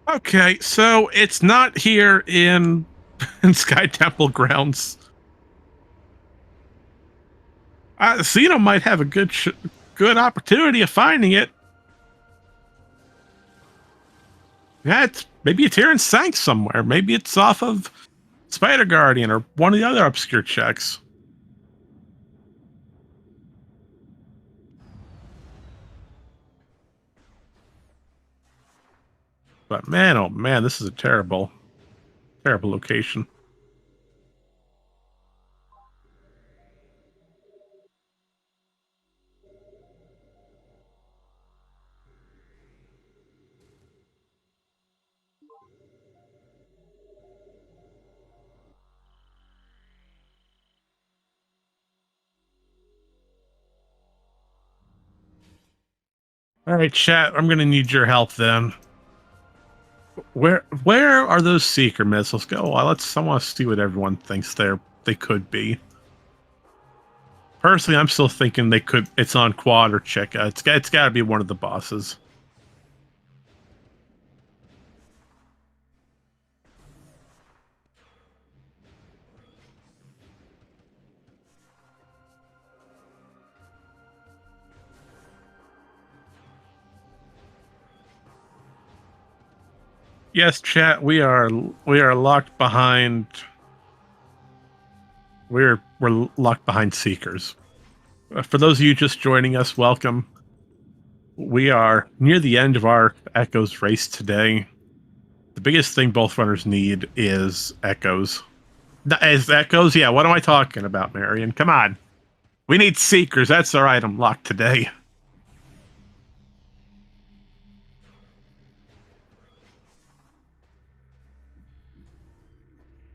Okay, so it's not here in Sky Temple grounds. Xeno might have a good opportunity of finding it. Yeah, maybe it's here in Sank somewhere. Maybe it's off of Spider Guardian or one of the other obscure checks. But man, oh man, this is a terrible location. All right, chat, I'm going to need your help then. Where are those Seeker missiles? Go. Well, I want to see what everyone thinks they could be. Personally, I'm still thinking it's on Quad or Cheka. It's got to be one of the bosses. Yes, chat, we are locked behind. We're locked behind Seekers. For those of you just joining us, welcome. We are near the end of our Echoes race today. The biggest thing both runners need is Echoes. Is Echoes? Yeah, what am I talking about, Marion? Come on. We need Seekers. That's our item lock today.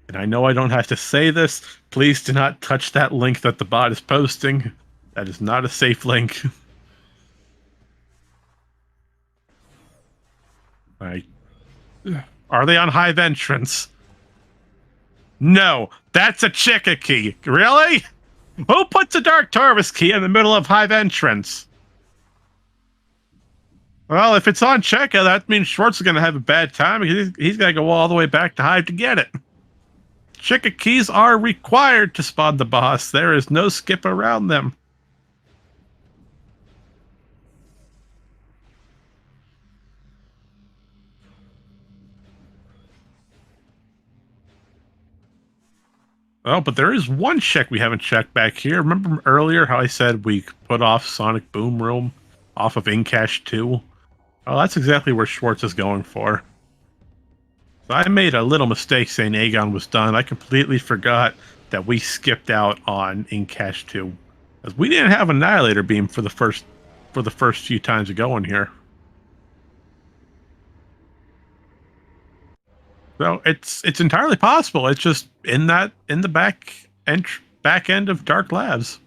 And I know I don't have to say this. Please do not touch that link that the bot is posting. That is not a safe link. Are they on Hive entrance? No, that's a Cheka key. Really? Who puts a Dark Torvis key in the middle of Hive entrance? Well, if it's on Cheka, that means Schwartz is going to have a bad time because he's got to go all the way back to Hive to get it. Cheka keys are required to spawn the boss. There is no skip around them. Oh, but there is one check we haven't checked back here. Remember earlier how I said we put off Sonic Boom Room off of Incash 2? Oh, that's exactly where Schwartz is going for. So I made a little mistake saying Aegon was done. I completely forgot that we skipped out on Incash 2. Because we didn't have Annihilator Beam for the first few times of going here. So it's entirely possible. It's just in the back end of Dark Labs.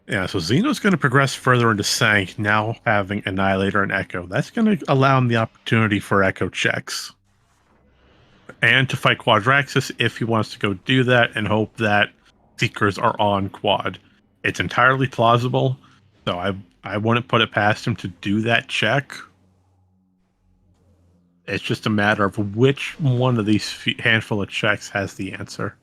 Yeah, so Xeno's going to progress further into Sank, now having Annihilator and Echo. That's going to allow him the opportunity for Echo checks. And to fight Quadraxis if he wants to go do that and hope that Seekers are on Quad. It's entirely plausible, so I wouldn't put it past him to do that check. It's just a matter of which one of these handful of checks has the answer.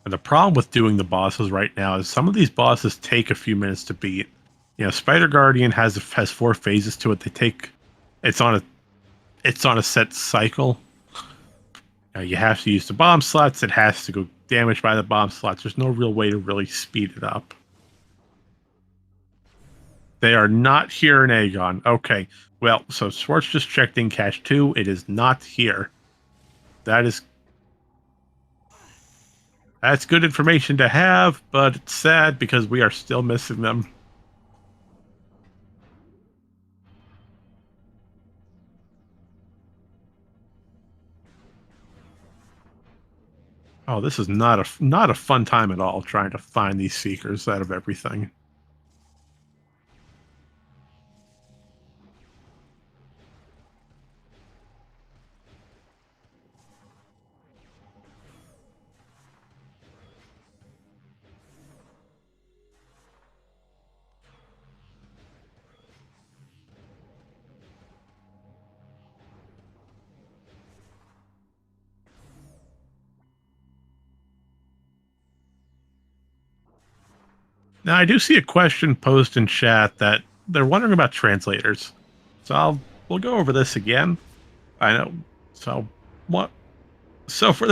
And the problem with doing the bosses right now is some of these bosses take a few minutes to beat. You know, Spider Guardian has 4 phases to it. It's on a set cycle. You have to use the bomb slots. It has to go damaged by the bomb slots. There's no real way to really speed it up. They are not here in Aegon. Okay. Well, so Schwartz just checked in Cache 2. It is not here. That's good information to have, but it's sad because we are still missing them. Oh, this is not a fun time at all trying to find these Seekers out of everything. Now, I do see a question posed in chat that they're wondering about translators. So we'll go over this again. I know. So what? So for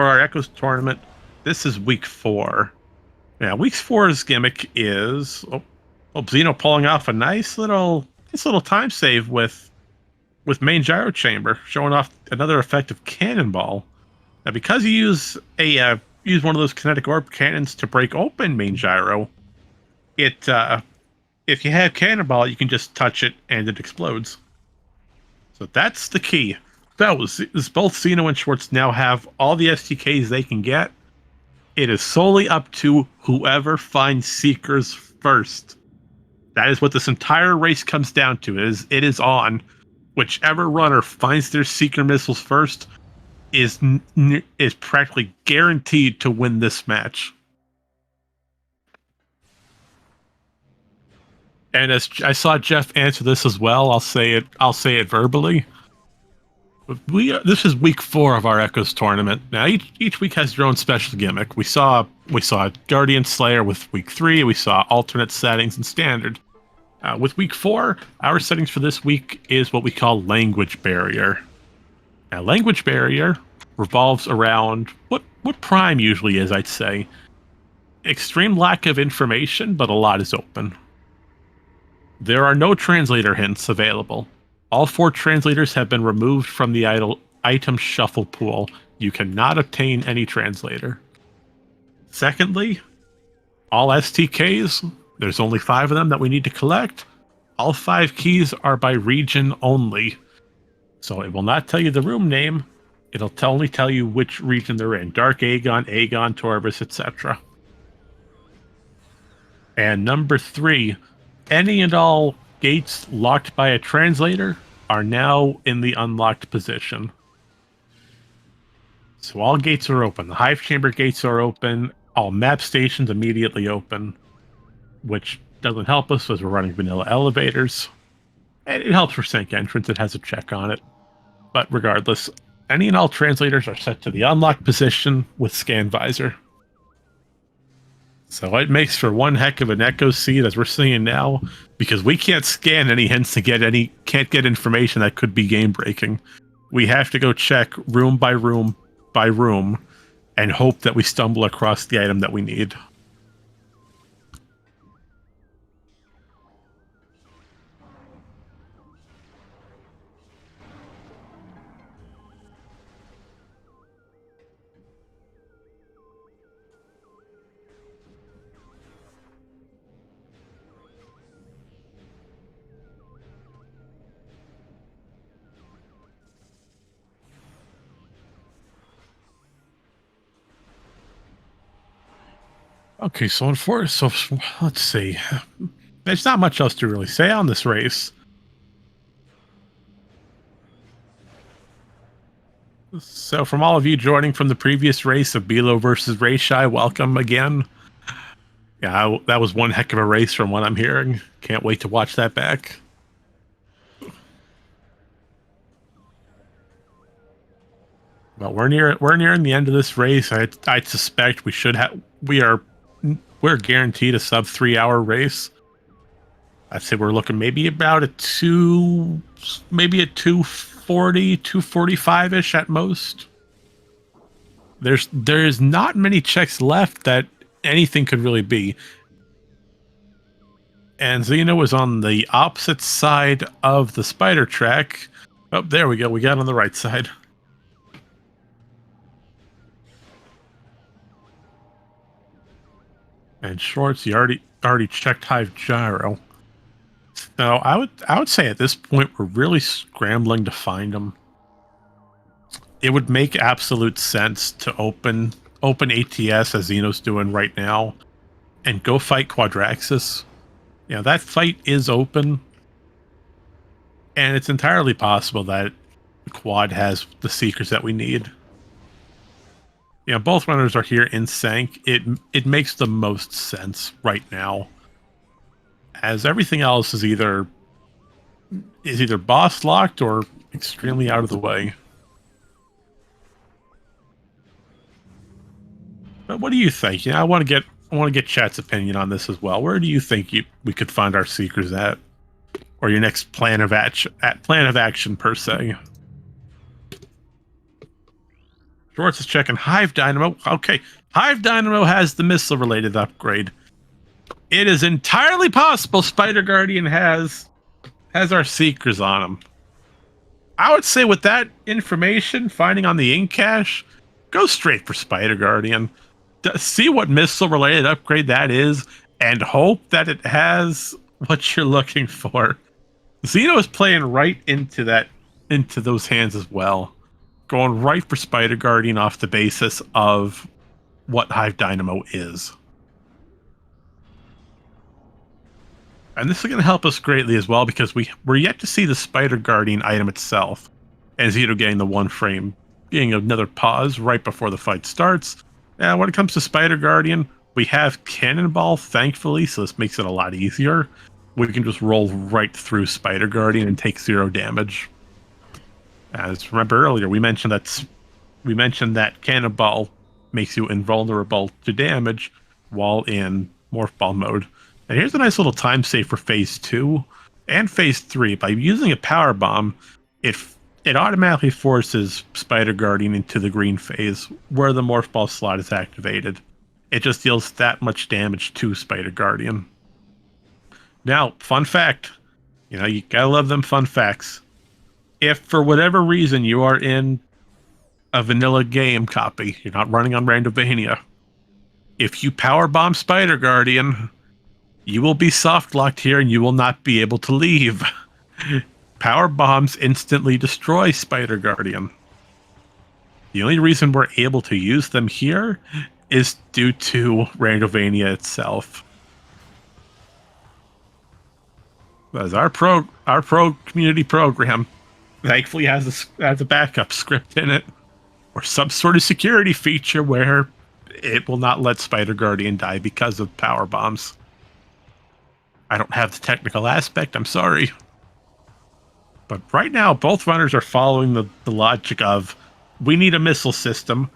our Echoes tournament, this is week 4. Yeah, week 4's gimmick is Xeno pulling off a nice little time save with main gyro chamber, showing off another effective cannonball. Now, because you use one of those kinetic orb cannons to break open main gyro, if you have cannonball, you can just touch it and it explodes. So that's the key. So both Xeno and Schwartz now have all the STKs they can get. It is solely up to whoever finds Seekers first. That is what this entire race comes down to. It is on. Whichever runner finds their Seeker missiles first is practically guaranteed to win this match. And as I saw Jeff answer this as well, I'll say it verbally. This is week 4 of our Echoes tournament. Now each week has their own special gimmick. We saw Guardian Slayer with week 3. We saw alternate settings and standard. With week 4, our settings for this week is what we call language barrier. Now, language barrier revolves around what Prime usually is, I'd say. Extreme lack of information, but a lot is open. There are no translator hints available. All 4 translators have been removed from the item shuffle pool. You cannot obtain any translator. Secondly, all STKs, there's only 5 of them that we need to collect. All 5 keys are by region only. So it will not tell you the room name. It'll only tell you which region they're in. Dark Aegon, Aegon, Torbus, etc. And number 3, any and all gates locked by a translator are now in the unlocked position. So all gates are open. The Hive Chamber gates are open. All map stations immediately open, which doesn't help us as we're running vanilla elevators. And it helps for sync entrance. It has a check on it. But regardless, any and all translators are set to the unlocked position with scan visor. So it makes for one heck of an echo seed, as we're seeing now, because we can't scan any hints to can't get information that could be game breaking. We have to go check room by room by room and hope that we stumble across the item that we need. Okay, so let's see. There's not much else to really say on this race. So from all of you joining from the previous race of Bilo versus Rayshy, welcome again. Yeah, that was one heck of a race from what I'm hearing. Can't wait to watch that back. But we're nearing the end of this race. I suspect we're guaranteed a sub 3 hour race. I'd say we're looking maybe about a 240, 245-ish at most. There's not many checks left that anything could really be. And Xeno was on the opposite side of the spider track. Oh, there we go. We got on the right side. And Schwartz, you already checked Hive Gyro. So I would say at this point we're really scrambling to find them. It would make absolute sense to open ATS as Xeno's doing right now, and go fight Quadraxis. You know, that fight is open, and it's entirely possible that Quad has the Seekers that we need. You know, both runners are here in sync. It makes the most sense right now, as everything else is either boss locked or extremely out of the way. But what do you think? Yeah, I want to get chat's opinion on this as well. Where do you think we could find our Seekers at, or your next plan of action per se? Schwartz is checking Hive Dynamo. Okay, Hive Dynamo has the missile-related upgrade. It is entirely possible Spider Guardian has our Seekers on him. I would say with that information, finding on the ink cache, go straight for Spider Guardian. See what missile-related upgrade that is, and hope that it has what you're looking for. Xeno is playing right into those hands as well. Going right for Spider Guardian off the basis of what Hive Dynamo is. And this is going to help us greatly as well, because we're yet to see the Spider Guardian item itself. And Xeno getting the one frame, getting another pause right before the fight starts. And when it comes to Spider Guardian, we have Cannonball, thankfully, so this makes it a lot easier. We can just roll right through Spider Guardian and take 0 damage. As remember earlier, we mentioned that Cannonball makes you invulnerable to damage while in Morph Ball mode. And here's a nice little time save for Phase 2 and Phase 3. By using a Power Bomb, it automatically forces Spider Guardian into the green phase where the Morph Ball slot is activated. It just deals that much damage to Spider Guardian. Now, fun fact. You know, you gotta love them fun facts. If for whatever reason you are in a vanilla game copy, you're not running on Randomania, if you power bomb Spider Guardian, you will be soft locked here and you will not be able to leave. Power bombs instantly destroy Spider Guardian. The only reason we're able to use them here is due to Randomania itself. As our pro community program thankfully has a backup script in it, or some sort of security feature where it will not let Spider Guardian die because of power bombs. I don't have the technical aspect, I'm sorry. But right now, both runners are following the logic of, we need a missile system.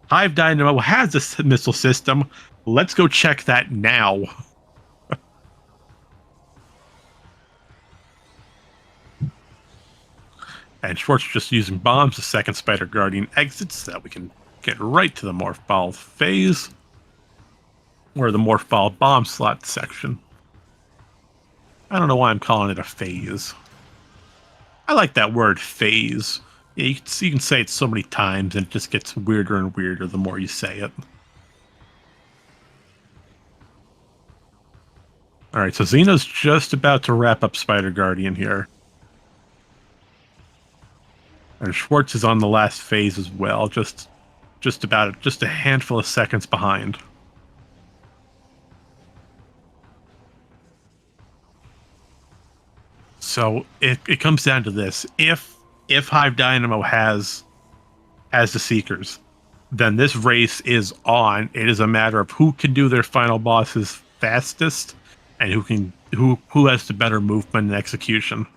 Hive Dynamo has this missile system. Let's go check that now. And Schwartz just using bombs. The second Spider Guardian exits so that we can get right to the Morph Ball phase. Or the Morph Ball bomb slot section. I don't know why I'm calling it a phase. I like that word, phase. Yeah, you can say it so many times and it just gets weirder and weirder the more you say it. Alright, so Xeno's just about to wrap up Spider Guardian here. And Schwartz is on the last phase as well, just a handful of seconds behind. So it comes down to this: if Hive Dynamo has the Seekers, then this race is on. It is a matter of who can do their final bosses fastest, and who has the better movement and execution.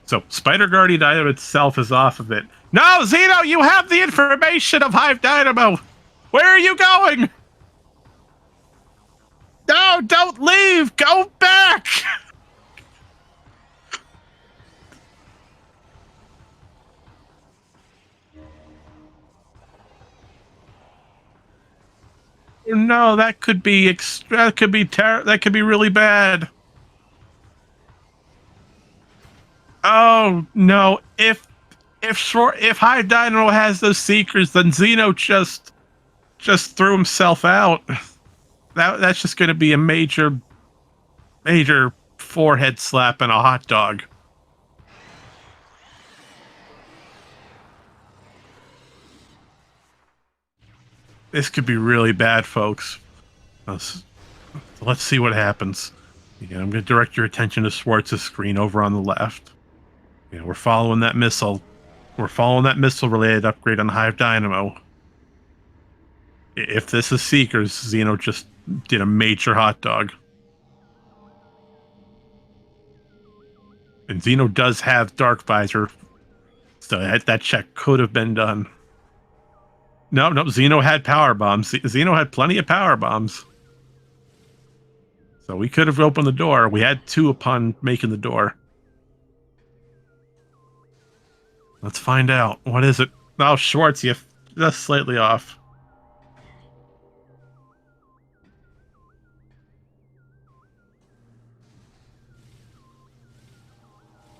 So Spider Guardian item itself is off of it. No, Xeno, you have the information of Hive Dynamo. Where are you going? No, don't leave. Go back. No, that could be that could be really bad. Oh no! If Hive Dynamo has those Seekers, then Xeno just threw himself out. That's just going to be a major forehead slap and a hot dog. This could be really bad, folks. Let's see what happens. Yeah, I'm going to direct your attention to Schwartz's screen over on the left. Yeah, we're following that missile. We're following that missile-related upgrade on Hive Dynamo. If this is Seekers, Xeno just did a major hot dog. And Xeno does have Dark Visor, so that check could have been done. No, Xeno had power bombs. Xeno had plenty of power bombs. So we could have opened the door. We had 2 upon making the door. Let's find out. What is it? Oh, Schwartz, you're just slightly off.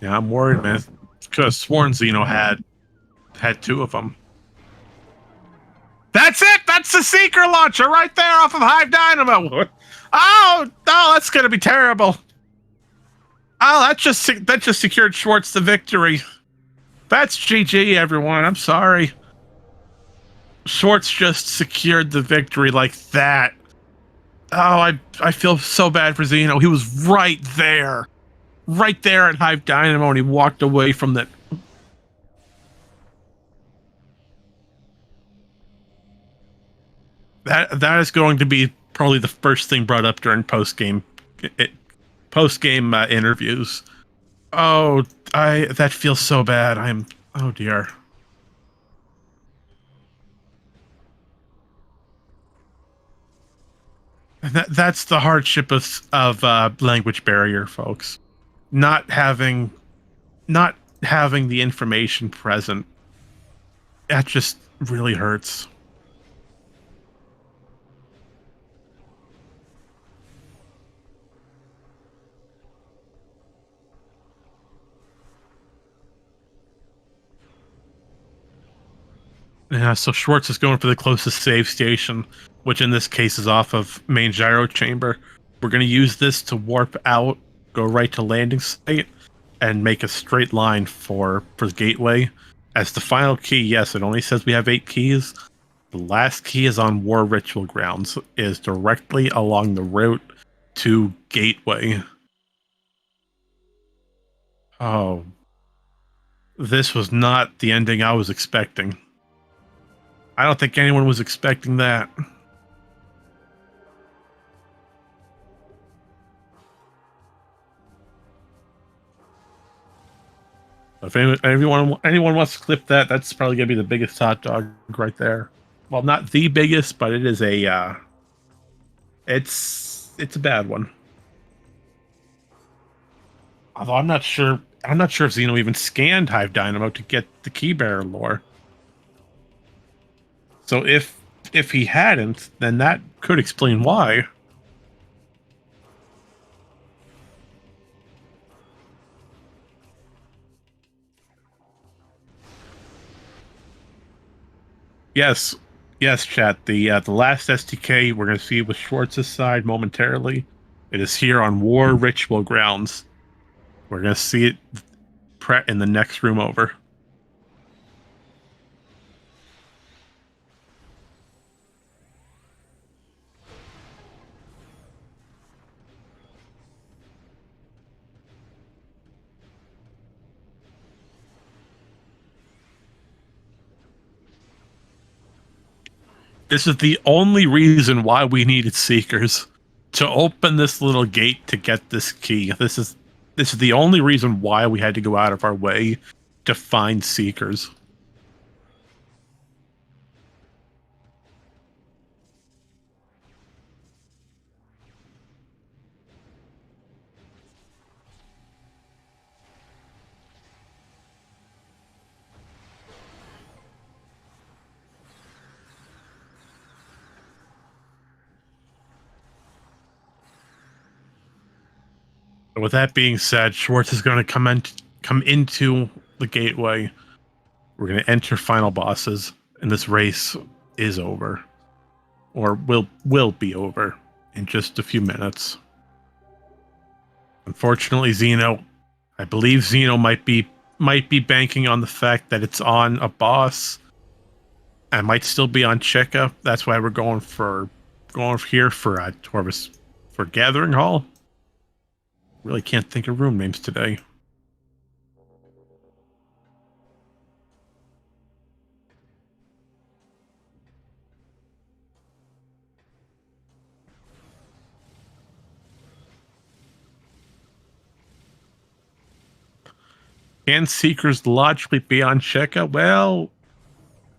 Yeah, I'm worried, man. Could have sworn Xeno had 2 of them. That's it! That's the Seeker launcher right there off of Hive Dynamo! Oh, no, that's gonna be terrible. Oh, that just secured Schwartz the victory. That's GG, everyone. I'm sorry. Schwartz just secured the victory like that. Oh, I feel so bad for Xeno. He was right there at Hive Dynamo, and he walked away from that. That is going to be probably the first thing brought up during post-game interviews. Oh, that feels so bad. Oh dear. That's the hardship of language barrier, folks. Not having the information present. That just really hurts. Yeah, so Schwartz is going for the closest save station, which in this case is off of main gyro chamber. We're going to use this to warp out, go right to landing site, and make a straight line for the gateway. As the final key, yes, it only says we have 8 keys. The last key is on War Ritual Grounds, is directly along the route to Gateway. Oh, this was not the ending I was expecting. I don't think anyone was expecting that. If anyone wants to clip that, that's probably going to be the biggest hot dog right there. Well, not the biggest, but it is a, it's a bad one. Although I'm not sure if Xeno even scanned Hive Dynamo to get the Key Bearer lore. So if he hadn't, then that could explain why. Yes, chat. The last STK we're going to see with Schwartz's side momentarily. It is here on War Ritual Grounds. We're going to see it in the next room over. This is the only reason why we needed Seekers, to open this little gate to get this key. This is the only reason why we had to go out of our way to find Seekers. With that being said, Schwartz is going to come into the gateway. We're going to enter final bosses, and this race is over, or will be over in just a few minutes. Unfortunately, I believe Xeno might be banking on the fact that it's on a boss. I might still be on Cheka. That's why we're going here for Torvis for Gathering Hall. Really can't think of room names today. Can Seekers logically be on Cheka? Well,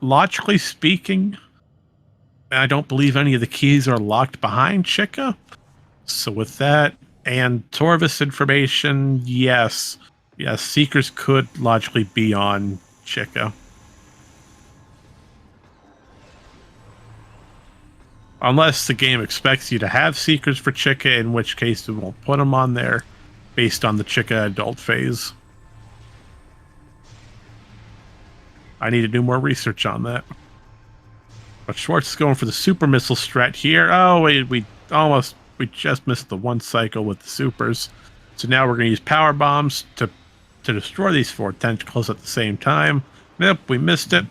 logically speaking, I don't believe any of the keys are locked behind Cheka. So with that and Torvis information, yes, Seekers could logically be on Cheka. Unless the game expects you to have Seekers for Cheka, in which case it won't put them on there based on the Cheka adult phase. I need to do more research on that. But Schwartz is going for the super missile strat here. Oh, we just missed the one cycle with the supers. So now we're going to use power bombs to destroy these 4 tentacles at the same time. Nope, we missed it.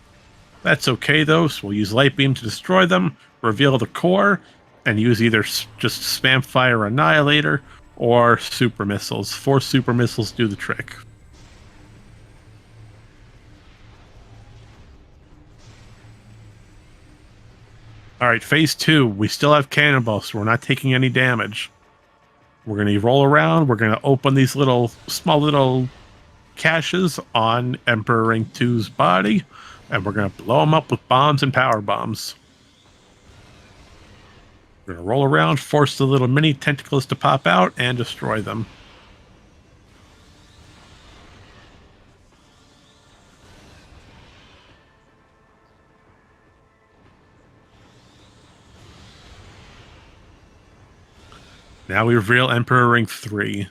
That's okay though, so we'll use light beam to destroy them, reveal the core, and use either just spam fire annihilator or super missiles. 4 super missiles do the trick. Alright, phase 2. We still have cannonballs, so we're not taking any damage. We're going to roll around. We're going to open these small little caches on Emperor Ring 2's body, and we're going to blow them up with bombs and power bombs. We're going to roll around, force the little mini tentacles to pop out, and destroy them. Now we reveal Emperor Ring 3.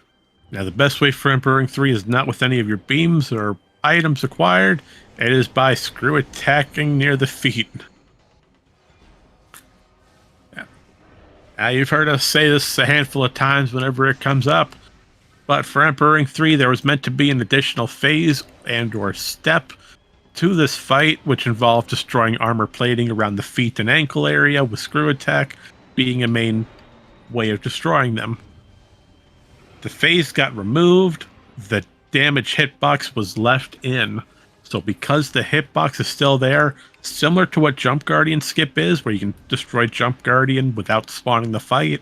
Now the best way for Emperor Ring 3 is not with any of your beams or items acquired. It is by screw attacking near the feet. Now you've heard us say this a handful of times whenever it comes up. But for Emperor Ring 3, there was meant to be an additional phase and or step to this fight, which involved destroying armor plating around the feet and ankle area with screw attack being a main way of destroying them. The phase got removed, the damage hitbox was left in. So because the hitbox is still there, similar to what Jump Guardian skip is, where you can destroy Jump Guardian without spawning the fight,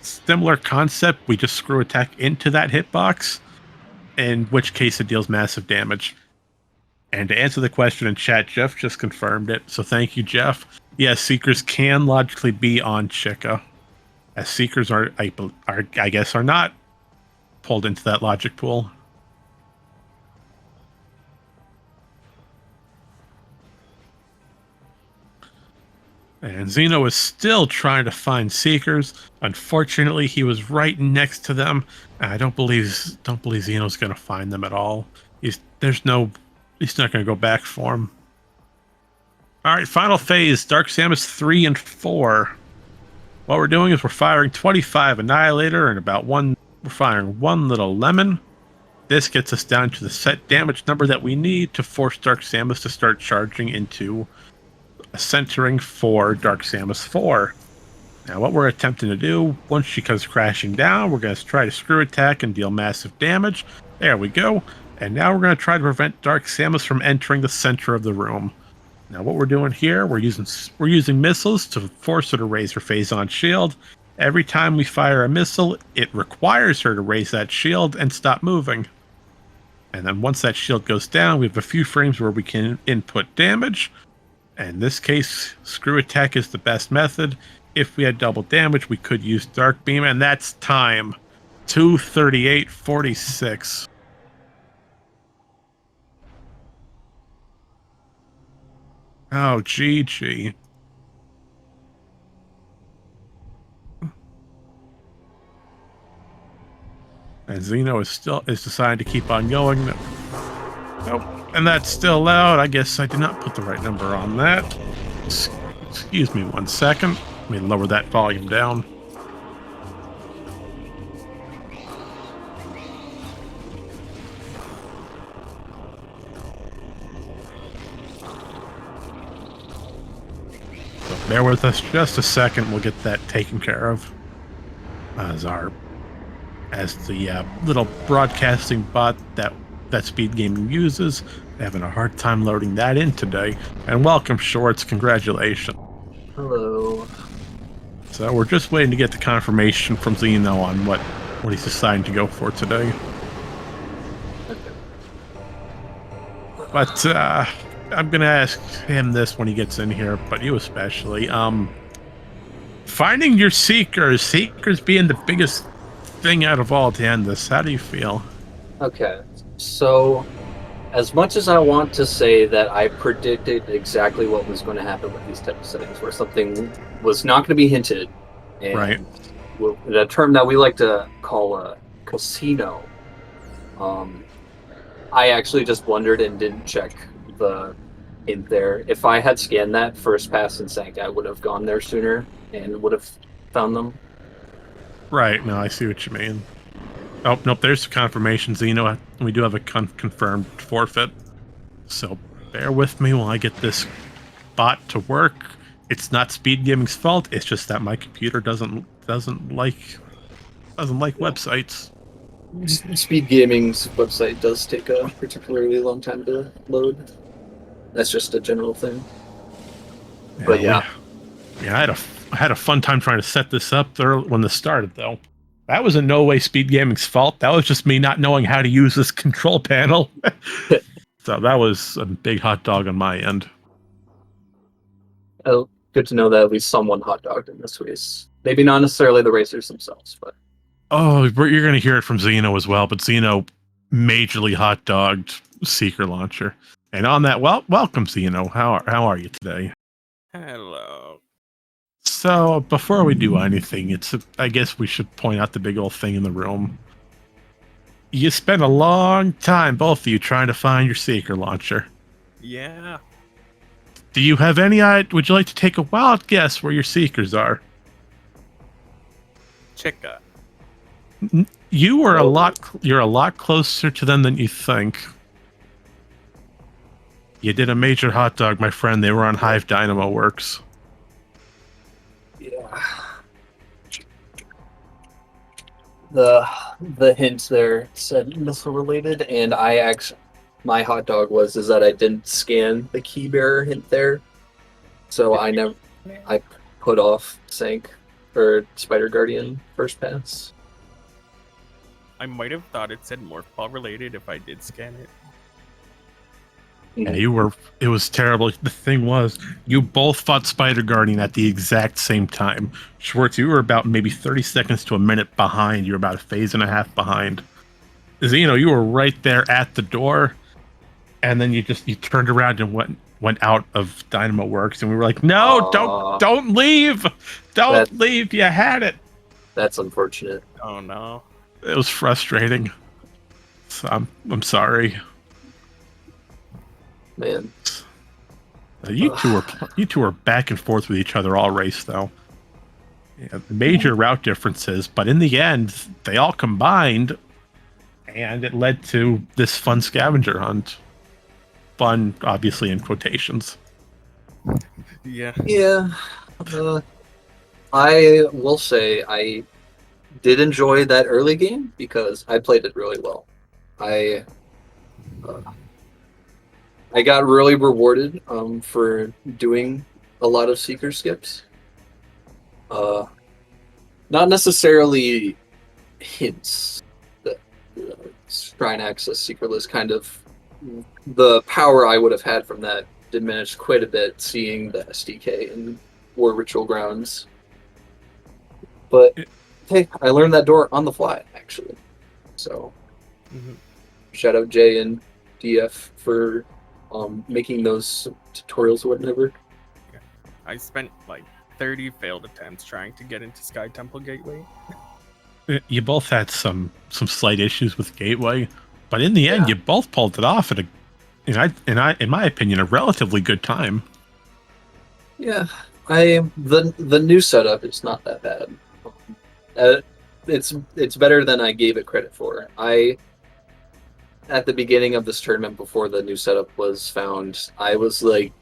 similar concept, we just screw attack into that hitbox, in which case it deals massive damage. And to answer the question in chat, Jeff just confirmed it, so thank you, Jeff. Yes, Seekers can logically be on Chica, as Seekers I guess are not pulled into that logic pool. And Xeno is still trying to find Seekers. Unfortunately, he was right next to them. I don't believe Xeno's going to find them at all. He's not going to go back for him. All right, final phase, Dark Samus 3 and 4. What we're doing is we're firing 25 Annihilator and we're firing one little Lemon. This gets us down to the set damage number that we need to force Dark Samus to start charging into a centering for Dark Samus 4. Now what we're attempting to do, once she comes crashing down, we're going to try to screw attack and deal massive damage. There we go. And now we're going to try to prevent Dark Samus from entering the center of the room. Now what we're doing here, we're using missiles to force her to raise her phase-on shield. Every time we fire a missile, it requires her to raise that shield and stop moving. And then once that shield goes down, we have a few frames where we can input damage. In this case, screw attack is the best method. If we had double damage, we could use Dark Beam, and that's time. 2:38:46. Oh, GG. And Xeno is deciding to keep on going. Nope. And that's still loud. I guess I did not put the right number on that. Excuse me 1 second. Let me lower that volume down. So bear with us just a second. We'll get that taken care of. As the little broadcasting bot that SpeedGaming uses, having a hard time loading that in today. And welcome, Schwartz. Congratulations. Hello. So we're just waiting to get the confirmation from Xeno on what he's deciding to go for today. Okay. But I'm gonna ask him this when he gets in here, but you especially. Finding your Seekers being the biggest thing out of all to end this. How do you feel? Okay. So, as much as I want to say that I predicted exactly what was going to happen with these type of settings, where something was not going to be hinted, and right, a term that we like to call a casino, I actually just blundered and didn't check the hint there. If I had scanned that first pass and sank, I would have gone there sooner and would have found them. Right. No, I see what you mean. Oh, nope, there's confirmation, Xeno. We do have a confirmed forfeit. So bear with me while I get this bot to work. It's not SpeedGaming's fault. It's just that my computer doesn't like websites. SpeedGaming's website does take a particularly long time to load. That's just a general thing. But yeah. I had a fun time trying to set this up there when this started, though. That was in no way SpeedGaming's fault. That was just me not knowing how to use this control panel. So that was a big hot dog on my end. Oh, good to know that at least someone hot dogged in this race. Maybe not necessarily the racers themselves, but... Oh, you're going to hear it from Xeno as well, but Xeno majorly hot dogged Seeker Launcher. And on that, welcome, Xeno. How are you today? Hello. So, before we do anything, I guess we should point out the big old thing in the room. You spent a long time, both of you, trying to find your Seeker Launcher. Yeah. Do you have any idea? Would you like to take a wild guess where your Seekers are? Chica. You're a lot closer to them than you think. You did a major hot dog, my friend. They were on Hive Dynamo Works. Yeah. The hint there said missile related, and my hot dog is that I didn't scan the key bearer hint there, so I put off Sank or Spider Guardian first pass. I might have thought it said Morphball related if I did scan it. Yeah, it was terrible. The thing was, you both fought Spider Guardian at the exact same time. Schwartz, you were about maybe 30 seconds to a minute behind. You were about a phase and a half behind. Xeno, you were right there at the door, and then you turned around and went out of Dynamo Works, and we were like, no, don't leave. Don't leave. You had it. That's unfortunate. Oh no. It was frustrating. So I'm sorry. Man. You two were back and forth with each other all race, though. Yeah, major route differences, but in the end, they all combined, and it led to this fun scavenger hunt. Fun, obviously, in quotations. Yeah. Yeah. I will say I did enjoy that early game because I played it really well. I got really rewarded for doing a lot of seeker skips. Not necessarily hints that try and access secret list. Kind of the power I would have had from that diminished quite a bit seeing the SDK in War Ritual Grounds. But hey, I learned that door on the fly actually. So shout out Jay and DF for making those tutorials or whatever. I spent like 30 failed attempts trying to get into Sky Temple Gateway. You both had some slight issues with Gateway, but in the end, you both pulled it off at in my opinion, a relatively good time. Yeah, the new setup is not that bad. It's better than I gave it credit for. At the beginning of this tournament, before the new setup was found, I was like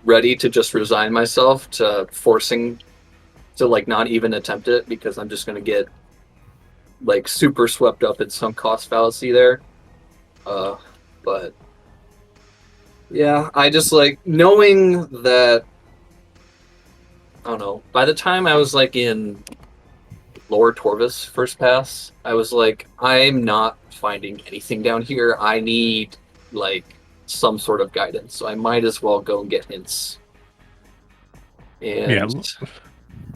ready to just resign myself to forcing to like not even attempt it because I'm just gonna get like super swept up in some cost fallacy there. But yeah, I just like knowing that I don't know. By the time I was like in Lower Torvis first pass, I was like, I'm not finding anything down here. I need like some sort of guidance, so I might as well go and get hints. And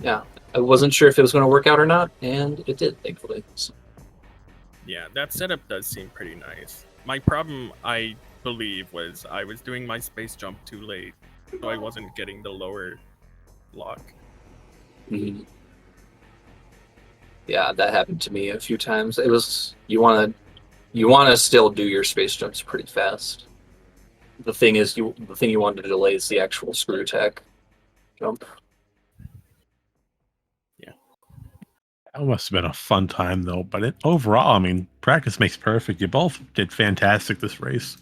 yeah, I wasn't sure if it was going to work out or not, and it did, thankfully. So. Yeah, that setup does seem pretty nice. My problem, I believe, was I was doing my space jump too late, so I wasn't getting the lower lock. Mm-hmm. Yeah, that happened to me a few times. It was you want to still do your space jumps pretty fast. The thing you want to delay is the actual screw attack jump. Yeah, that must have been a fun time though. But overall, I mean, practice makes perfect. You both did fantastic this race.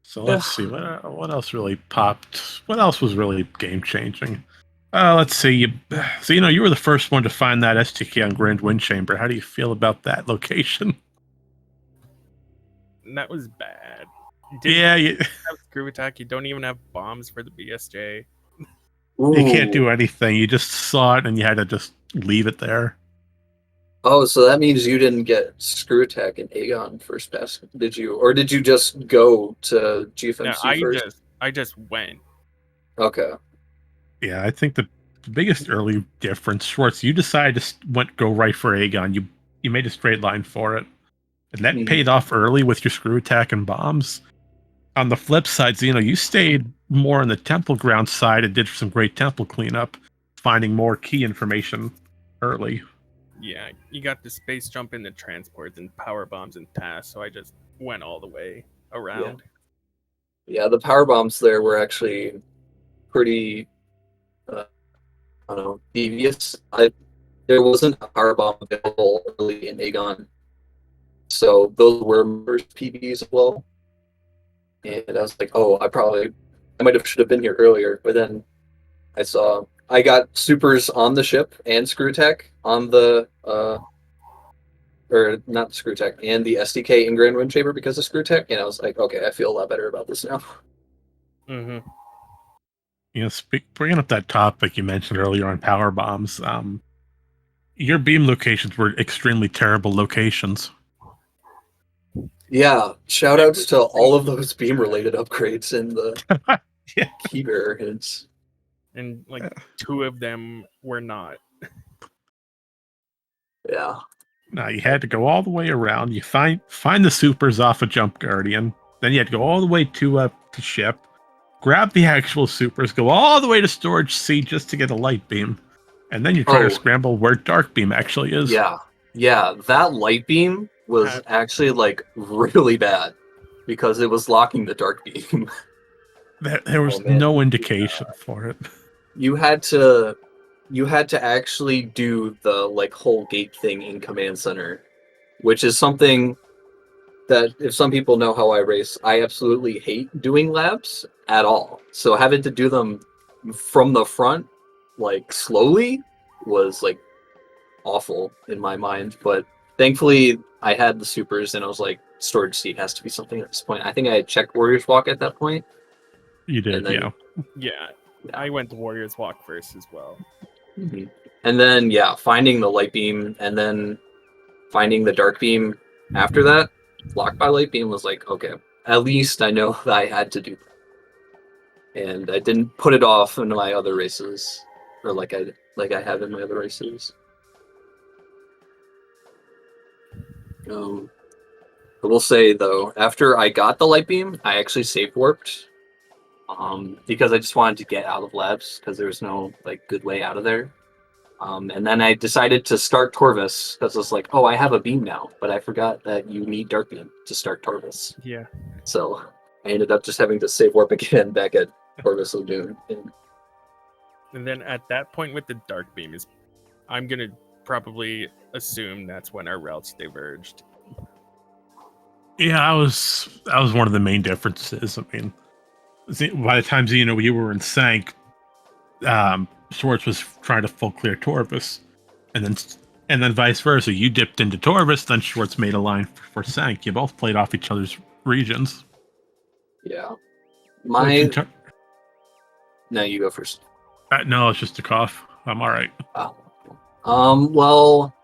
So let's see what else really popped. What else was really game changing? Let's see. So you were the first one to find that STK on Grand Wind Chamber. How do you feel about that location? That was bad. You have screw attack. You don't even have bombs for the BSJ. You can't do anything. You just saw it and you had to just leave it there. Oh, so that means you didn't get screw attack in Aegon first pass, did you? Or did you just go to GFMC first? I just went. Okay. Yeah, I think the biggest early difference, Schwartz, you decided to go right for Aegon. You made a straight line for it. And that paid off early with your screw attack and bombs. On the flip side, you stayed more on the temple ground side and did some great temple cleanup, finding more key information early. Yeah, you got the space jump in the transports and power bombs and pass, so I just went all the way around. Yeah, the power bombs there were actually pretty, I don't know, devious. There wasn't a power bomb available early in Aegon, so those were merged PBs as well. and I was like, oh, I might have should have been here earlier. But then I got supers on the ship and screw tech on the or not the screw tech and the SDK in Grand Wind Chamber because of screw tech, and I was like, okay, I feel a lot better about this now. Mm-hmm. Bringing up that topic you mentioned earlier on power bombs, your beam locations were extremely terrible locations. Yeah, shout outs to all of those beam related upgrades in the Yeah. key variants. And like 2 of them were not. Yeah. No, you had to go all the way around. You find the supers off a Jump Guardian. Then you had to go all the way to ship, grab the actual supers, go all the way to Storage C just to get a light beam, and then you try to scramble where Dark Beam actually is. Yeah, that light beam was actually like really bad because it was locking the dark beam. There was no indication for it. You had to actually do the like whole gate thing in Command Center, which is something that if some people know how I race, I absolutely hate doing labs at all. So having to do them from the front, like slowly, was like awful in my mind. But thankfully, I had the supers, and I was like, storage seat has to be something at this point. I think I had checked Warriors Walk at that point. You did, then, Yeah, I went to Warriors Walk first as well. Mm-hmm. And then, finding the light beam and then finding the dark beam after that, blocked by light beam, was like, okay, at least I know that I had to do that. And I didn't put it off into my other races, or like I have in my other races. I will say though, after I got the light beam, I actually safe warped, because I just wanted to get out of labs because there was no like good way out of there. And then I decided to start Torvis because I was like, oh, I have a beam now, but I forgot that you need Dark Beam to start Torvis. Yeah. So I ended up just having to save warp again back at Torvis Lagoon. And then at that point with the Dark Beam I'm gonna probably assume that's when our routes diverged. Yeah, that was one of the main differences. I mean, by the time you were in Sank, Schwartz was trying to full clear Torvis, and then vice versa. You dipped into Torvis, then Schwartz made a line for Sank. You both played off each other's regions. Yeah. No, you go first. No, it's just a cough. I'm all right. Well,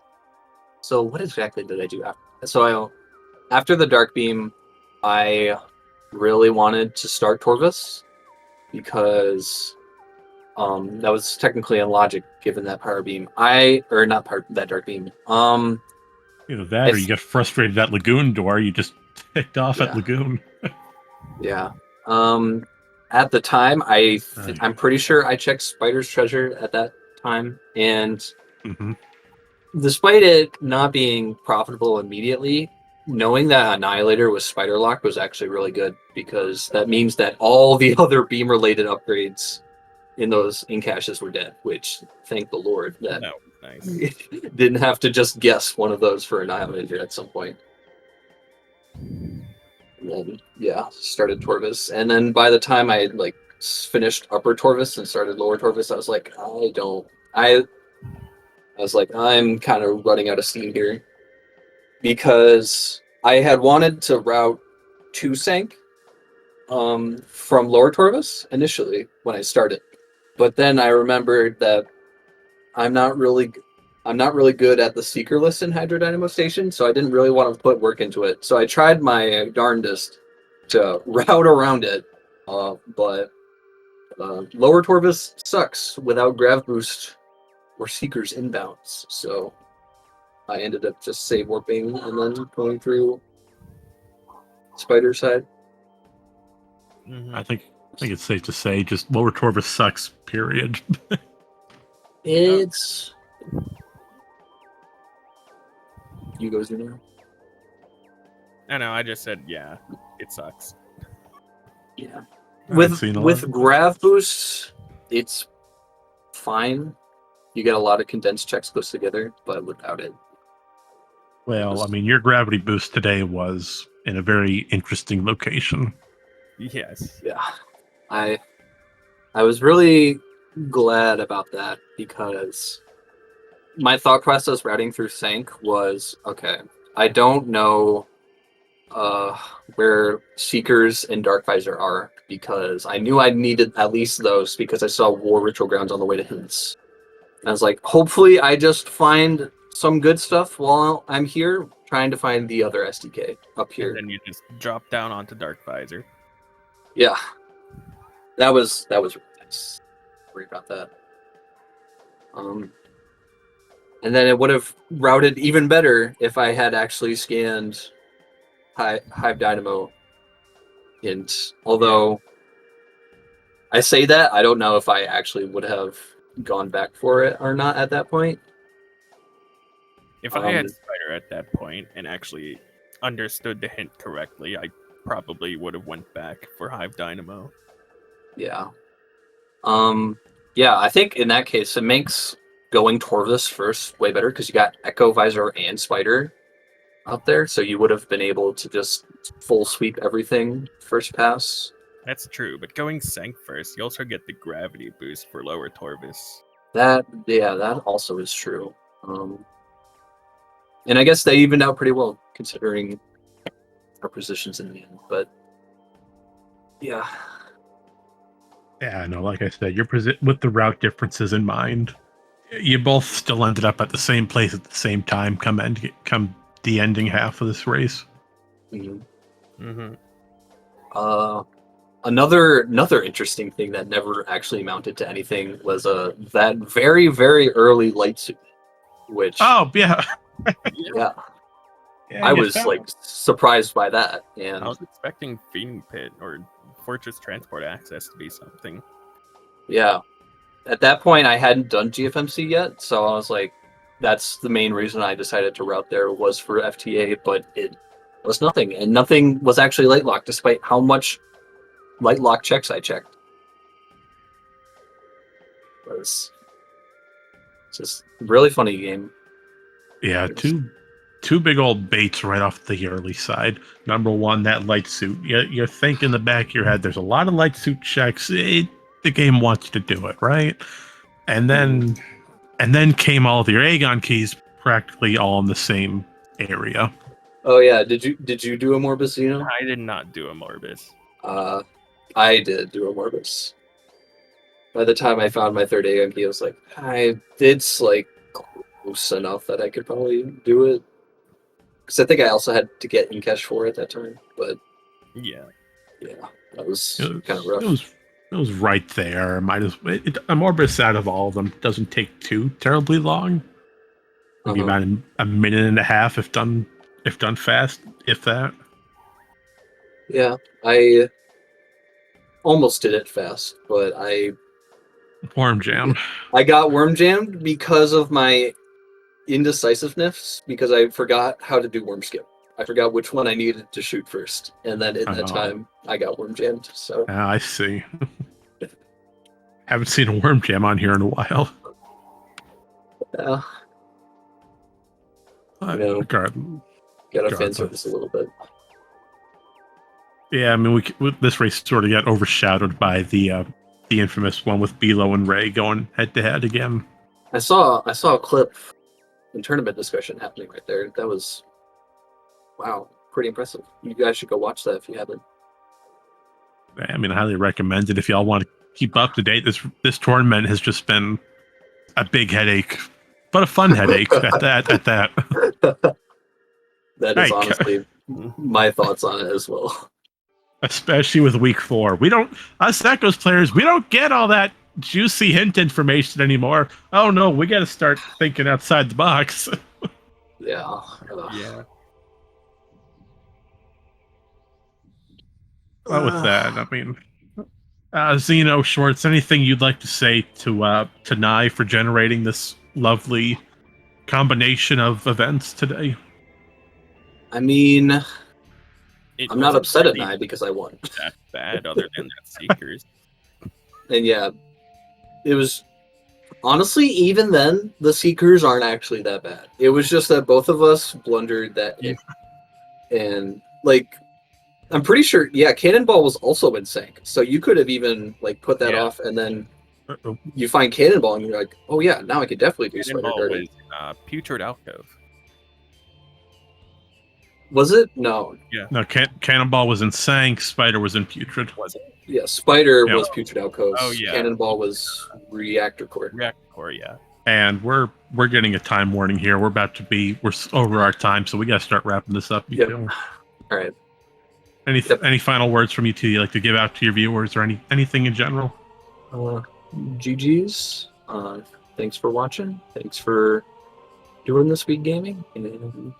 so what exactly did I do after? So after the Dark Beam, I really wanted to start Torvis because that was technically in logic given that power beam. That Dark Beam. Or you get frustrated at Lagoon Door, you just ticked off at Lagoon. Yeah. At the time, I'm pretty sure I checked Spider's Treasure at that time, and despite it not being profitable immediately, knowing that Annihilator with Spider Lock was actually really good because that means that all the other beam related upgrades in those in-caches were dead, which thank the Lord that nice. didn't have to just guess one of those for Annihilator at some point. And then, started Torvis. And then by the time I had finished Upper Torvis and started Lower Torvis, I was like, I'm kind of running out of steam here. Because I had wanted to route to Sank from Lower Torvis initially when I started. But then I remembered that I'm not really good at the seeker list in Hydrodynamo Station, so I didn't really want to put work into it. So I tried my darndest to route around it, but Lower Torvis sucks without Grav Boost or Seekers inbounds. So I ended up just save warping and then going through Spider side. I think it's safe to say just Lower Torvis sucks, period. It's you go Zuno. I know, I just said it sucks. Yeah. With Grav Boost, it's fine. You get a lot of condensed checks close together, but without it. Well, I mean, your gravity boost today was in a very interesting location. Yes. Yeah, I was really glad about that because my thought process routing through Sync was, okay, I don't know where Seekers and Dark Visor are because I knew I needed at least those because I saw War Ritual Grounds on the way to Hints. And I was like, hopefully I just find some good stuff while I'm here trying to find the other SDK up here. And then you just drop down onto Dark Visor. Yeah. That was really nice. Worry about that. And then it would have routed even better if I had actually scanned Hive Dynamo Hint. Although I say that, I don't know if I actually would have gone back for it or not at that point. If I had Spider at that point and actually understood the hint correctly, I probably would have went back for Hive Dynamo. Yeah. Yeah, I think in that case it makes going Torvus first way better because you got Echo Visor and Spider out there, so you would have been able to just full sweep everything first pass. That's true, but going Sank first, you also get the gravity boost for lower Torvus. That also is true. And I guess they evened out pretty well considering our positions in the end. But yeah, Yeah, no, like I said, with the route differences in mind, you both still ended up at the same place at the same time come the ending half of this race. Another interesting thing that never actually amounted to anything was that very, very early light suit, which Oh yeah. yeah, Yeah, I you was found- like surprised by that. And I was expecting Feeding Pit or Fortress Transport Access to be something. yeah, at that point I hadn't done GFMC yet, so I was like, that's the main reason I decided to route there was for FTA, but it was nothing, and nothing was actually light lock despite how much light lock checks I checked. It was just a really funny game. Yeah, two big old baits right off the early side. Number one, that light suit. You're thinking in the back of your head, there's a lot of light suit checks. The game wants you to do it, right? And then came all of your Aegon keys, practically all in the same area. Oh yeah, did you do a Morbus, Xeno? I did not do a Morbus. I did do a Morbus. By the time I found my third Aegon key, I was like, it's like close enough that I could probably do it. Because I think I also had to get Inkesh for it at that time, but yeah, that was kind of rough. It was right there. A Morbus out of all of them doesn't take too terribly long. Maybe about a minute and a half if done fast, if that. Yeah, I almost did it fast, but Worm jam. I got worm jammed because of my indecisiveness, because I forgot how to do worm skip. I forgot which one I needed to shoot first, and then in that time I got worm jammed. So I see. Haven't seen a worm jam on here in a while. yeah, gotta fan service a little bit. Yeah, I mean, this race sort of got overshadowed by the infamous one with Bilo and Ray going head to head again. I saw a clip in tournament discussion happening right there. That was pretty impressive. You guys should go watch that if you haven't. I mean, I highly recommend it if y'all want to keep up to date. This tournament has just been a big headache, but a fun headache at that. That is honestly my thoughts on it as well. Especially with week 4. Us Echoes players, we don't get all that juicy hint information anymore. Oh no, we got to start thinking outside the box. Yeah. Yeah. Well, with that, I mean, Xeno, Schwartz, anything you'd like to say to Nye for generating this lovely combination of events today? I mean, I'm not upset at really Nye because I won. that bad, other than that Seekers. And yeah, it was honestly, even then, the Seekers aren't actually that bad. It was just that both of us blundered that hit. And like, I'm pretty sure. Yeah, Cannonball was also in sync, so you could have even like put that Yeah. off, and then Uh-oh. you find Cannonball, and you're like, oh yeah, now I could definitely do Spider Cannonball Garden. was Putrid Alcove. Was it? No. No, Cannonball was in Sank, Spider was in Putrid. Was it? Yeah, Spider Yeah. was Putrid Alcoves. Oh, yeah. Cannonball was Reactor Core. Reactor Core, yeah. And we're getting a time warning here. We're over our time, so we got to start wrapping this up. Yep. All right. Any final words from you two you'd like to give out to your viewers, or anything in general? GG's. Thanks for watching. Thanks for doing the speed gaming. And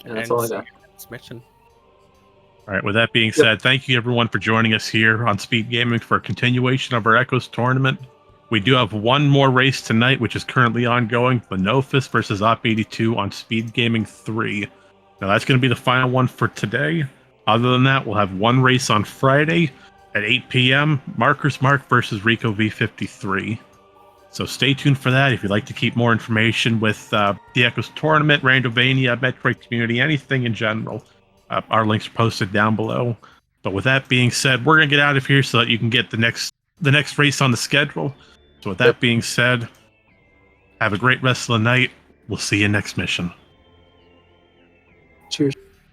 that's all I got. Next mission. All right. With that being said, thank you everyone for joining us here on Speed Gaming for a continuation of our Echoes tournament. We do have one more race tonight, which is currently ongoing: Lenofis versus Op82 on Speed Gaming 3. Now that's going to be the final one for today. Other than that, we'll have one race on Friday at 8 p.m. Markers Mark versus Rico V53. So stay tuned for that. If you'd like to keep more information with the Echoes tournament, Randomania, Metroid community, anything in general, our links are posted down below. But with that being said, we're going to get out of here so that you can get the next race on the schedule. So with that being said, have a great rest of the night. We'll see you next mission. Cheers.